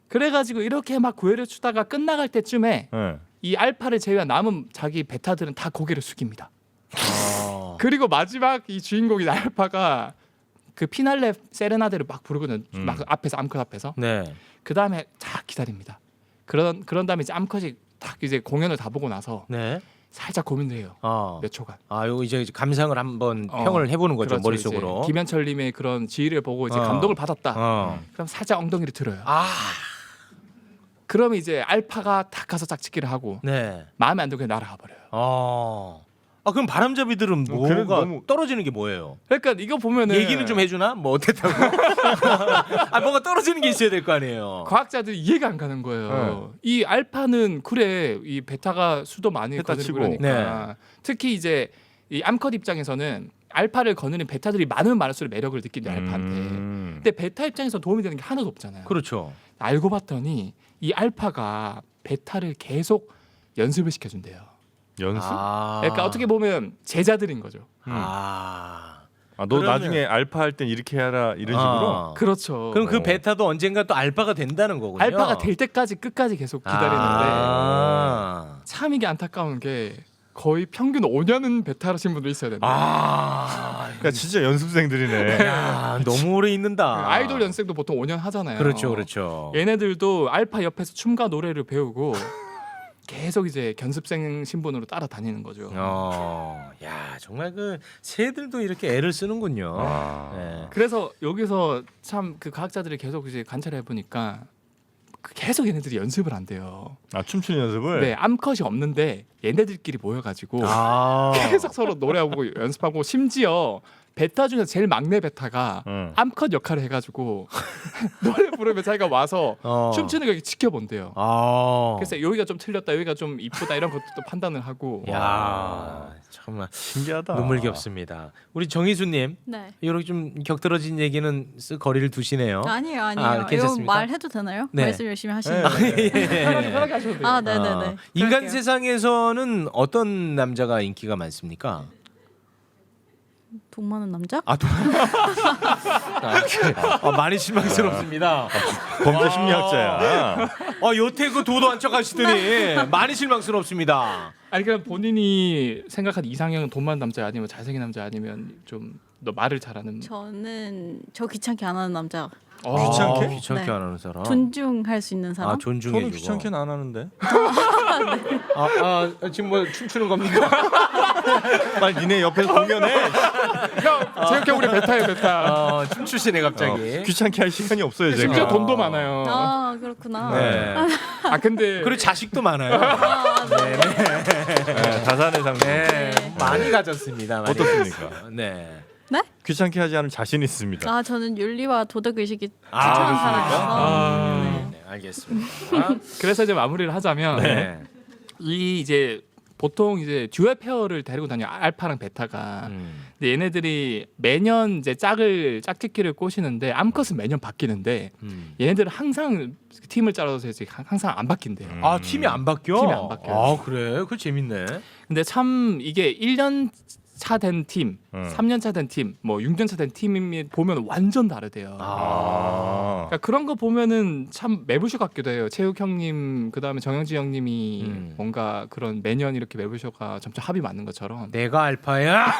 그래가지고 이렇게 막 구애를 추다가 끝나갈 때쯤에 네. 이 알파를 제외한 남은 자기 베타들은 다 고개를 숙입니다. 그리고 마지막 이 주인공인 알파가 그 피날레 세레나데를 막 부르거든. 막 앞에서 암컷 앞에서. 네. 그 다음에 딱 기다립니다. 그런 다음에 이제 암컷이 딱 이제 공연을 다 보고 나서 네. 살짝 고민을 해요. 몇 초간. 아, 요거 이제 감상을 한번 평을 해보는 거죠. 그렇죠. 머릿속으로. 이제 김현철님의 그런 지휘를 보고 이제 감동을 받았다. 그럼 살짝 엉덩이를 들어요. 그러면 이제 알파가 딱 가서 짝짓기를 하고 네. 마음에 안 들고 그냥 날아가 버려요. 아, 그럼 바람잡이들은 뭐가 너무... 떨어지는 게 뭐예요? 그러니까 이거 보면은 얘기는 좀 해주나? 뭐 어땠다고? 아, 뭔가 떨어지는 게 있어야 될 거 아니에요. 과학자들이 이해가 안 가는 거예요. 이 알파는 그래 이 베타가 수도 많이 거느리고 그러니까 네. 특히 이제 이 암컷 입장에서는 알파를 거느린 베타들이 많으면 많을수록 매력을 느낀대 알파한테. 근데 베타 입장에서 도움이 되는 게 하나도 없잖아요. 그렇죠. 알고 봤더니 이 알파가 베타를 계속 연습을 시켜준대요. 연습? 그러니까 어떻게 보면 제자들인 거죠. 너 나중에 알파 할 땐 이렇게 해라 이런 식으로. 그렇죠. 그럼 그 베타도 언젠가 또 알파가 된다는 거군요. 알파가 될 때까지 끝까지 계속 기다리는데 참 이게 안타까운 게 거의 평균 5년은 베타 하신 분도 있어야 된다. 그러니까 진짜 연습생들이네. 야, 너무 오래 있는다. 아이돌 연습생도 보통 5년 하잖아요. 그렇죠, 그렇죠. 얘네들도 알파 옆에서 춤과 노래를 배우고 계속 이제 견습생 신분으로 따라다니는 거죠. 야, 정말 그 새들도 이렇게 애를 쓰는군요. 네. 그래서 여기서 참 그 과학자들이 계속 이제 관찰해 보니까 계속 얘네들이 연습을 한대요. 춤추는 연습을? 네, 암컷이 없는데 얘네들끼리 모여가지고 계속 서로 노래하고 연습하고 심지어 베타 중에서 제일 막내 베타가 암컷 역할을 해가지고 노래 부르면 자기가 와서 춤추는 거 지켜본대요. 그래서 여기가 좀 틀렸다, 여기가 좀 이쁘다 이런 것도 또 판단을 하고. 야, 정말 신기하다. 눈물겹습니다. 우리 정희수님, 네. 이렇게 좀 격떨어진 얘기는 쓱 거리를 두시네요. 아니에요. 이거 괜찮습니까? 말해도 되나요? 네. 말씀 열심히 하시는 편하게 하셔도 돼요. 네네네. 인간 그럴게요. 세상에서는 어떤 남자가 인기가 많습니까? 돈 많은 남자? 많이 실망스럽습니다. 범죄 심리학자야. 여태 그 도도 한 척 하시더니 많이 실망스럽습니다. 아니 그냥 본인이 생각한 이상형은 돈 많은 남자 아니면 잘생긴 남자 아니면 좀 너 말을 잘하는. 저는 저 귀찮게 안 하는 남자. 귀찮게? 귀찮게 네. 안 하는 사람. 존중할 수 있는 사람. 존중해주고. 저는 귀찮게는 안 하는데. 지금 뭐 춤추는 겁니까? 빨리 니네 옆에서 공연해. 생각해 우리 베타예요 베타. 춤추시네 갑자기. 귀찮게 할 시간이 없어요 제가. 심지어 돈도 많아요. 그렇구나. 네. 근데 그리고 자식도 많아요. 네, 자산의 상승. 네, 많이 가졌습니다. 많이 어떻습니까? 가졌어요. 네. 네? 귀찮게 하지 않은 자신 있습니다. 저는 윤리와 도덕 의식이 투철한 사람이라서. 네, 알겠습니다. 그래서 이제 마무리를 하자면 네. 이 이제 보통 이제 듀얼 페어를 데리고 다녀 알파랑 베타가. 근데 얘네들이 매년 이제 짝짓기를 꼬시는데 암컷은 매년 바뀌는데 얘네들은 항상 팀을 짜서 이제 항상 안 바뀐대요. 아 팀이 안 바뀌어? 팀이 안 바뀌어요. 아 그래? 그 재밌네. 근데 참 이게 1년 차 된 팀, 3년 차 된 팀, 뭐 6년 차 된 팀이 보면 완전 다르대요. 그러니까 그런 거 보면은 참 매부쇼 같기도 해요. 체육 형님 그다음에 정영지 형님이 뭔가 그런 매년 이렇게 매부쇼가 점점 합이 맞는 것처럼 내가 알파야?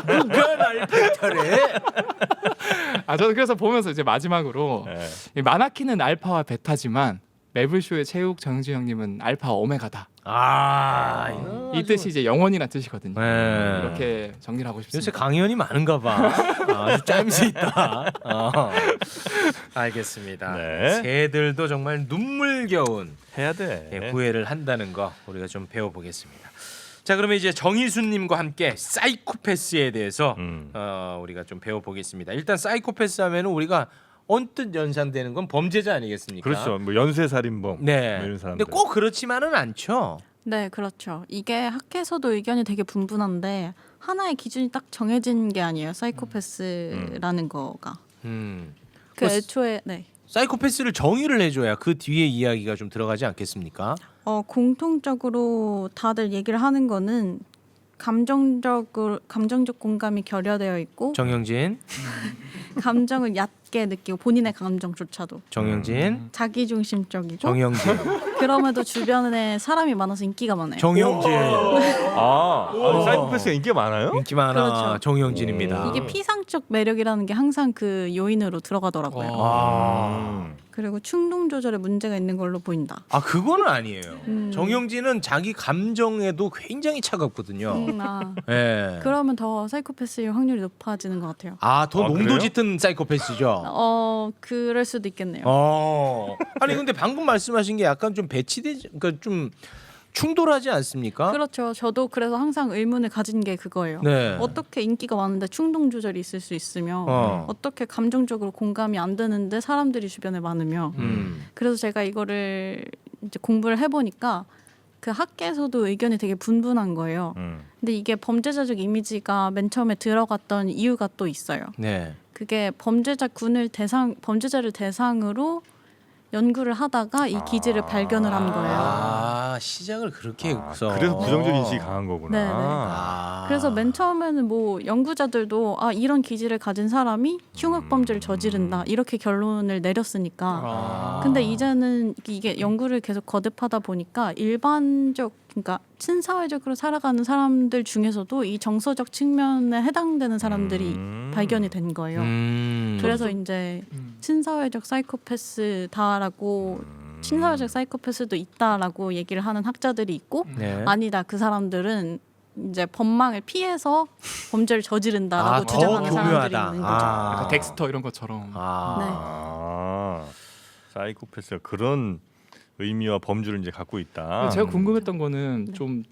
누가 날 베타래? 아 저는 그래서 보면서 이제 마지막으로 이 마나키는 알파와 베타지만 매부쇼의 체육 정영지 형님은 알파 오메가다. 이 뜻이 이제 영원이란 뜻이거든요. 네. 이렇게 정리를 하고 싶습니다. 요새 강연이 많은가 봐. 아주 짜임새 있다. 알겠습니다. 네. 새들도 정말 눈물겨운 해야 돼. 예, 구애를 한다는 거 우리가 좀 배워보겠습니다. 자 그러면 이제 정희수님과 함께 사이코패스에 대해서 우리가 좀 배워보겠습니다. 일단 사이코패스 하면은 우리가 언뜻 연상되는 건 범죄자 아니겠습니까? 그렇죠. 뭐 연쇄살인범 네. 뭐 이런 사람들. 근데 꼭 그렇지만은 않죠. 네, 그렇죠. 이게 학계에서도 의견이 되게 분분한데 하나의 기준이 딱 정해진 게 아니에요. 사이코패스라는 거가. 그 애초에 네. 사이코패스를 정의를 해줘야 그 뒤에 이야기가 좀 들어가지 않겠습니까? 공통적으로 다들 얘기를 하는 거는 감정적 공감이 결여되어 있고 정영진, 감정을 얕게 느끼고 본인의 감정조차도 정영진, 자기중심적이고 정영진, 그럼에도 주변에 사람이 많아서 인기가 많아요. 정영진. 사이코패스가 인기가 많아요? 인기 많아. 그렇죠. 정영진입니다. 이게 피상적 매력이라는 게 항상 그 요인으로 들어가더라고요. 그리고 충동 조절에 문제가 있는 걸로 보인다. 아 그거는 아니에요. 정영진은 자기 감정에도 굉장히 차갑거든요. 예. 그러면 더 사이코패스일 확률이 높아지는 것 같아요. 더 농도 그래요? 짙은 사이코패스죠. 그럴 수도 있겠네요. 아니 근데 방금 말씀하신 게 약간 좀 배치되지, 그러니까 좀 충돌하지 않습니까? 그렇죠. 저도 그래서 항상 의문을 가진 게 그거예요. 네. 어떻게 인기가 많은데 충동 조절이 있을 수 있으며 어떻게 감정적으로 공감이 안 되는데 사람들이 주변에 많으며 그래서 제가 이거를 이제 공부를 해보니까 그 학계에서도 의견이 되게 분분한 거예요. 근데 이게 범죄자적 이미지가 맨 처음에 들어갔던 이유가 또 있어요. 네. 그게 범죄자를 대상으로 연구를 하다가 이 기질을 발견을 한 거예요. 시작을 그렇게 해서 그래서 부정적 인식이 강한 거구나. 네네. 그래서 맨 처음에는 뭐 연구자들도 이런 기질을 가진 사람이 흉악 범죄를 저지른다 이렇게 결론을 내렸으니까. 근데 이제는 이게 연구를 계속 거듭하다 보니까 그러니까 친사회적으로 살아가는 사람들 중에서도 이 정서적 측면에 해당되는 사람들이 발견이 된 거예요. 그래서 이제 친사회적 사이코패스다라고 친사회적 사이코패스도 있다라고 얘기를 하는 학자들이 있고 아니다 그 사람들은 이제 법망을 피해서 범죄를 저지른다라고 주장하는 사람들이 있는 거죠. 약간 덱스터 이런 것처럼. 사이코패스가 그런 의미와 범주를 이제 갖고 있다. 제가 궁금했던 거는 좀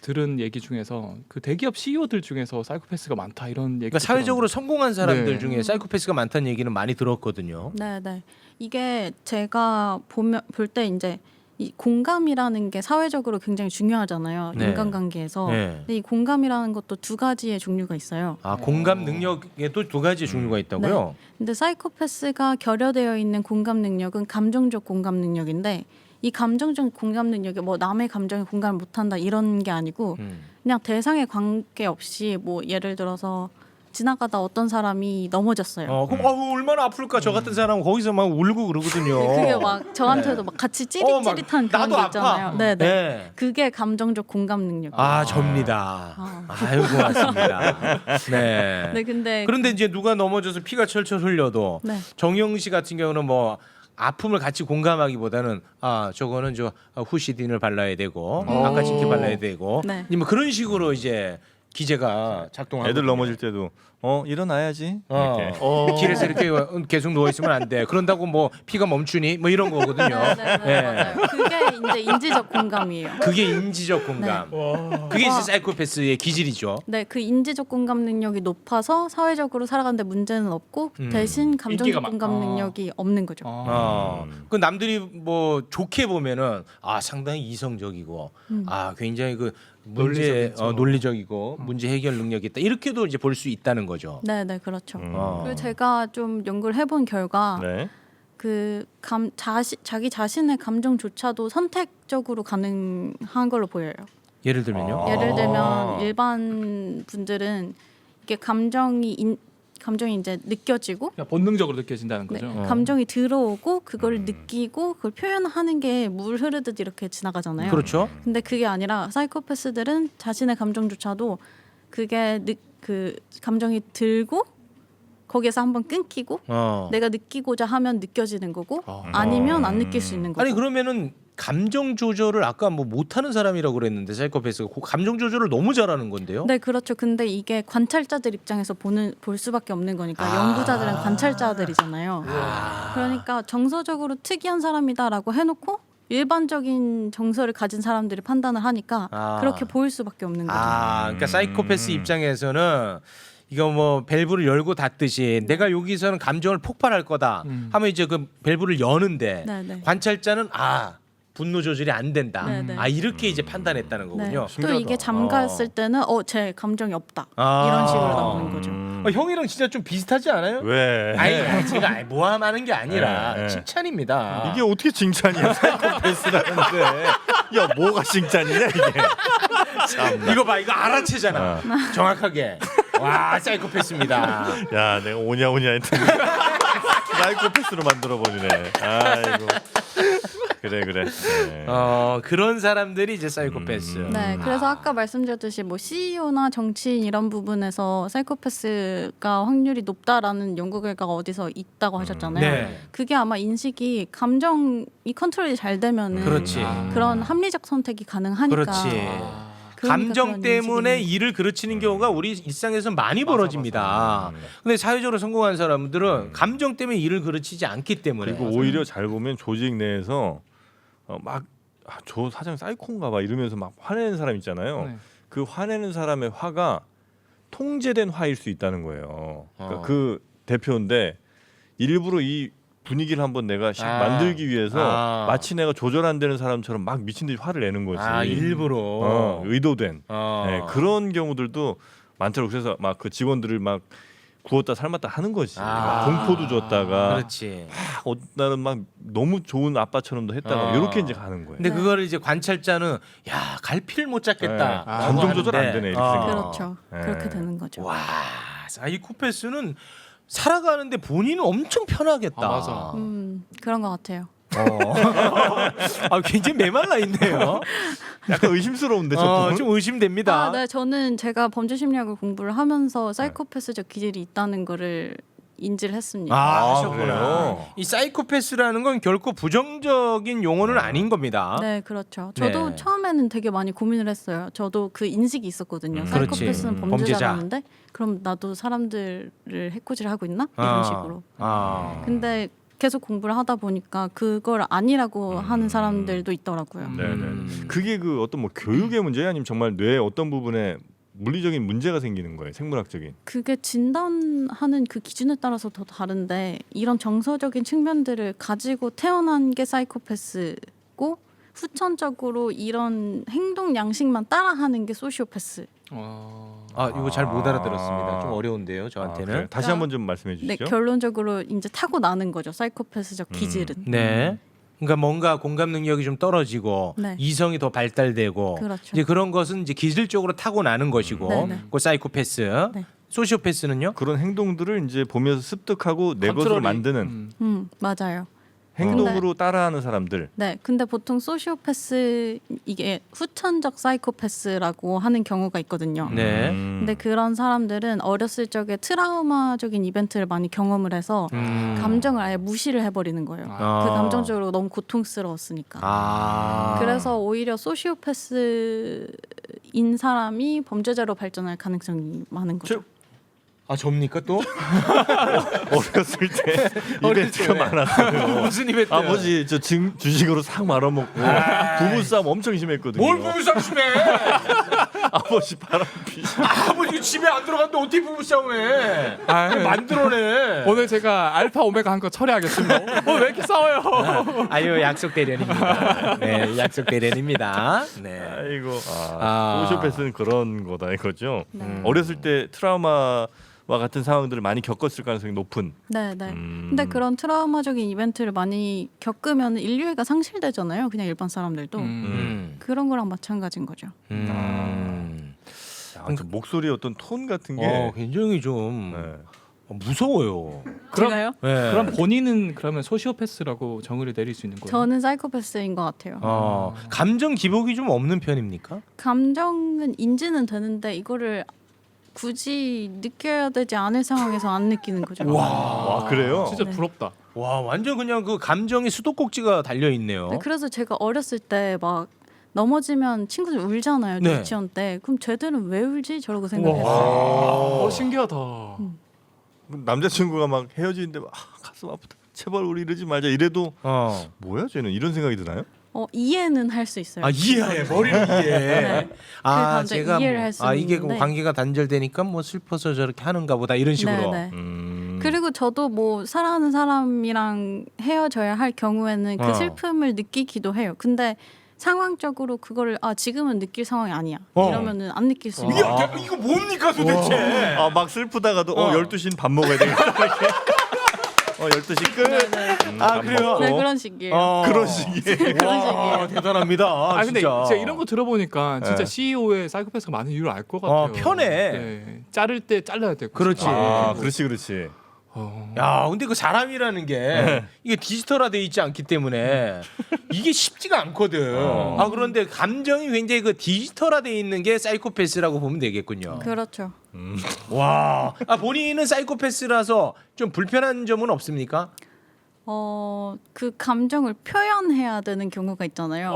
들은 얘기 중에서 그 대기업 CEO들 중에서 사이코패스가 많다 이런 얘기. 그러니까 사회적으로 성공한 사람들 네. 중에 사이코패스가 많다는 얘기는 많이 들었거든요. 네. 이게 제가 볼 때 이제 이 공감이라는 게 사회적으로 굉장히 중요하잖아요. 네. 인간관계에서. 네. 근데 이 공감이라는 것도 두 가지의 종류가 있어요. 공감 능력에도 두 가지 종류가 있다고요? 근데 사이코패스가 결여되어 있는 공감 능력은 감정적 공감 능력인데 이 감정적 공감 능력이 뭐 남의 감정에 공감을 못한다 이런 게 아니고 그냥 대상에 관계없이 뭐 예를 들어서 지나가다 어떤 사람이 넘어졌어요. 그럼 얼마나 아플까 저 같은 사람은 거기서 막 울고 그러거든요. 그게 막 저한테도 막 같이 찌릿찌릿한 그런 나도 게 있잖아요. 아파. 네네. 네. 그게 감정적 공감 능력. 접니다. 아유 고맙습니다. 네. 네, 근데 그런데 이제 누가 넘어져서 피가 철철 흘려도 네. 정영 씨 같은 경우는 뭐 아픔을 같이 공감하기보다는 저거는 저 후시딘을 발라야 되고 아카치키 발라야 되고 네. 뭐 그런 식으로 이제 기제가 작동하고 애들 넘어질 때도 일어나야지. 이렇게. 길에서 이렇게 계속 누워 있으면 안 돼. 그런다고 뭐 피가 멈추니 뭐 이런 거거든요. 네, 맞아요. 그게 이제 인지적 공감이에요. 그게 인지적 공감. 그게 이제 사이코패스의 기질이죠. 네, 그 인지적 공감 능력이 높아서 사회적으로 살아가는데 문제는 없고 대신 감정적 공감 능력이 없는 거죠. 그 남들이 뭐 좋게 보면은 상당히 이성적이고 굉장히 그 논리적이고 문제 해결 능력이 있다. 이렇게도 이제 볼 수 있다는 거죠. 네, 그렇죠. 그리고 제가 좀 연구를 해본 결과 네. 자기 자신의 감정조차도 선택적으로 가능한 걸로 보여요. 예를 들면요. 예를 들면 일반 분들은 이게 감정이 이제 느껴지고 그냥 본능적으로 느껴진다는 네, 거죠. 감정이 들어오고 그걸 느끼고 그걸 표현하는 게 물 흐르듯 이렇게 지나가잖아요. 그렇죠. 근데 그게 아니라 사이코패스들은 자신의 감정조차도 그게 그 감정이 들고 거기에서 한번 끊기고 내가 느끼고자 하면 느껴지는 거고 아니면 안 느낄 수 있는 거고. 아니 그러면은 감정 조절을 아까 뭐 못하는 사람이라고 그랬는데 사이코패스가 감정 조절을 너무 잘하는 건데요. 네, 그렇죠. 근데 이게 관찰자들 입장에서 볼 수밖에 없는 거니까 연구자들은 관찰자들이잖아요. 그러니까 정서적으로 특이한 사람이다라고 해놓고 일반적인 정서를 가진 사람들이 판단을 하니까 그렇게 보일 수밖에 없는 거죠. 그러니까 사이코패스 입장에서는 이거 뭐 밸브를 열고 닫듯이 내가 여기서는 감정을 폭발할 거다 하면 이제 그 밸브를 여는데 네. 관찰자는 분노 조절이 안 된다. 네. 이렇게 이제 판단했다는 거군요. 또 이게 잠갔을 때는 제 감정이 없다 이런 식으로 나오는 거죠. 형이랑 진짜 좀 비슷하지 않아요? 왜? 제가 모함하는 게 아니라 네. 칭찬입니다. 이게 어떻게 칭찬이야? 사이코패스라는데. 야, 뭐가 칭찬이냐 이게? 이거 봐, 이거 알아채잖아. 정확하게. 와, 사이코패스입니다. 야, 내가 오냐 했더니 사이코패스로 만들어 버리네. 아이고. 그래. 네. 그런 사람들이 이제 사이코패스. 네, 그래서 아까 말씀드렸듯이 뭐 CEO나 정치인 이런 부분에서 사이코패스가 확률이 높다라는 연구 결과가 어디서 있다고 하셨잖아요. 네. 그게 아마 인식이 감정이 컨트롤이 잘 되면은 그렇지. 그런 합리적 선택이 가능하니까. 그렇지. 그러니까 감정 그런 때문에 인식이 일을 그르치는 경우가 우리 일상에서 많이 벌어집니다. 근데 사회적으로 성공한 사람들은 감정 때문에 일을 그르치지 않기 때문에. 그리고 오히려 잘 보면 조직 내에서 저 사장 사이코인가 봐 이러면서 막 화내는 사람 있잖아요. 네. 그 화내는 사람의 화가 통제된 화일 수 있다는 거예요. 그러니까 그 대표인데 일부러 이 분위기를 한번 내가 만들기 위해서 마치 내가 조절 안 되는 사람처럼 막 미친 듯이 화를 내는 거지. 일부러 의도된 네, 그런 경우들도 많더라고. 그래서 막 그 직원들을 막 구웠다 삶았다 하는 거지. 막 공포도 줬다가 그렇지. 나는 막 너무 좋은 아빠처럼도 했다가 이렇게 이제 가는 거예요. 근데 그거를 이제 관찰자는 갈피를 못 잡겠다. 감정 조절 안 되네 이렇게 생각해요. 그렇죠. 그렇게 되는 거죠. 와, 사이코패스는 살아가는데 본인은 엄청 편하겠다. 맞아. 그런 것 같아요. 굉장히 메말라 있네요. 약간 의심스러운데 저도. 좀 의심됩니다. 네, 저는 제가 범죄 심리학을 공부를 하면서 사이코패스적 기질이 있다는 거를 인지를 했습니다. 하셨구나. 이 사이코패스라는 건 결코 부정적인 용어는 아닌 겁니다. 네, 그렇죠. 저도 네. 처음에는 되게 많이 고민을 했어요. 저도 그 인식이 있었거든요. 사이코패스는 범죄자라는데 그럼 나도 사람들을 해코지를 하고 있나? 이런 식으로. 근데 계속 공부를 하다 보니까 그걸 아니라고 하는 사람들도 있더라고요. 그게 그 어떤 뭐 교육의 문제야 아니면 정말 뇌의 어떤 부분에 물리적인 문제가 생기는 거예요. 생물학적인. 그게 진단하는 그 기준에 따라서 더 다른데 이런 정서적인 측면들을 가지고 태어난 게 사이코패스고 후천적으로 이런 행동 양식만 따라하는 게 소시오패스. 이거 잘 못 알아들었습니다. 좀 어려운데요, 저한테는. 그래요? 다시 한번 좀 말씀해 주시죠. 네, 결론적으로 이제 타고 나는 거죠. 사이코패스적 기질은. 네. 그러니까 뭔가 공감 능력이 좀 떨어지고 네. 이성이 더 발달되고 그렇죠. 이제 그런 것은 이제 기질적으로 타고 나는 것이고 그 사이코패스. 네. 소시오패스는요? 그런 행동들을 이제 보면서 습득하고 내 것으로 만드는 맞아요. 행동으로 따라하는 사람들. 네, 근데 보통 소시오패스 이게 후천적 사이코패스라고 하는 경우가 있거든요. 네. 근데 그런 사람들은 어렸을 적에 트라우마적인 이벤트를 많많이 경험을 해서 감정을 아예 무시를 해버리는 거예요. 그 감정적으로 너무 고통스러웠으니까. 그래서 오히려 소시오패스인 사람이 범죄자로 발전할 가능성이 많은 거죠. 아 접니까 또? 어렸을 때 이벤트가 왜? 많았어요. 무슨 이벤트? 아버지 저 주식으로 싹 말아먹고 부부싸움 엄청 심했거든요. 뭘 부부싸움 심해? 아버지 바람피. 아버지 집에 안 들어갔는데 어떻게 부부싸움해? 만들어내. 오늘 제가 알파 오메가 한 거 처리하겠습니다. 왜 이렇게 싸워요? 아유 약속 대련입니다. 네 약속 대련입니다. 네. 아이고 소시오패스는 그런 거다 이거죠. 어렸을 때 트라우마와 같은 상황들을 많이 겪었을 가능성이 높은. 네, 네. 근데 그런 트라우마적인 이벤트를 많이 겪으면 인류애가 상실되잖아요. 그냥 일반 사람들도 그런 거랑 마찬가지인 거죠. 그 목소리의 어떤 톤 같은 게 굉장히 좀 무서워요. 제가요? 네. 그럼 본인은 그러면 소시오패스라고 정의를 내릴 수 있는 거예요? 저는 사이코패스인 것 같아요. 감정 기복이 좀 없는 편입니까? 감정은 인지는 되는데 이거를 굳이 느껴야 되지 않을 상황에서 안 느끼는 거죠. 와 그래요? 진짜 네. 부럽다. 와 완전 그냥 그 감정의 수도꼭지가 달려 있네요. 네, 그래서 제가 어렸을 때 막 넘어지면 친구들 울잖아요. 네. 유치원 때. 그럼 쟤들은 왜 울지? 저러고 생각했어요. 신기하다. 남자친구가 막 헤어지는데 막 가슴 아프다. 제발 우리 이러지 말자 이래도 뭐야 쟤는 이런 생각이 드나요? 이해는 할 수 있어요. 아 이해해 머리로 이해해. 네. 아 감정 제가 이해를 할수 이게 있는데. 관계가 단절되니까 뭐 슬퍼서 저렇게 하는가 보다 이런 식으로. 네, 네. 그리고 저도 뭐 사랑하는 사람이랑 헤어져야 할 경우에는 그 슬픔을 느끼기도 해요. 근데 상황적으로 그거를 지금은 느낄 상황이 아니야. 이러면은 안 느낄 수 있는. 이거 뭡니까 도대체? 막 슬프다가도 12시는 밥 먹어야 되겠다. 이렇게. 12시 끝. 아 그래요? 네, 그런 식이에요. 그런 식이에요. 와 대단합니다. 근데 진짜. 제가 이런 거 들어보니까 진짜 CEO의 사이코패스가 많은 이유를 알 것 같아요. 편해. 네. 자를 때 잘라야 되고. 그렇지. 그렇지. 야, 근데 그 사람이라는 게 이게 디지털화돼 있지 않기 때문에 이게 쉽지가 않거든. 그런데 감정이 굉장히 그 디지털화돼 있는 게 사이코패스라고 보면 되겠군요. 그렇죠. 와, 본인은 사이코패스라서 좀 불편한 점은 없습니까? 그 감정을 표현해야 되는 경우가 있잖아요.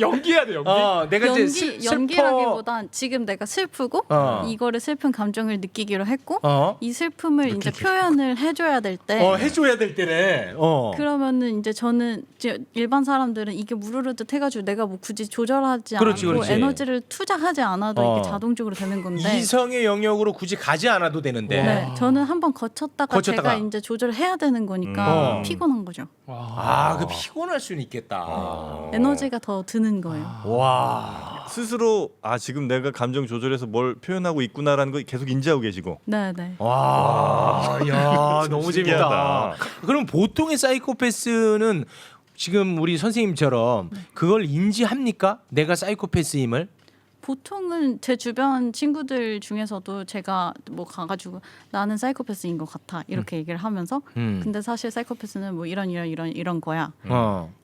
연기해야 돼 연기. 내가 이제 연기라기보단 지금 내가 슬프고 이거를 슬픈 감정을 느끼기로 했고 이 슬픔을 이제 표현을 해줘야 될 때. 해줘야 될 때래. 그러면은 이제 저는 이제 일반 사람들은 이게 무르르듯 해가지고 내가 뭐 굳이 조절하지 그렇지, 않고 그렇지. 에너지를 투자하지 않아도 이게 자동적으로 되는 건데. 이성의 영역으로 굳이 가지 않아도 되는데. 네, 저는 한번 거쳤다가 제가 이제 조절해야 되는 거니까 피곤한 거죠. 그 피곤할 수는 있겠다. 에너지가 더 드는 거예요. 와. 스스로 지금 내가 감정 조절해서 뭘 표현하고 있구나라는 거 계속 인지하고 계시고. 네, 네. 와, 야, 너무 재밌다. 신기하다. 그럼 보통의 사이코패스는 지금 우리 선생님처럼 그걸 인지합니까? 내가 사이코패스임을? 보통은 제 주변 친구들 중에서도 제가 뭐 가가지고 나는 사이코패스인 것 같아 이렇게 얘기를 하면서 근데 사실 사이코패스는 뭐 이런 거야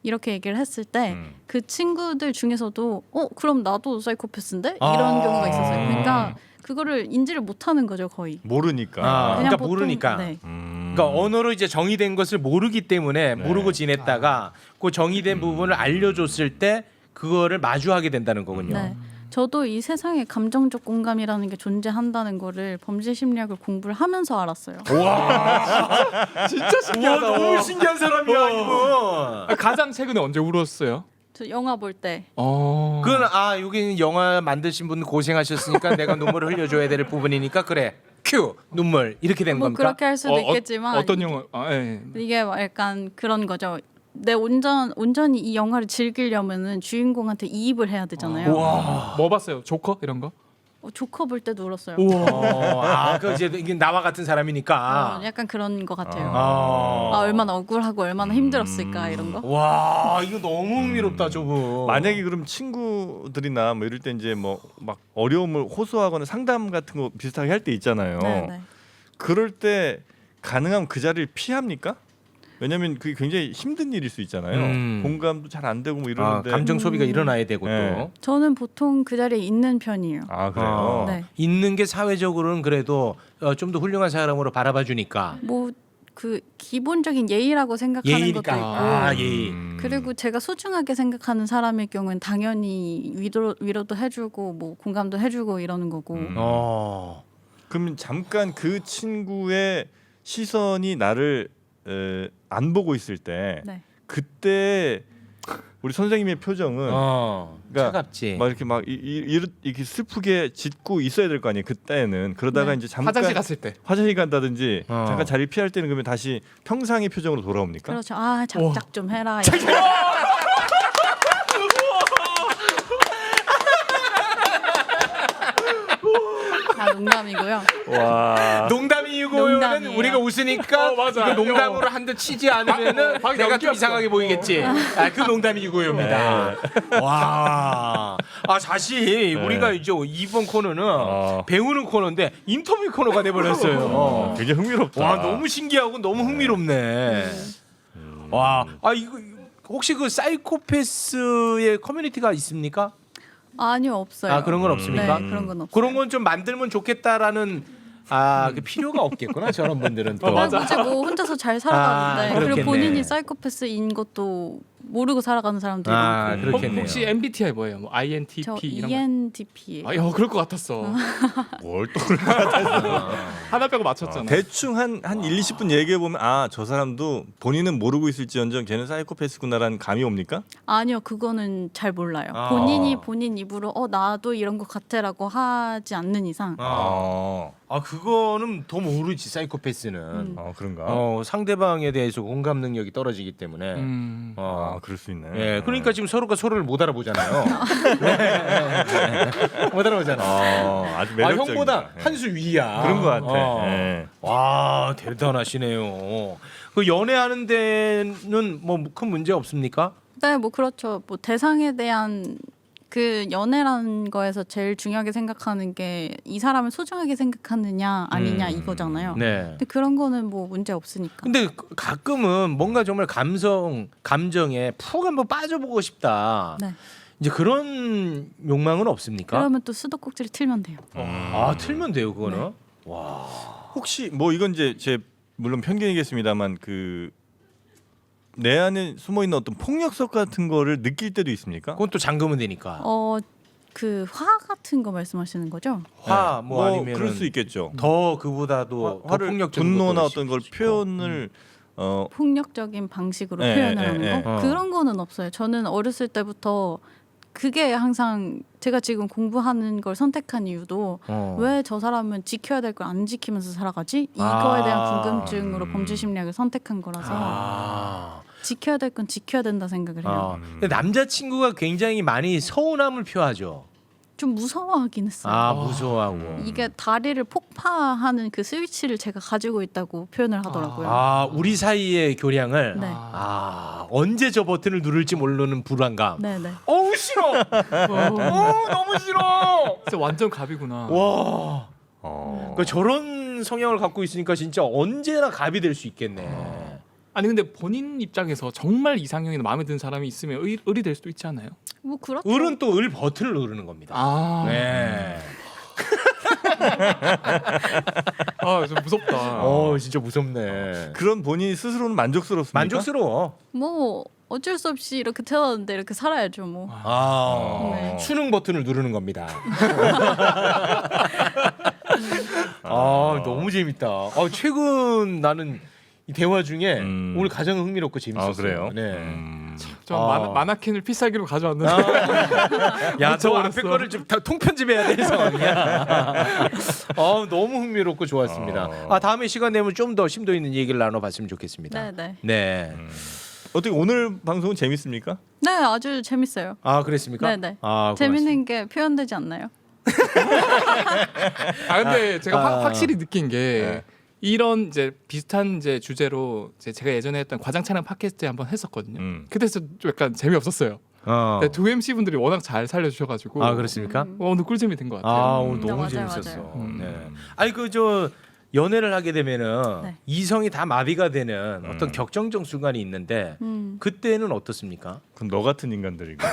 이렇게 얘기를 했을 때 그 친구들 중에서도 그럼 나도 사이코패스인데 이런 경우가 있었어요. 그러니까 그거를 인지를 못하는 거죠 거의. 모르니까. 그러니까 보통, 모르니까. 네. 그러니까 언어로 이제 정의된 것을 모르기 때문에 모르고 지냈다가 그 정의된 부분을 알려줬을 때 그거를 마주하게 된다는 거군요. 네. 저도 이 세상에 감정적 공감이라는 게 존재한다는 거를 범죄 심리학을 공부를 하면서 알았어요. 와, 진짜 신기하다. 와, 너무 신기한 사람이야 이분. 가장 최근에 언제 울었어요? 저 영화 볼 때. 그건 여기는 영화 만드신 분 고생하셨으니까 내가 눈물을 흘려줘야 될 부분이니까 그래. 큐 눈물 이렇게 된 뭐 겁니까? 그렇게 할 수도 있겠지만 어떤 영화? 이게 약간 그런 거죠. 내 온전히 이 영화를 즐기려면은 주인공한테 이입을 해야 되잖아요. 뭐 봤어요? 조커 이런 거? 조커 볼 때도 울었어요. 그 이제 이게 나와 같은 사람이니까. 약간 그런 것 같아요. 얼마나 억울하고 얼마나 힘들었을까 이런 거. 와, 이거 너무 흥미롭다 저분. 만약에 그럼 친구들이나 뭐 이럴 때 이제 뭐 막 어려움을 호소하거나 상담 같은 거 비슷하게 할 때 있잖아요. 네네. 그럴 때 가능하면 그 자리를 피합니까? 왜냐면 그게 굉장히 힘든 일일 수 있잖아요. 공감도 잘 안 되고 뭐 이러는데 감정 소비가 일어나야 되고 또. 저는 보통 그 자리에 있는 편이에요. 그래요? 네. 있는 게 사회적으로는 그래도 좀 더 훌륭한 사람으로 바라봐 주니까. 뭐 그 기본적인 예의라고 생각하는 예의니까. 것도 있고. 예의. 그리고 제가 소중하게 생각하는 사람의 경우는 당연히 위로도 해주고 뭐 공감도 해주고 이러는 거고. 그럼 잠깐 그 친구의 시선이 나를 안 보고 있을 때 네. 그때 우리 선생님의 표정은 차갑지. 막 이렇게 막 이렇게 슬프게 짖고 있어야 될 거 아니에요. 그때는 그러다가 네. 이제 잠깐 화장실 갔을 때. 화장실 간다든지 잠깐 자리 피할 때는 그러면 다시 평상의 표정으로 돌아옵니까? 그렇죠. 아 작작 좀 해라. 아 농담이고요. 와. 농담이고요는 농담이에요. 우리가 웃으니까 맞아. 이거 농담으로 한 대 치지 않으면은 내가 좀 이상하게 보이겠지. 그 농담이고요입니다. 와. 아 사실 우리가 이제 이번 코너는 배우는 코너인데 인터뷰 코너가 돼 버렸어요. 굉장히 흥미롭다. 와 너무 신기하고 너무 흥미롭네. 와. 아 이거 혹시 그 사이코패스의 커뮤니티가 있습니까? 아니요 없어요. 아 그런 건 없습니까? 네, 그런 건 없어요. 그런 건 좀 만들면 좋겠다라는 그 필요가 없겠구나 저런 분들은 또. 그냥 굳이 뭐 혼자서 잘 살아가는데 그렇겠네. 그리고 본인이 사이코패스인 것도 모르고 살아가는 사람들이 많고. 그렇겠네요. 혹시 MBTI 뭐예요? 뭐 INTP 저 이런 거? ENTP예요. 그럴 것 같았어. 뭘 또 그럴 것 같았어. 하나 빼고 맞췄잖아. 대충 한 1, 20분 얘기해 보면 아, 저 사람도 본인은 모르고 있을지언정 걔는 사이코패스구나라는 감이 옵니까? 아니요, 그거는 잘 몰라요. 본인이 본인 입으로 나도 이런 것 같아라고 하지 않는 이상. 그거는 더 모르지 사이코패스는. 그런가? 상대방에 대해서 공감 능력이 떨어지기 때문에. 그럴 수 있네. 예, 그러니까 지금 서로가 서로를 못 알아보잖아요. 못 알아보잖아. 아주 매력적이다. 형보다 한 수 위야. 그런 것 같아. 예. 와 대단하시네요. 그 연애하는 데는 뭐 큰 문제 없습니까? 네, 뭐 그렇죠. 뭐 대상에 대한 그 연애라는 거에서 제일 중요하게 생각하는 게 이 사람을 소중하게 생각하느냐 아니냐 이거잖아요. 네. 근데 그런 거는 뭐 문제 없으니까. 근데 가끔은 뭔가 정말 감정에 푹 한번 빠져보고 싶다. 네. 이제 그런 욕망은 없습니까? 그러면 또 수도꼭지를 틀면 돼요. 틀면 돼요 그거는. 네. 와. 혹시 뭐 이건 이제 제 물론 편견이겠습니다만 그 내 안에 숨어 있는 어떤 폭력성 같은 거를 느낄 때도 있습니까? 그건 또 잠그면 되니까. 그 화 같은 거 말씀하시는 거죠? 화 뭐 아니면 그럴 수 있겠죠. 더 그보다도 더 화를 폭력적인 분노나 것도 어떤 걸 표현을 폭력적인 방식으로 네, 표현을 네, 하는 네. 거 그런 거는 없어요. 저는 어렸을 때부터 그게 항상 제가 지금 공부하는 걸 선택한 이유도 왜 저 사람은 지켜야 될 걸 안 지키면서 살아가지? 이거에 대한 궁금증으로 범죄 심리학을 선택한 거라서 지켜야 될 건 지켜야 된다 생각을 해요. 근데 남자친구가 굉장히 많이 서운함을 표하죠. 좀 무서워하긴 했어요. 무서워하고. 이게 다리를 폭파하는 그 스위치를 제가 가지고 있다고 표현을 하더라고요. 우리 사이의 교량을. 네. 언제 저 버튼을 누를지 모르는 불안감. 네네. 어우 싫어. 너무 싫어. 진짜 완전 갑이구나. 와. 그러니까 저런 성향을 갖고 있으니까 진짜 언제나 갑이 될 수 있겠네. 아니 근데 본인 입장에서 정말 이상형이나 마음에 드는 사람이 있으면 을이 될 수도 있지 않아요? 뭐 그렇죠. 을은 또 을 버튼을 누르는 겁니다. 네. 좀 무섭다. 진짜 무섭네. 그런 본인이 스스로는 만족스럽습니까? 만족스러워. 뭐 어쩔 수 없이 이렇게 태어났는데 이렇게 살아야죠 뭐. 네. 수능 버튼을 누르는 겁니다. 너무 재밌다. 최근 나는 이 대화 중에 오늘 가장 흥미롭고 재밌었어요. 그래요? 네. 저 마나킨을 필살기로 가져왔는데. 야, 저 앞에 거를 좀 다 통편집해야 될 상황이야. 너무 흥미롭고 좋았습니다. 다음에 시간 되면 좀 더 심도 있는 얘기를 나눠봤으면 좋겠습니다. 네네. 네. 어떻게 오늘 방송은 재밌습니까? 네, 아주 재밌어요. 그랬습니까? 네네. 재밌는 게 표현되지 않나요? 근데 제가 확실히 느낀 게 이런 이제 비슷한 이제 주제로 제가 예전에 했던 과장 촬영 팟캐스트에 한번 했었거든요. 그때서 좀 약간 재미없었어요. 근데 두 MC 분들이 워낙 잘 살려주셔가지고. 그렇습니까? 오늘 꿀잼이 된 것 같아요. 오늘 너무 맞아요, 재밌었어. 맞아요. 네. 아니 저 연애를 하게 되면은 네. 이성이 다 마비가 되는 어떤 격정적 순간이 있는데 그때는 어떻습니까? 그건 너 같은 인간들이고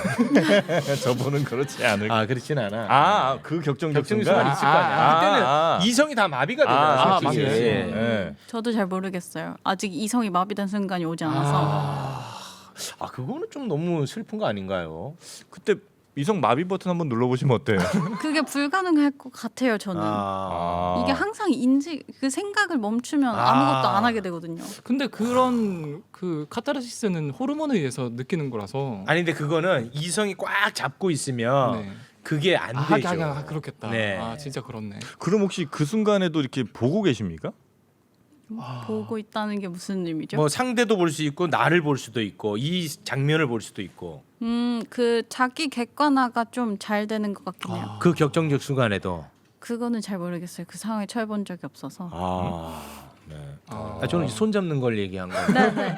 저분은 그렇지 않을. 그렇진 않아. 그 격정적 격정적 순간. 순간이 있을 거 아니야. 그때는 이성이 다 마비가 되잖아. 솔직히. 맞아요. 네. 저도 잘 모르겠어요. 아직 이성이 마비된 순간이 오지 않아서. 그거는 좀 너무 슬픈 거 아닌가요? 그때 이성 마비 버튼 한번 눌러보시면 어때요? 그게 불가능할 것 같아요. 저는 이게 항상 그 생각을 멈추면 아무것도 안 하게 되거든요. 근데 그런 그 카타르시스는 호르몬에 의해서 느끼는 거라서. 아니 근데 그거는 이성이 꽉 잡고 있으면 네. 그게 안 되죠. 그렇겠다. 네. 아 진짜 그렇네. 그럼 혹시 그 순간에도 이렇게 보고 계십니까? 보고 있다는 게 무슨 의미죠? 뭐 상대도 볼 수 있고 나를 볼 수도 있고 이 장면을 볼 수도 있고 그 자기 객관화가 좀 잘 되는 것 같긴 해요. 그 격정적 순간에도 그거는 잘 모르겠어요. 그 상황에 처해 본 적이 없어서. 저는 이제 손 잡는 걸 얘기한 거예요. 네네.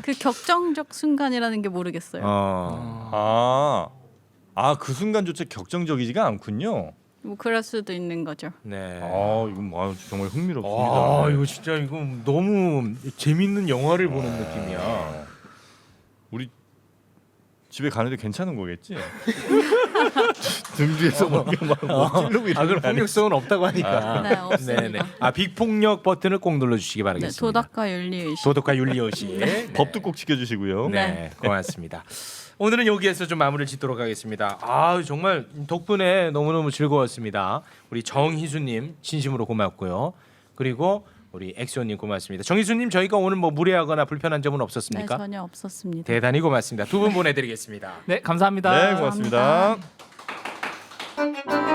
그 격정적 순간이라는 게 모르겠어요. 그 순간조차 격정적이지가 않군요. 뭐 그럴 수도 있는 거죠. 네. 이건 정말 흥미롭습니다. 이거 진짜 이거 너무 재밌는 영화를 보는 느낌이야. 우리 집에 가는데 괜찮은 거겠지? 등 뒤에서 막 찌르고 이런 그럼 폭력성은 없다고 하니까. 네, 없습니다. 빅폭력 버튼을 꼭 눌러주시기 네, 바라겠습니다. 도덕과 윤리의식. 도덕과 윤리의식. 네. 법도 꼭 지켜주시고요. 네, 고맙습니다. 오늘은 여기에서 좀 마무리를 짓도록 하겠습니다. 정말 덕분에 너무너무 즐거웠습니다. 우리 정희수님 진심으로 고맙고요. 그리고 우리 엑소님 고맙습니다. 정희수님 저희가 오늘 뭐 무례하거나 불편한 점은 네, 없었습니까? 전혀 없었습니다. 대단히 고맙습니다. 두 분 보내드리겠습니다. 네 감사합니다. 네, 고맙습니다. 감사합니다.